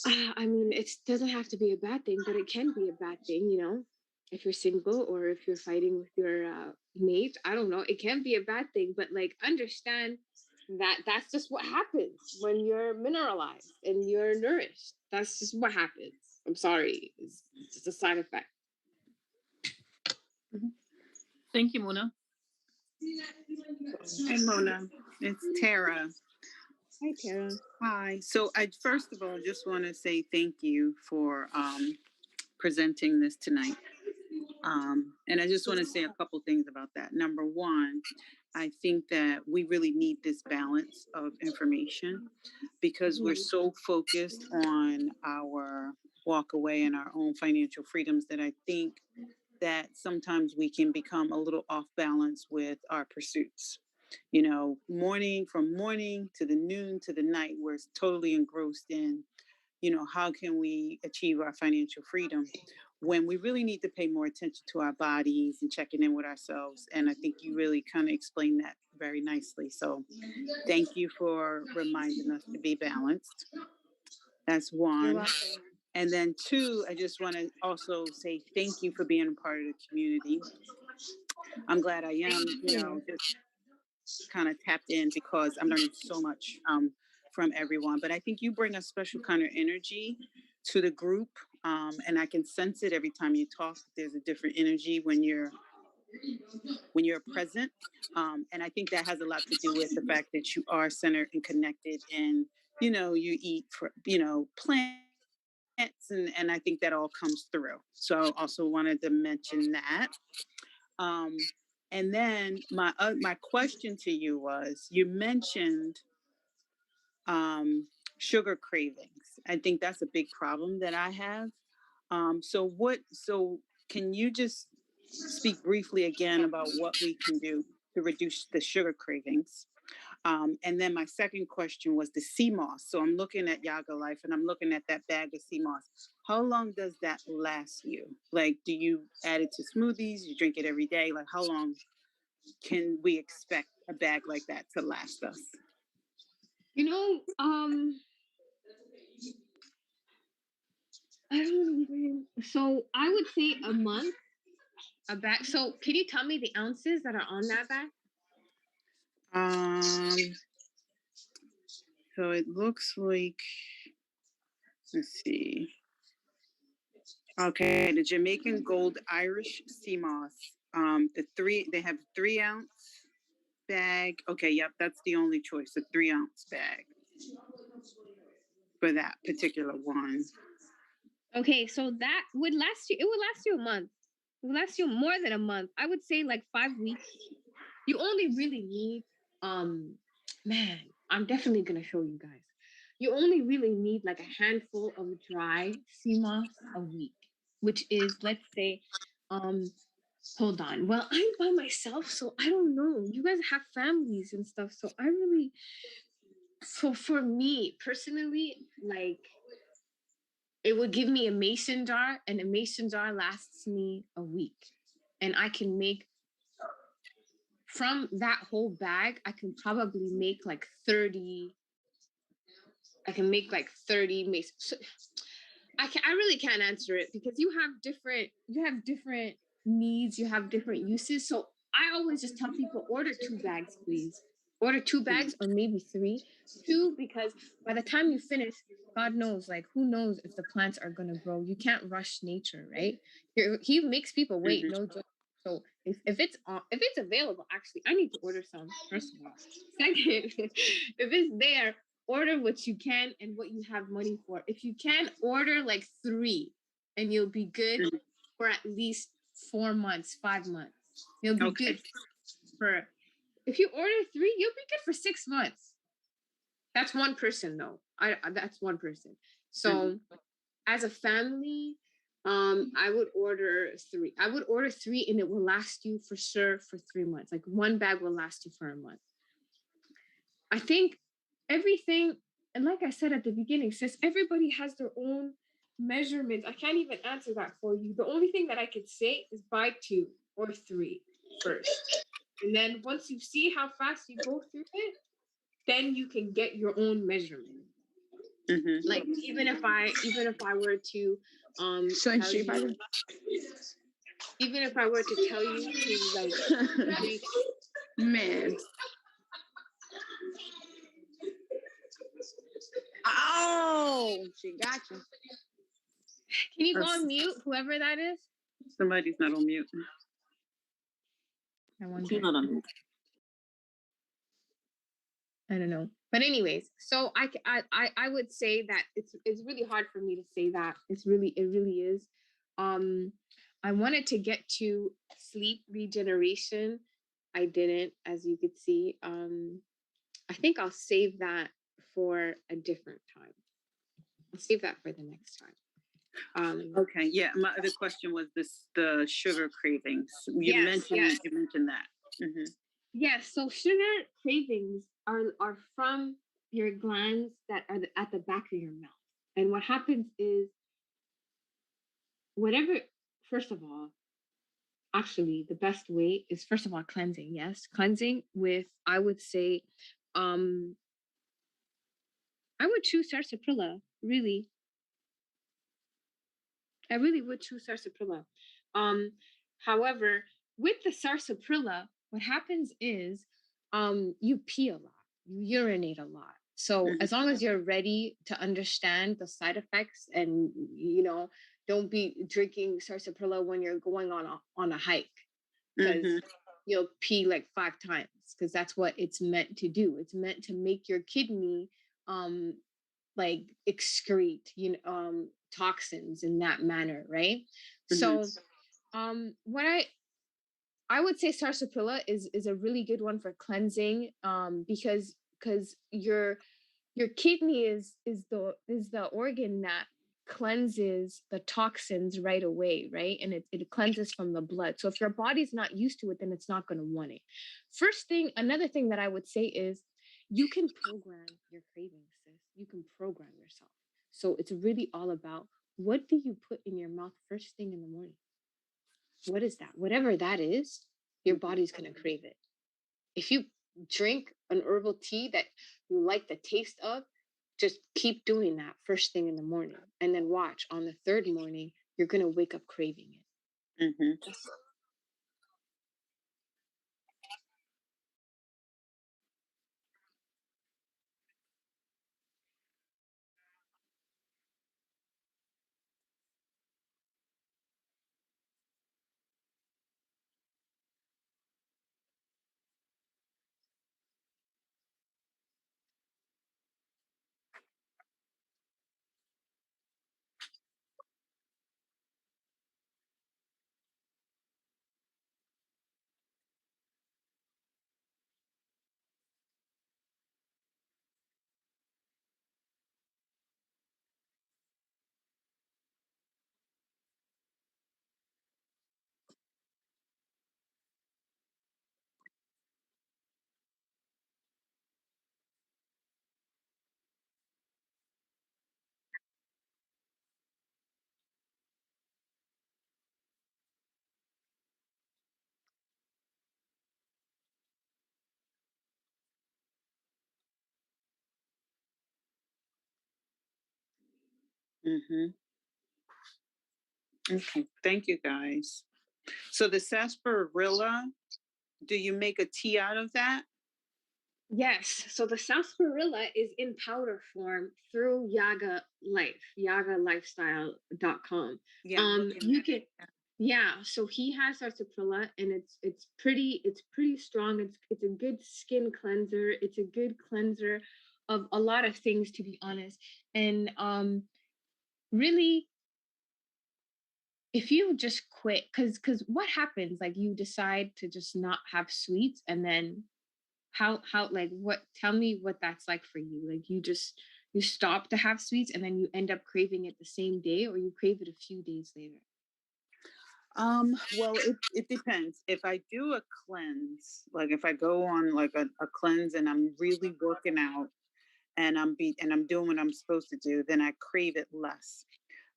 it doesn't have to be a bad thing, but it can be a bad thing, you know. If you're single or if you're fighting with your mate, I don't know. It can be a bad thing, but like understand that that's just what happens when you're mineralized and you're nourished. That's just what happens. I'm sorry. It's just a side effect. Thank you, Mona. Hi, Mona. It's Tara. Hi, Tara. Hi. So I first of all just want to say thank you for presenting this tonight. And I just want to say a couple things about that. Number one, I think that we really need this balance of information because we're so focused on our walk away and our own financial freedoms that I think that sometimes we can become a little off balance with our pursuits. You know, from morning to the noon to the night, we're totally engrossed in, how can we achieve our financial freedom when we really need to pay more attention to our bodies and checking in with ourselves. And I think you really kind of explained that very nicely. So thank you for reminding us to be balanced. That's one. And then two, I just want to also say thank you for being a part of the community. I'm glad I am, just kind of tapped in because I'm learning so much from everyone. But I think you bring a special kind of energy to the group. And I can sense it every time you talk. There's a different energy when you're present. And I think that has a lot to do with the fact that you are centered and connected and, you eat for, plants. And I think that all comes through. So I also wanted to mention that. And then my question to you was, you mentioned sugar cravings. I think that's a big problem that I have. So can you just speak briefly again about what we can do to reduce the sugar cravings? And then my second question was the sea moss. So I'm looking at Yaga Life and I'm looking at that bag of sea moss. How long does that last you? Like, do you add it to smoothies? You drink it every day? Like, how long can we expect a bag like that to last us? I don't even. So I would say a month, a bag. So can you tell me the ounces that are on that bag? So it looks like, let's see. Okay, the Jamaican Gold Irish Sea Moss. They have 3-ounce bag. Okay, yep, that's the only choice, a 3-ounce bag. for that particular one. Okay, so that would last you. It would last you a month. It would last you more than a month. I would say like 5 weeks. You only really need, um, man. I'm definitely gonna show you guys. You only really need like a handful of dry sea moss a week, which is, let's say, um, hold on. Well, I'm by myself, so I don't know. You guys have families and stuff, so I really. So for me personally, like it would give me a mason jar, and a mason jar lasts me a week. And I can make from that whole bag, I can probably make like 30. I can make like 30 mason. So I really can't answer it because you have different needs, you have different uses. So I always just tell people order 2 bags, please. Order 2 bags or maybe 3. 2 because by the time you finish, God knows, like who knows if the plants are gonna grow. You can't rush nature, right? He makes people wait, no joke. So if it's available, actually, I need to order some. First of all, second, if it's there, order what you can and what you have money for. If you can, order like 3, and you'll be good for at least 4 months, 5 months. You'll be good for. If you order 3, you'll be good for 6 months. That's one person, though. That's one person. So, as a family, I would order 3. I would order 3, and it will last you for sure for 3 months. Like 1 bag will last you for a month. I think everything, and like I said at the beginning, sis, everybody has their own measurements. I can't even answer that for you. The only thing that I could say is buy 2 or 3 first. And then once you see how fast you go through it, then you can get your own measurement. Like even if I were to tell you, even if I were to tell you to like make, Man. Oh, she got you. can you go on mute, whoever that is? Somebody's not on mute. I wonder. She's not on mute. I don't know. But anyways, so I would say that it's really hard for me to say that. It really is. I wanted to get to sleep regeneration. I didn't, as you could see. I think I'll save that for a different time. I'll save that for the next time. Okay, yeah. My other question was the sugar cravings. You mentioned that. Yes, so sugar cravings are from your glands that are at the back of your mouth. And what happens is whatever, first of all, actually the best way is first of all cleansing. Yes, cleansing with, I would say, I would choose sarsaparilla, really. I really would choose sarsaparilla. However, with the sarsaparilla, what happens is you pee a lot, you urinate a lot. So as long as you're ready to understand the side effects, and don't be drinking sarsaparilla when you're going on a hike, because you'll pee like 5 times, because that's what it's meant to do. It's meant to make your kidney like excrete toxins in that manner, right? So what I would say sarsaparilla is a really good one for cleansing, because your kidney is the organ that cleanses the toxins right away, right? And it cleanses from the blood. So if your body's not used to it, then it's not going to want it. Another thing that I would say is you can program your cravings, sis. You can program yourself. So it's really all about, what do you put in your mouth first thing in the morning? What is that? Whatever that is, your body's going to crave it. If you drink an herbal tea that you like the taste of, just keep doing that first thing in the morning. And then watch, on the 3rd morning, you're going to wake up craving it. Mm-hmm. Okay. Thank you, guys. So the sarsaparilla, do you make a tea out of that? Yes. So the sarsaparilla is in powder form through Yaga Life, yagalifestyle.com. Yeah. I'm looking You at can, it. yeah. So he has sarsaparilla, and it's pretty strong. It's a good skin cleanser. It's a good cleanser of a lot of things, to be honest. And really, if you just quit, because what happens, like, you decide to just not have sweets, and then how like, what, tell me what that's like for you. Like, you stop to have sweets, and then you end up craving it the same day, or you crave it a few days later. Well, it depends. If I do a cleanse, like if I go on like a cleanse and I'm really working out and I'm doing what I'm supposed to do, then I crave it less.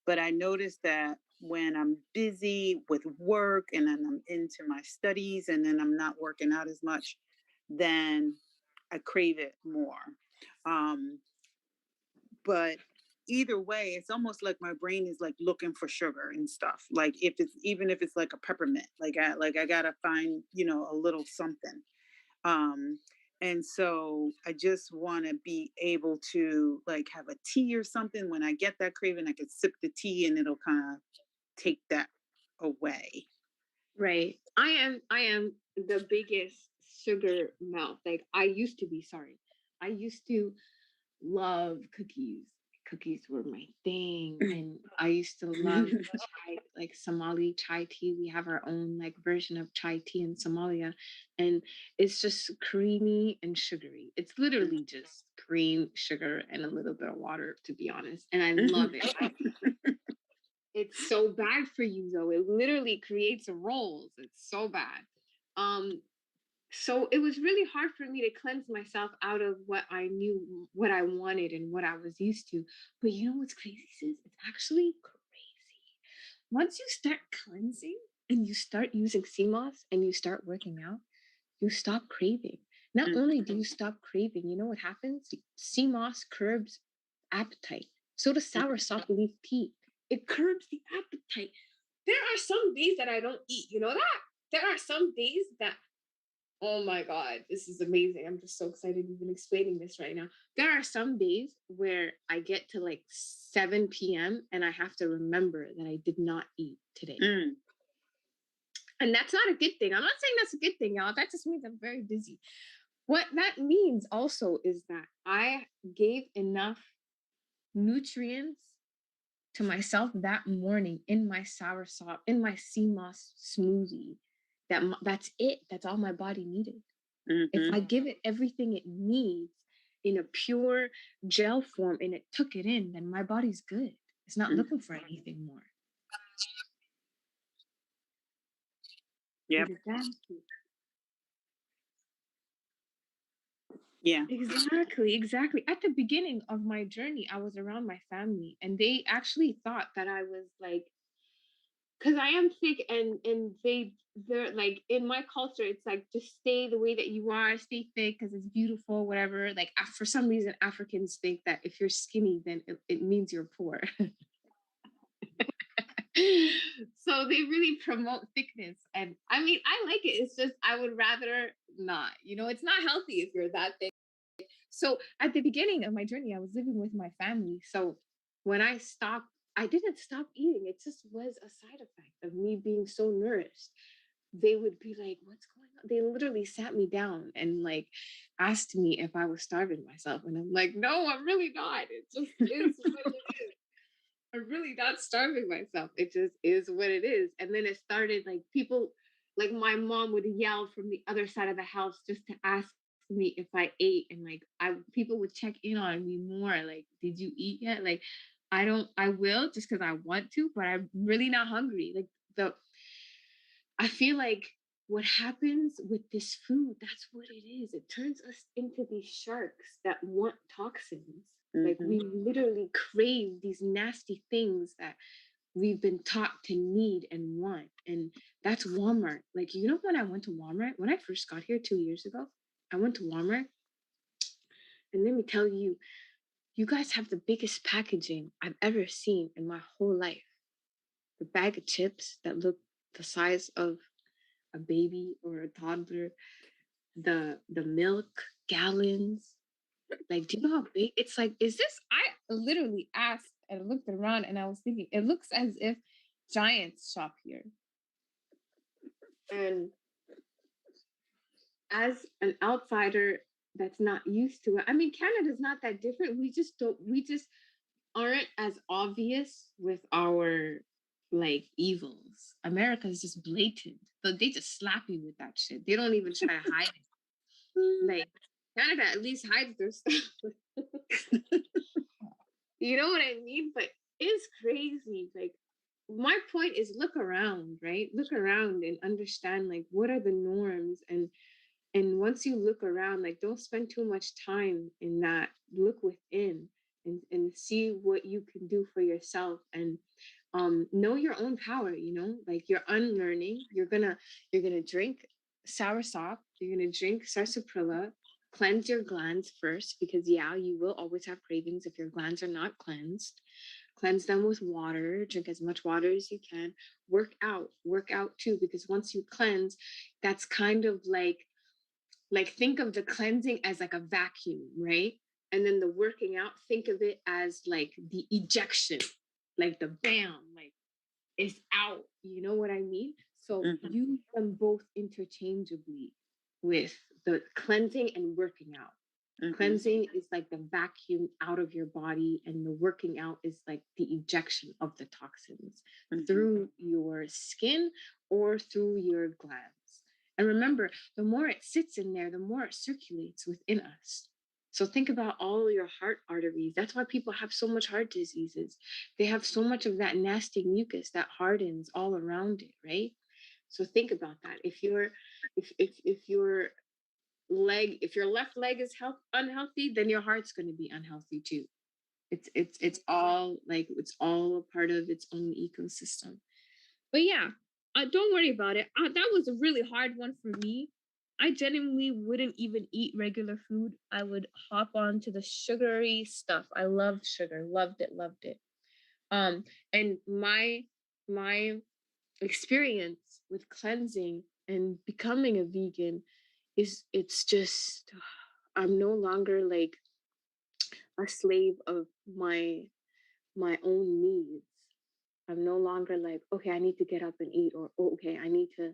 But I notice that when I'm busy with work and then I'm into my studies and then I'm not working out as much, then I crave it more. Um, but either way, it's almost like my brain is like looking for sugar and stuff. Like if it's even if it's like a peppermint, like I gotta find, a little something. Um, and so I just want to be able to like have a tea or something when I get that craving. I can sip the tea and it'll kind of take that away. Right. I am the biggest sugar mouth. Like, I used to be, sorry. I used to love cookies. Cookies were my thing. And I used to love chai, like Somali chai tea. We have our own like version of chai tea in Somalia. And it's just creamy and sugary. It's literally just cream, sugar, and a little bit of water, to be honest. And I love it. It's so bad for you, though. It literally creates rolls. It's so bad. Um, so it was really hard for me to cleanse myself out of what I knew, what I wanted, and what I was used to. But you know what's crazy, sis? It's actually crazy. Once you start cleansing and you start using CMOS and you start working out, you stop craving. Not only do you stop craving, you know what happens? CMOS curbs appetite. So does sour salt leaf tea. It curbs the appetite. There are some days that I don't eat. You know that? There are some days that, oh my God, this is amazing. I'm just so excited even explaining this right now. There are some days where I get to like 7 p.m. and I have to remember that I did not eat today. And that's not a good thing. I'm not saying that's a good thing, y'all. That just means I'm very busy. What that means also is that I gave enough nutrients to myself that morning in my soursop, in my sea moss smoothie. That's it. That's all my body needed. If I give it everything it needs in a pure gel form and it took it in, then my body's good. It's not looking for anything more. Yep. Exactly. Yeah. Exactly. At the beginning of my journey, I was around my family, and they actually thought that I was like, because I am thick, and they're like, in my culture, it's like, just stay the way that you are, stay thick because it's beautiful, whatever. Like, for some reason, Africans think that if you're skinny, then it means you're poor. So they really promote thickness, and I mean, I like it. It's just I would rather not. It's not healthy if you're that thick. So at the beginning of my journey, I was living with my family. So when I stopped, I didn't stop eating. It just was a side effect of me being so nourished. They would be like, "What's going on?" They literally sat me down and like asked me if I was starving myself. And I'm like, "No, I'm really not. It just is what it is. I'm really not starving myself. It just is what it is." And then it started, like, people, like my mom would yell from the other side of the house just to ask me if I ate, and like people would check in on me more. Like, did you eat yet? Like, I will just because I want to, but I'm really not hungry. Like, I feel like what happens with this food, that's what it is. It turns us into these sharks that want toxins. Like, we literally crave these nasty things that we've been taught to need and want. And that's Walmart. Like, when I went to Walmart, when I first got here 2 years ago, I went to Walmart, and let me tell you, You guys have the biggest packaging I've ever seen in my whole life. The bag of chips that look the size of a baby or a toddler, the milk gallons. Like, do you know how big it's like? Is this? I literally asked and looked around and I was thinking, it looks as if giants shop here. And as an outsider that's not used to it, I mean, Canada's not that different. We just aren't as obvious with our like evils. America is just blatant. So they just slap you with that shit. They don't even try to hide it. Like Canada at least hides their stuff. You know what I mean? But it's crazy. Like my point is look around, right? Look around and understand like what are the norms, and once you look around, like don't spend too much time in that. Look within and see what you can do for yourself, and know your own power, you know, like you're unlearning. You're gonna drink soursop, you're gonna drink sarsaparilla, cleanse your glands first, because yeah, you will always have cravings if your glands are not cleansed. Cleanse them with water, drink as much water as you can. Work out too, because once you cleanse, that's kind of like think of the cleansing as like a vacuum, right? And then the working out, think of it as like the ejection, like the bam, like it's out. You know what I mean? So use them both interchangeably with the cleansing and working out. Cleansing is like the vacuum out of your body, and the working out is like the ejection of the toxins through your skin or through your glands. And remember, the more it sits in there, the more it circulates within us. So think about all your heart arteries. That's why people have so much heart diseases. They have so much of that nasty mucus that hardens all around it, right? So think about that. If your if your left leg is unhealthy, then your heart's going to be unhealthy too. It's all like it's all a part of its own ecosystem. But yeah, don't worry about it. That was a really hard one for me. I genuinely wouldn't even eat regular food. I would hop on to the sugary stuff. I loved sugar, loved it. And my experience with cleansing and becoming a vegan is it's just I'm no longer like a slave of my own needs. I'm no longer like, okay, I need to get up and eat, or oh, okay, I need to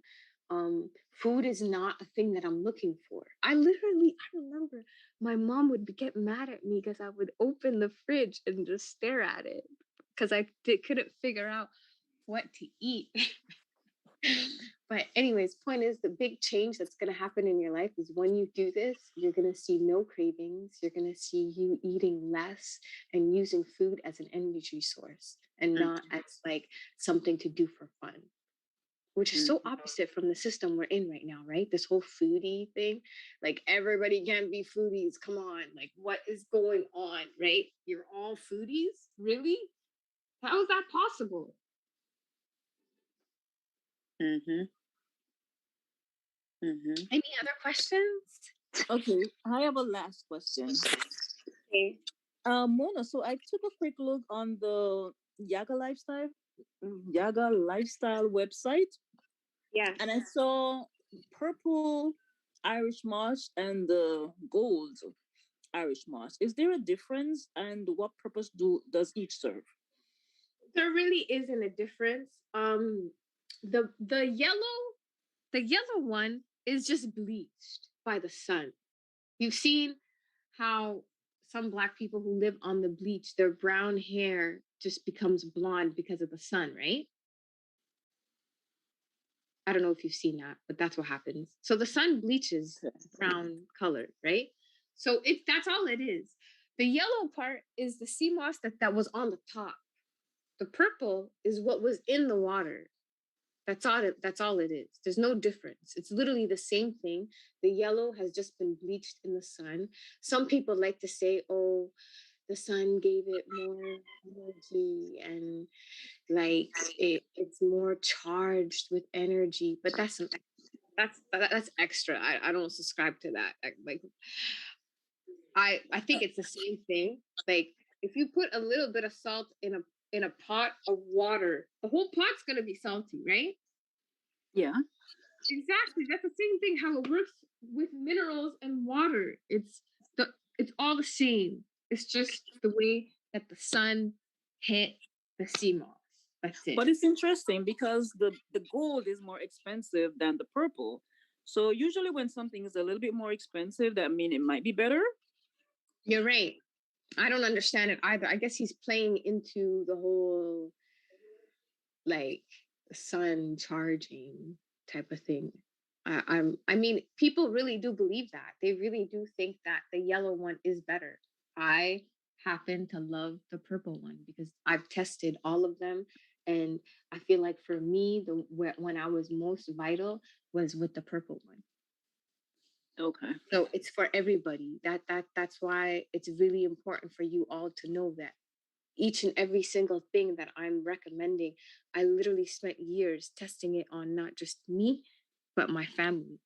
food is not a thing that I'm looking for. I remember my mom would get mad at me because I would open the fridge and just stare at it because couldn't figure out what to eat. But anyways, point is the big change that's going to happen in your life is when you do this, you're going to see no cravings. You're going to see you eating less and using food as an energy source and not as like something to do for fun, which is so opposite from the system we're in right now, right? This whole foodie thing, like everybody can be foodies. Come on, like what is going on, right? You're all foodies? Really? How is that possible? Any other questions? Okay, I have a last question. Okay. Mona, so I took a quick look on the Yaga Lifestyle website, Yeah. and I saw purple Irish moss and the gold Irish moss. Is there a difference, and what purpose does each serve? There really isn't a difference. The yellow one is just bleached by the sun. You've seen how some Black people who live on the beach, their brown hair just becomes blonde because of the sun, right? I don't know if you've seen that, but that's what happens. So the sun bleaches brown color, right? So that's all it is. The yellow part is the sea moss that was on the top. The purple is what was in the water. That's all it is. There's no difference. It's literally the same thing. The yellow has just been bleached in the sun. Some people like to say, oh, the sun gave it more energy and like it's more charged with energy. But that's extra. I don't subscribe to that. Like I think it's the same thing. Like if you put a little bit of salt in a pot of water, the whole pot's gonna be salty, right? Yeah. Exactly. That's the same thing how it works with minerals and water. It's all the same. It's just the way that the sun hit the sea moss. That's it. But it's interesting because the gold is more expensive than the purple. So usually when something is a little bit more expensive, that mean it might be better. You're right. I don't understand it either. I guess he's playing into the whole like sun charging type of thing. I mean, people really do believe that. They really do think that the yellow one is better. I happen to love the purple one because I've tested all of them, and I feel like for me, when I was most vital was with the purple one. Okay. So it's for everybody. That's why it's really important for you all to know that each and every single thing that I'm recommending, I literally spent years testing it on not just me, but my family.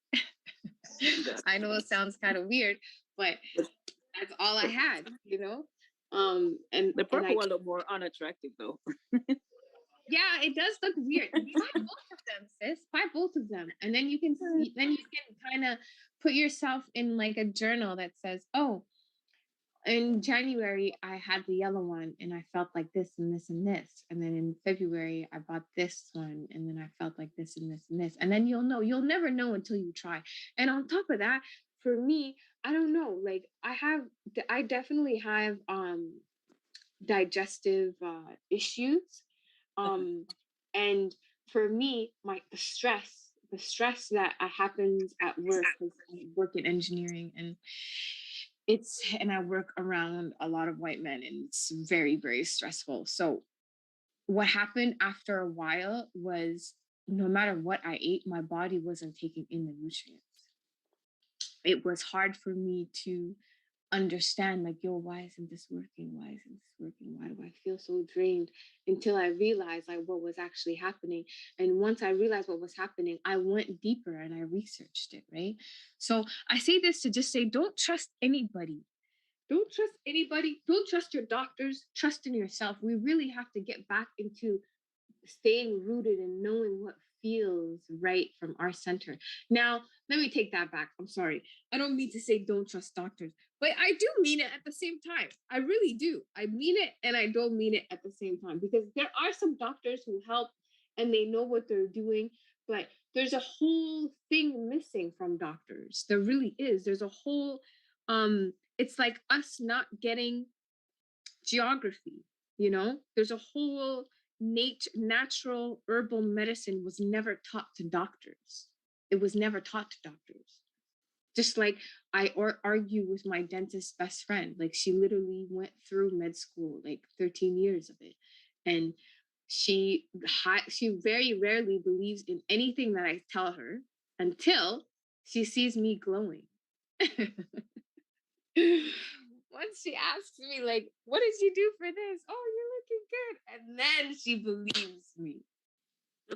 I know it sounds kind of weird, but that's all I had, you know? And The and purple I one look more unattractive though. yeah, it does look weird. Buy both of them, sis. Buy both of them. And then you can see, then you can kind of put yourself in like a journal that says, oh, in January, I had the yellow one and I felt like this and this and this. And then in February, I bought this one and then I felt like this and this and this. And then you'll know, you'll never know until you try. And on top of that, for me, I don't know, like I definitely have digestive issues. And for me, the stress that happens at work, because I work in engineering and I work around a lot of white men and it's very, very stressful. So what happened after a while was no matter what I ate, my body wasn't taking in the nutrients. It was hard for me to understand like, yo, why isn't this working? Why isn't this working? Why do I feel so drained? Until I realized like what was actually happening. And once I realized what was happening, I went deeper and I researched it, right? So I say this to just say, don't trust anybody. Don't trust anybody. Don't trust your doctors. Trust in yourself. We really have to get back into staying rooted and knowing what feels right from our center. Now, let me take that back. I'm sorry. I don't mean to say don't trust doctors, but I do mean it at the same time. I really do. I mean it and I don't mean it at the same time because there are some doctors who help and they know what they're doing, but there's a whole thing missing from doctors. There really is. There's a whole it's like us not getting geography, you know? There's a whole natural herbal medicine was never taught to doctors. It was never taught to doctors. Just like argue with my dentist best friend. Like she literally went through med school, like 13 years of it. And she very rarely believes in anything that I tell her until she sees me glowing. Once she asks me, like, what did you do for this? Oh, you're looking good. And then she believes me.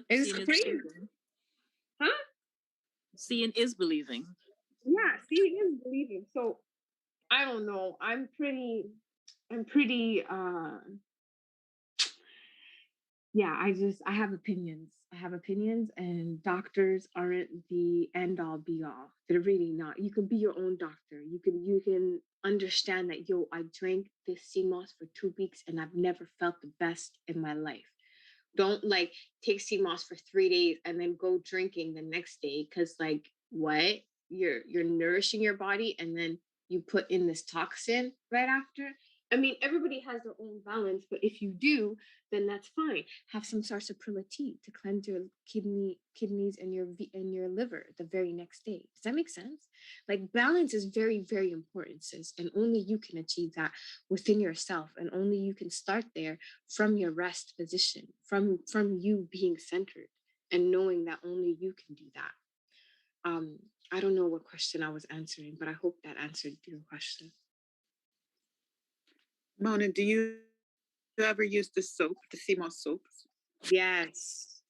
It's Seeing is crazy. believing. Huh? Seeing is believing. Yeah, seeing is believing. So I don't know. I'm pretty yeah, I have opinions. I have opinions and doctors aren't the end all be all. They're really not. You can be your own doctor. You can understand that yo, I drank this sea moss for 2 weeks and I've never felt the best in my life. Don't like take sea moss for 3 days and then go drinking the next day because like what? You're nourishing your body and then you put in this toxin right after. I mean, everybody has their own balance, but if you do, then that's fine. Have some sarsaparilla tea to cleanse your kidneys and your liver the very next day. Does that make sense? Like balance is very, very important, sis, and only you can achieve that within yourself, and only you can start there from your rest position, from you being centered and knowing that only you can do that. I don't know what question I was answering, but I hope that answered your question. Mona, do you ever use the soap, the sea moss soap? Yes.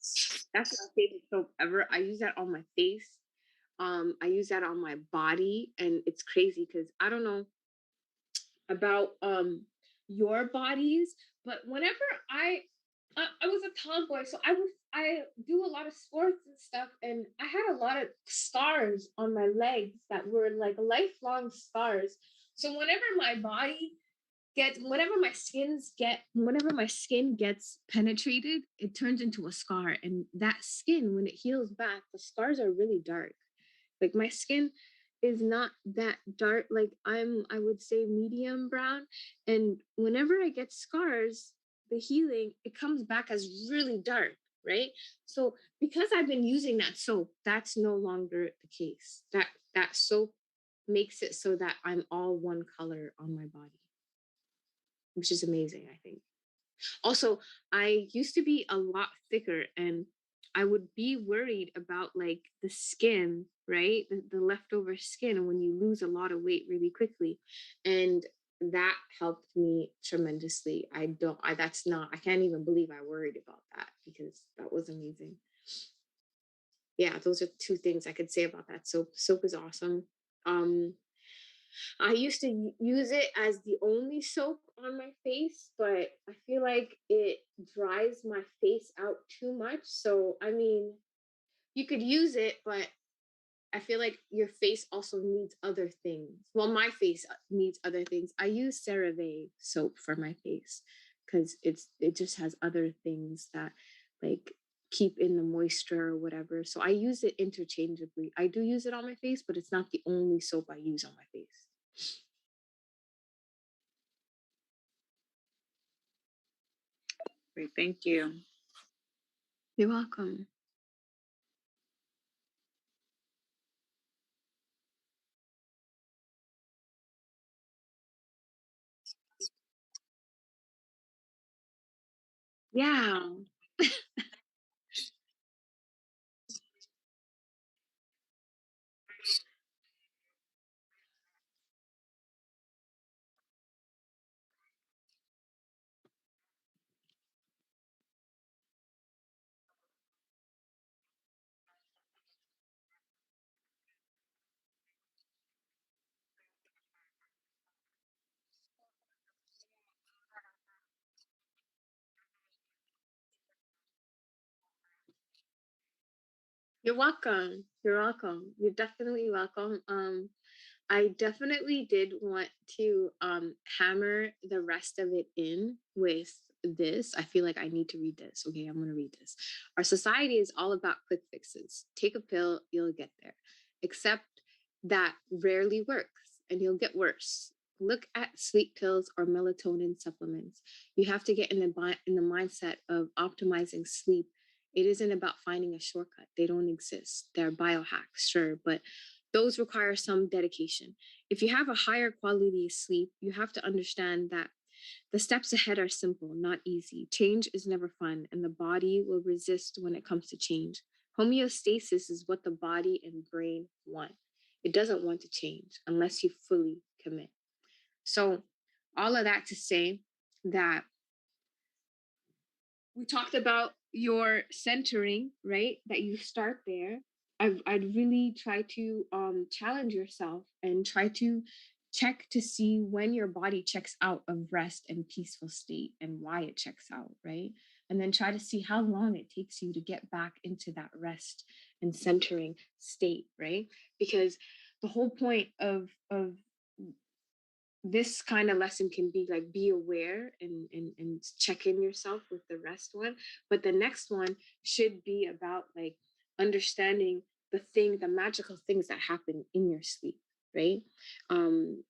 That's my favorite soap ever. I use that on my face. I use that on my body, and it's crazy because I don't know. about your bodies. But whenever I was a tomboy, so I do a lot of sports and stuff, and I had a lot of scars on my legs that were like lifelong scars. So whenever my skin gets penetrated, it turns into a scar, and that skin, when it heals back, the scars are really dark. Like my skin is not that dark. Like I would say medium brown. And whenever I get scars, the healing, it comes back as really dark, right? So because I've been using that soap, that's no longer the case. That soap makes it so that I'm all one color on my body, which is amazing, I think. Also, I used to be a lot thicker, and I would be worried about like the skin, right? The leftover skin when you lose a lot of weight really quickly. And that helped me tremendously. I can't even believe I worried about that because that was amazing. Yeah, those are two things I could say about that soap. Soap is awesome. Um, I used to use it as the only soap on my face, but I feel like it dries my face out too much. So, I mean, you could use it, but I feel like your face also needs other things. Well, my face needs other things. I use CeraVe soap for my face because it just has other things that like keep in the moisture or whatever. So I use it interchangeably. I do use it on my face, but it's not the only soap I use on my face. Great, thank you. You're welcome. Yeah. You're welcome. You're welcome. You're definitely welcome. I definitely did want to hammer the rest of it in with this. I feel like I need to read this. Okay, I'm going to read this. Our society is all about quick fixes. Take a pill, you'll get there. Except that rarely works and you'll get worse. Look at sleep pills or melatonin supplements. You have to get in the mindset of optimizing sleep. It isn't about finding a shortcut. They don't exist. They're biohacks, sure, but those require some dedication. If you have a higher quality of sleep, you have to understand that the steps ahead are simple, not easy. Change is never fun, and the body will resist when it comes to change. Homeostasis is what the body and brain want. It doesn't want to change unless you fully commit. So, all of that to say that we talked about your centering, right? That you start there. I'd really try to challenge yourself and try to check to see when your body checks out of rest and peaceful state and why it checks out, right? And then try to see how long it takes you to get back into that rest and centering state, right? Because the whole point of this kind of lesson can be like be aware and check in yourself with the rest one, but the next one should be about like understanding the magical things that happen in your sleep, right?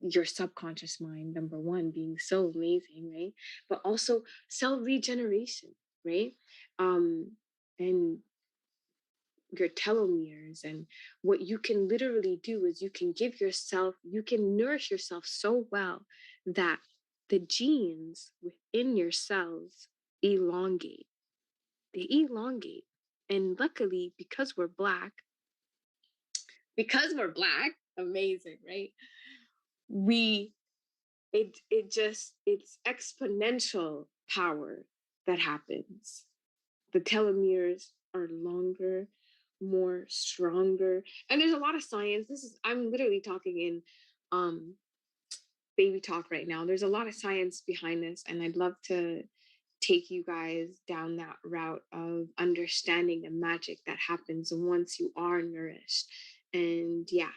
Your subconscious mind, number one, being so amazing, right? But also cell regeneration, right? And your telomeres, and what you can literally do is you can nourish yourself so well that the genes within your cells elongate. They elongate. And luckily, because we're black, amazing, right? We it's exponential power that happens. The telomeres are longer, more stronger, and there's a lot of science. I'm literally talking in um baby talk right now. There's a lot of science behind this, and I'd love to take you guys down that route of understanding the magic that happens once you are nourished. And yeah,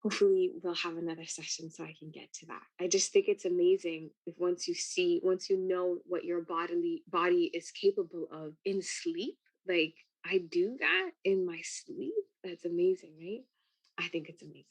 hopefully we'll have another session so I can get to that. I just think it's amazing if once you know what your body is capable of in sleep. Like I do that in my sleep. That's amazing, right? I think it's amazing.